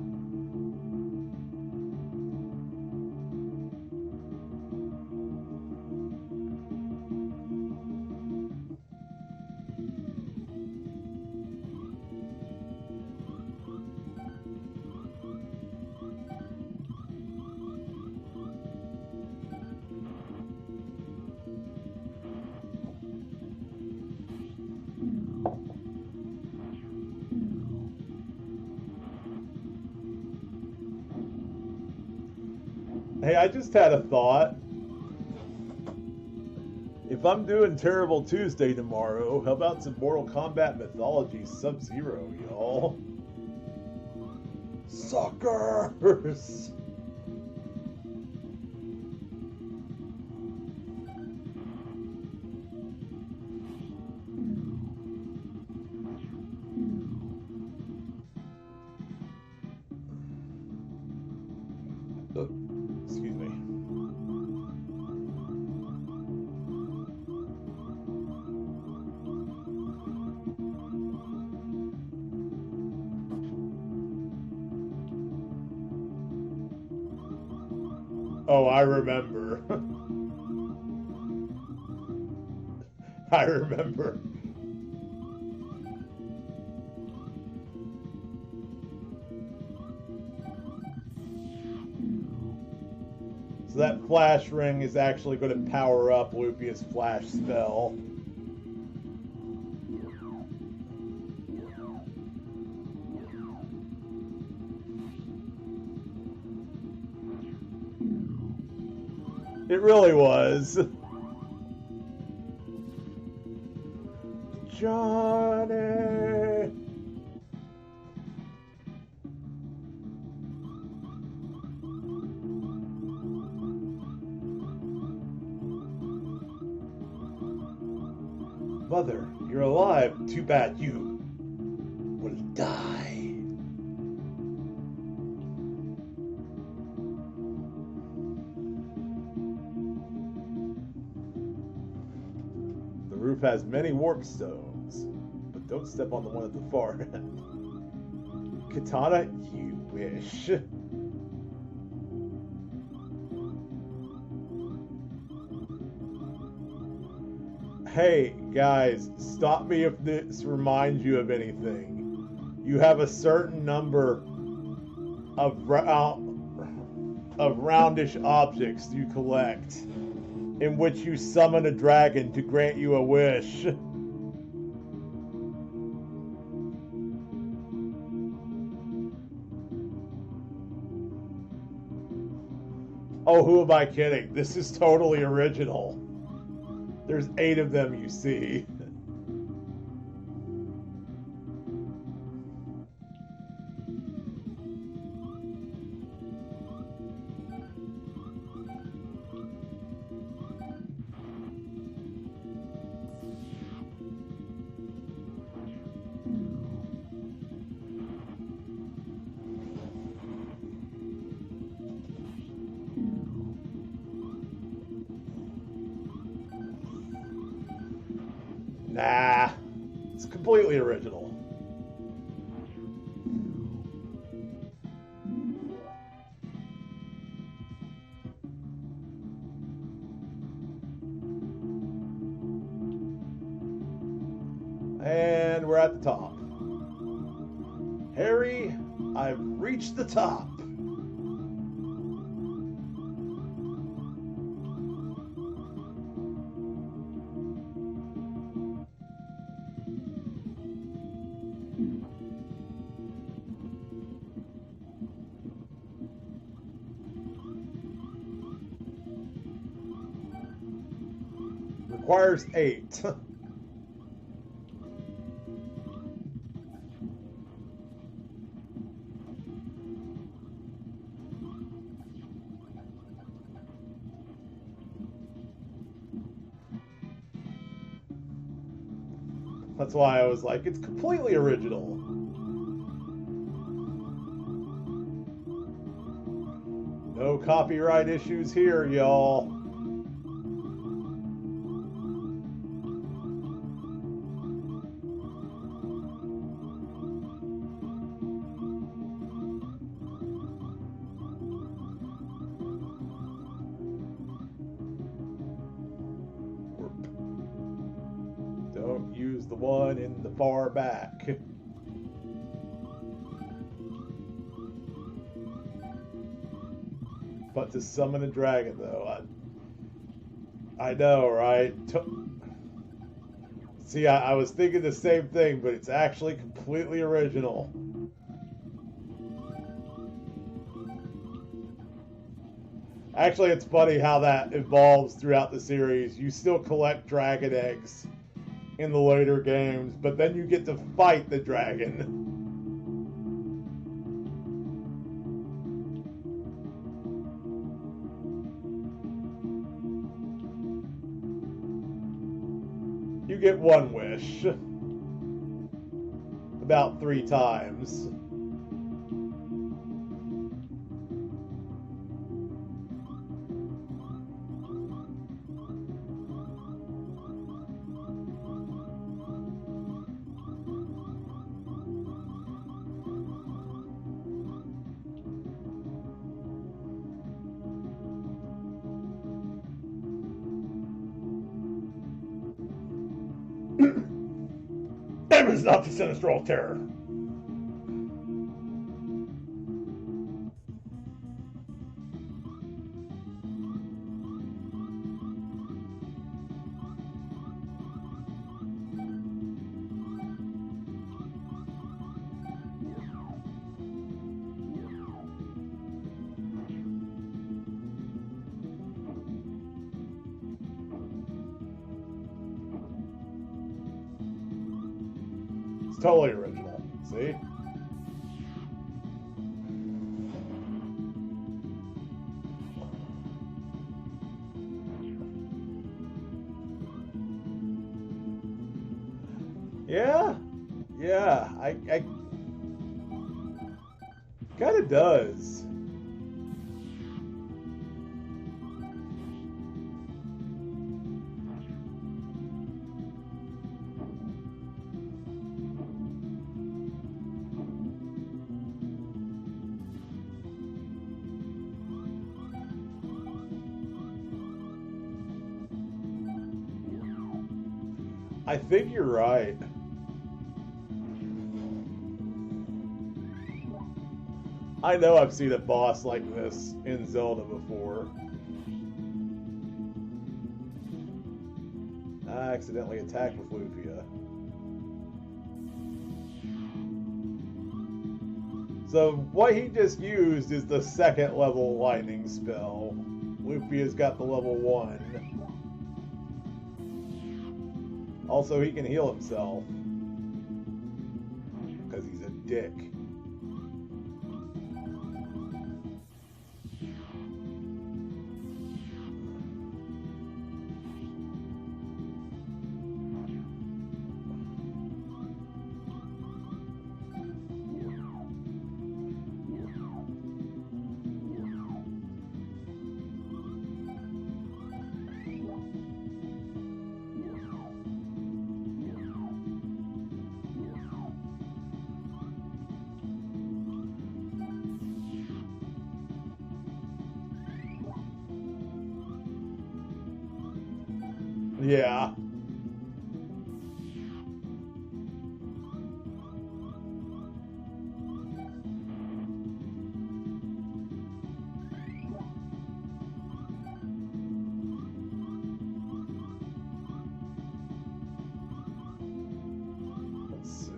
Hey, I just had a thought. If I'm doing Terrible Tuesday tomorrow, how about some Mortal Kombat Mythology Sub-Zero, y'all? Suckers! Excuse me. Oh, I remember. I remember. So that flash ring is actually going to power up Lufia's flash spell. It really was. Johnny. Mother, you're alive. Too bad you will die. The roof has many warp stones, but don't step on the one at the far end. Katana, you wish. Hey, guys, stop me if this reminds you of anything. You have a certain number of roundish objects you collect, in which you summon a dragon to grant you a wish. Oh, who am I kidding? This is totally original. There's 8 of them, you see. Nah, it's completely original. And we're at the top. Harry, I've reached the top. Requires 8. That's why I was like, it's completely original. No copyright issues here, y'all. Don't use the one in the far back. But to summon a dragon, though, I know, right? See, I was thinking the same thing, but it's actually completely original. Actually, it's funny how that evolves throughout the series. You still collect dragon eggs in the later games, but then you get to fight the dragon. You get one wish. About 3 times. That was not the Sinistral Terror. totally original. See? Yeah, yeah, I kind of does. I think you're right. I know I've seen a boss like this in Zelda before. I accidentally attacked with Lufia. So what he just used is the second level lightning spell. Lufia's got the level 1. Also, he can heal himself. Because he's a dick. Yeah. Let's see.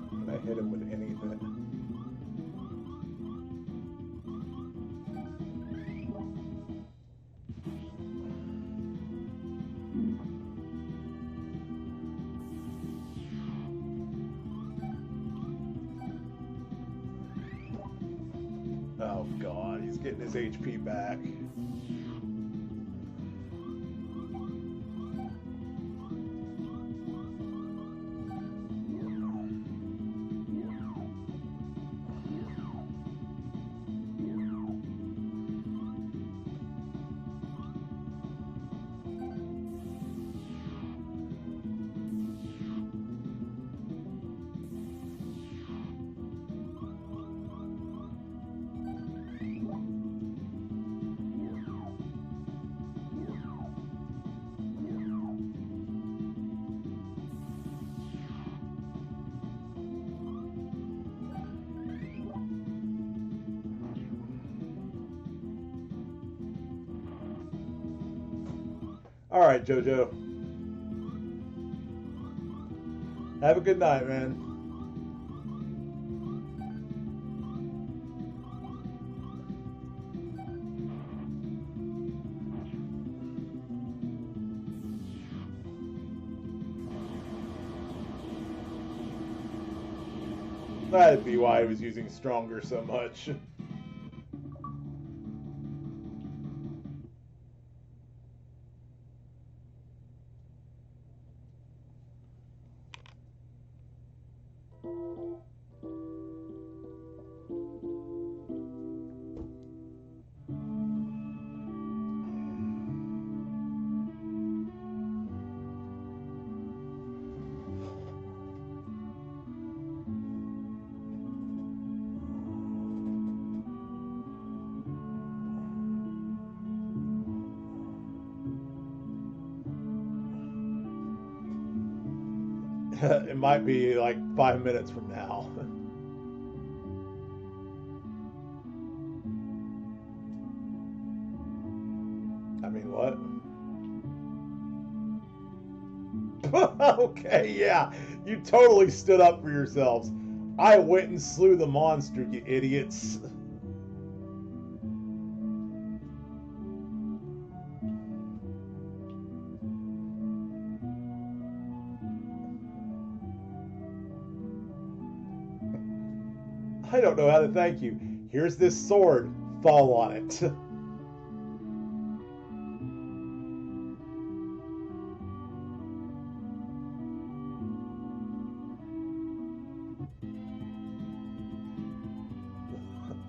Can I hit him with anything? Oh god, he's getting his HP back. All right, Jojo. Have a good night, man. That'd be why he was using stronger so much. It might be like 5 minutes from now. I mean, what? Okay, yeah. You totally stood up for yourselves. I went and slew the monster, you idiots. I don't know how to thank you. Here's this sword. Fall on it.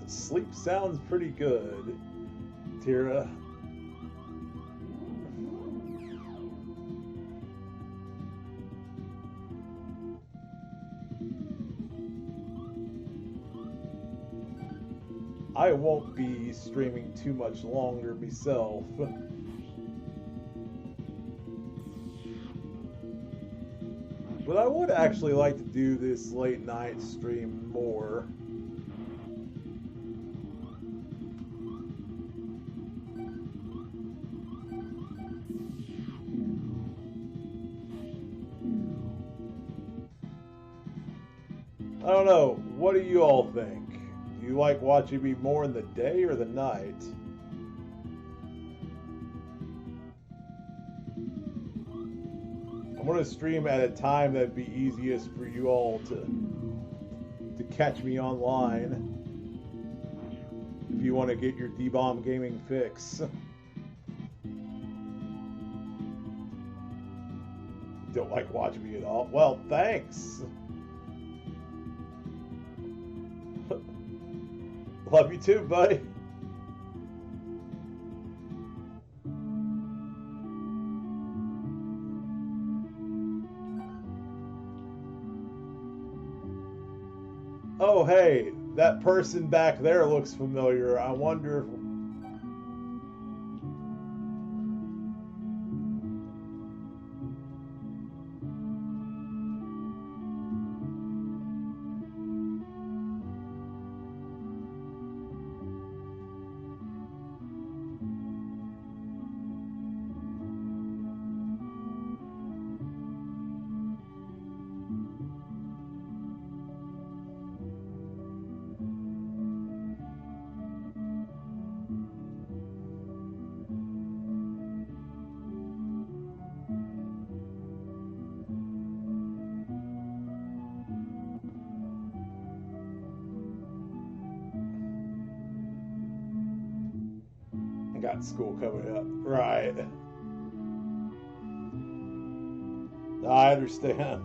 Sleep sounds pretty good, Tira. I won't be streaming too much longer myself. But I would actually like to do this late night stream more. I don't know. What do you all think? Do you like watching me more in the day or the night? I'm going to stream at a time that'd be easiest for you all to catch me online. If you want to get your D-Bomb gaming fix. Don't like watching me at all? Well, thanks. Love you too, buddy. Oh, hey, that person back there looks familiar. I wonder if... got school coming up. Right. I understand.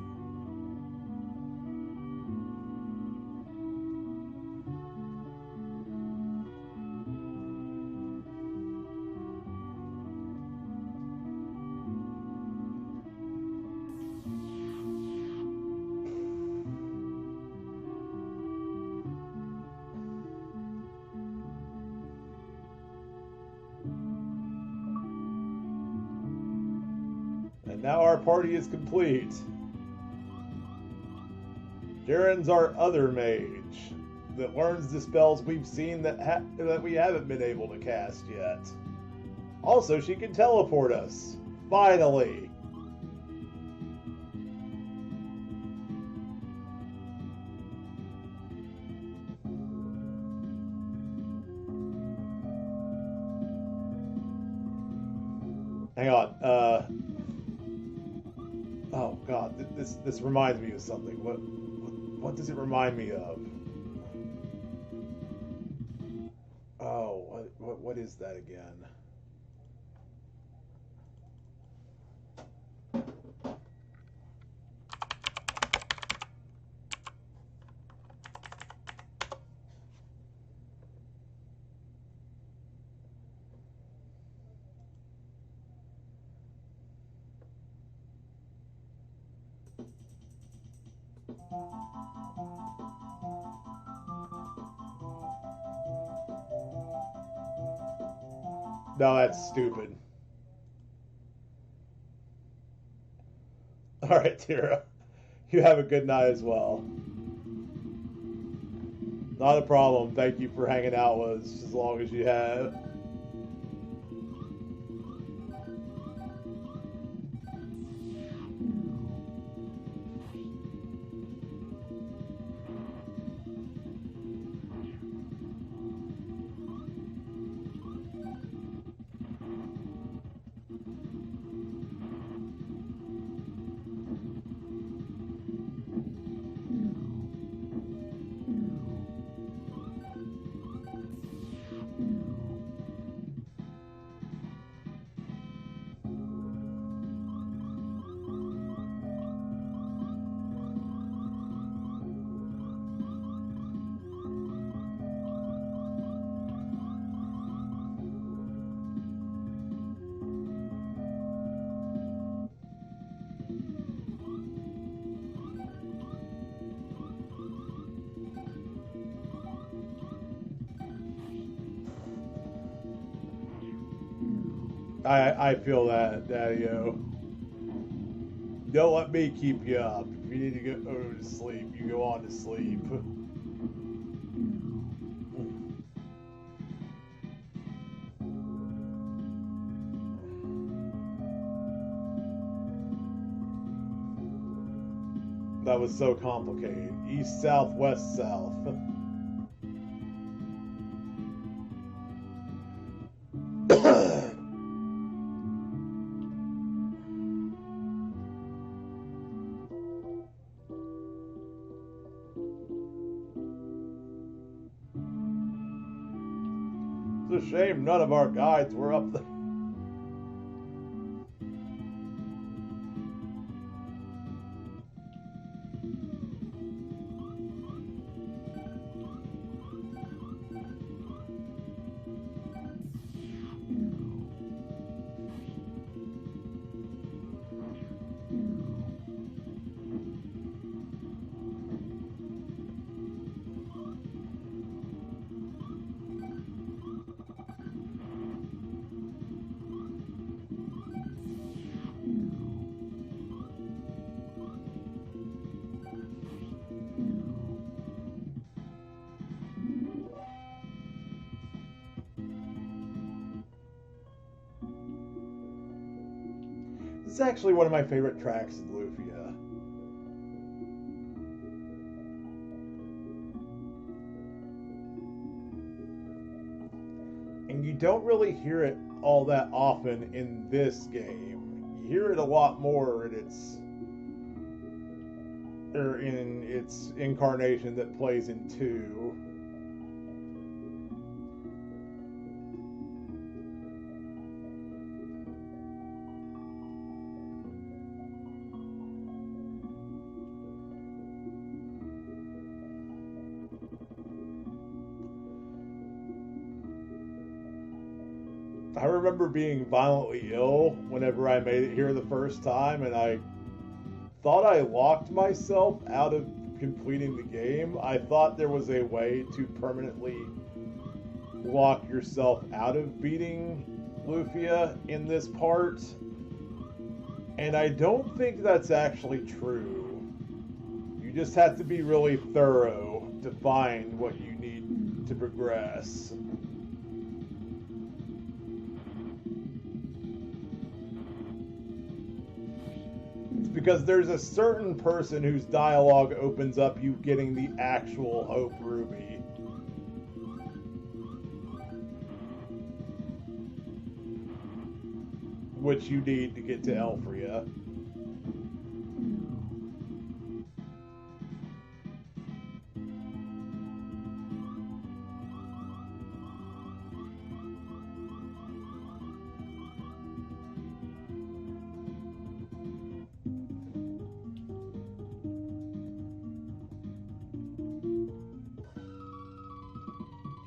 Now our party is complete. Jaren's our other mage that learns the spells we've seen that we haven't been able to cast yet. Also, she can teleport us. Finally. Hang on. Oh God, this reminds me of something. What does it remind me of? Oh, what is that again? No, that's stupid. All right, Tira. You have a good night as well. Not a problem. Thank you for hanging out with us as long as you have. I feel that, Daddy-O. Don't let me keep you up. If you need to go to sleep, you go on to sleep. That was so complicated. East, south, west, south. It's a shame none of our guides were up there. This is actually one of my favorite tracks in Lufia. And you don't really hear it all that often in this game. You hear it a lot more in its incarnation that plays in 2. I remember being violently ill whenever I made it here the first time, and I thought I locked myself out of completing the game. I thought there was a way to permanently lock yourself out of beating Lufia in this part, and I don't think that's actually true. You just have to be really thorough to find what you need to progress. Because there's a certain person whose dialogue opens up you getting the actual Hope Ruby. Which you need to get to Elfria.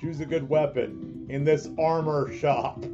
Choose a good weapon in this armor shop.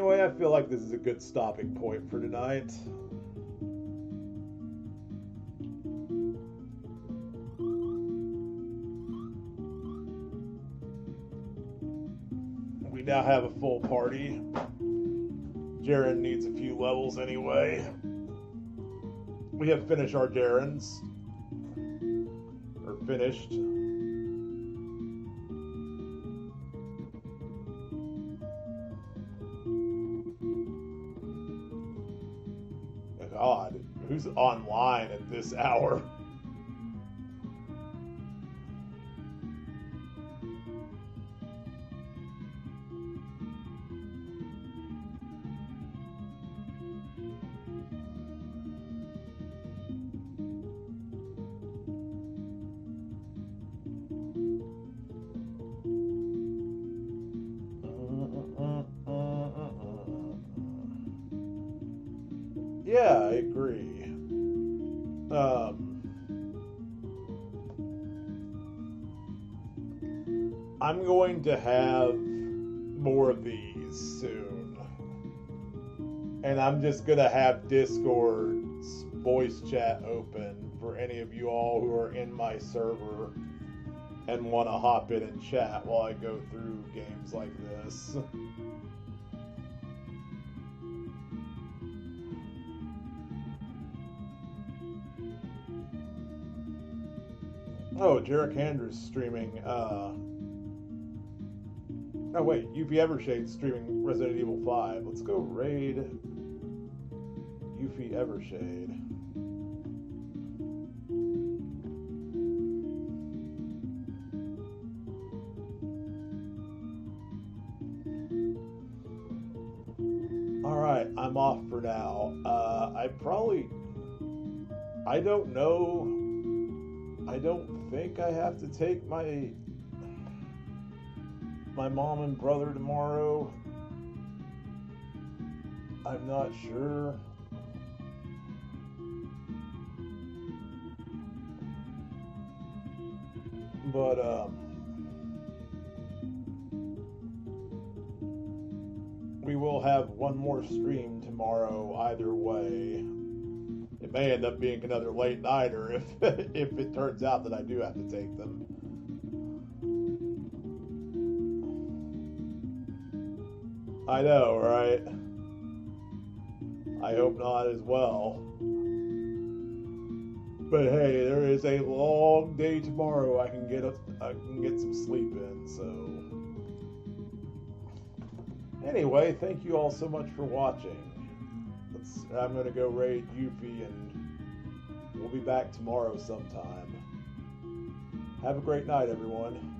Anyway, I feel like this is a good stopping point for tonight. We now have a full party. Jaren needs a few levels anyway. We have finished our Jarens. Or finished. God, who's online at this hour? Yeah, I agree. I'm going to have more of these soon. And I'm just going to have Discord's voice chat open for any of you all who are in my server and want to hop in and chat while I go through games like this. Oh, Jarek Handra's streaming. Oh wait, UP Evershade's streaming Resident Evil 5. Let's go raid Yuffie Evershade. Alright, I'm off for now. I don't know. I don't think I have to take my mom and brother tomorrow. I'm not sure. But we will have one more stream tomorrow either way. It may end up being another late nighter if if it turns out that I do have to take them. I know, right? I hope not as well. But hey, there is a long day tomorrow. I can get some sleep in. So anyway, thank you all so much for watching. I'm gonna go raid Yuffie and we'll be back tomorrow sometime. Have a great night, everyone.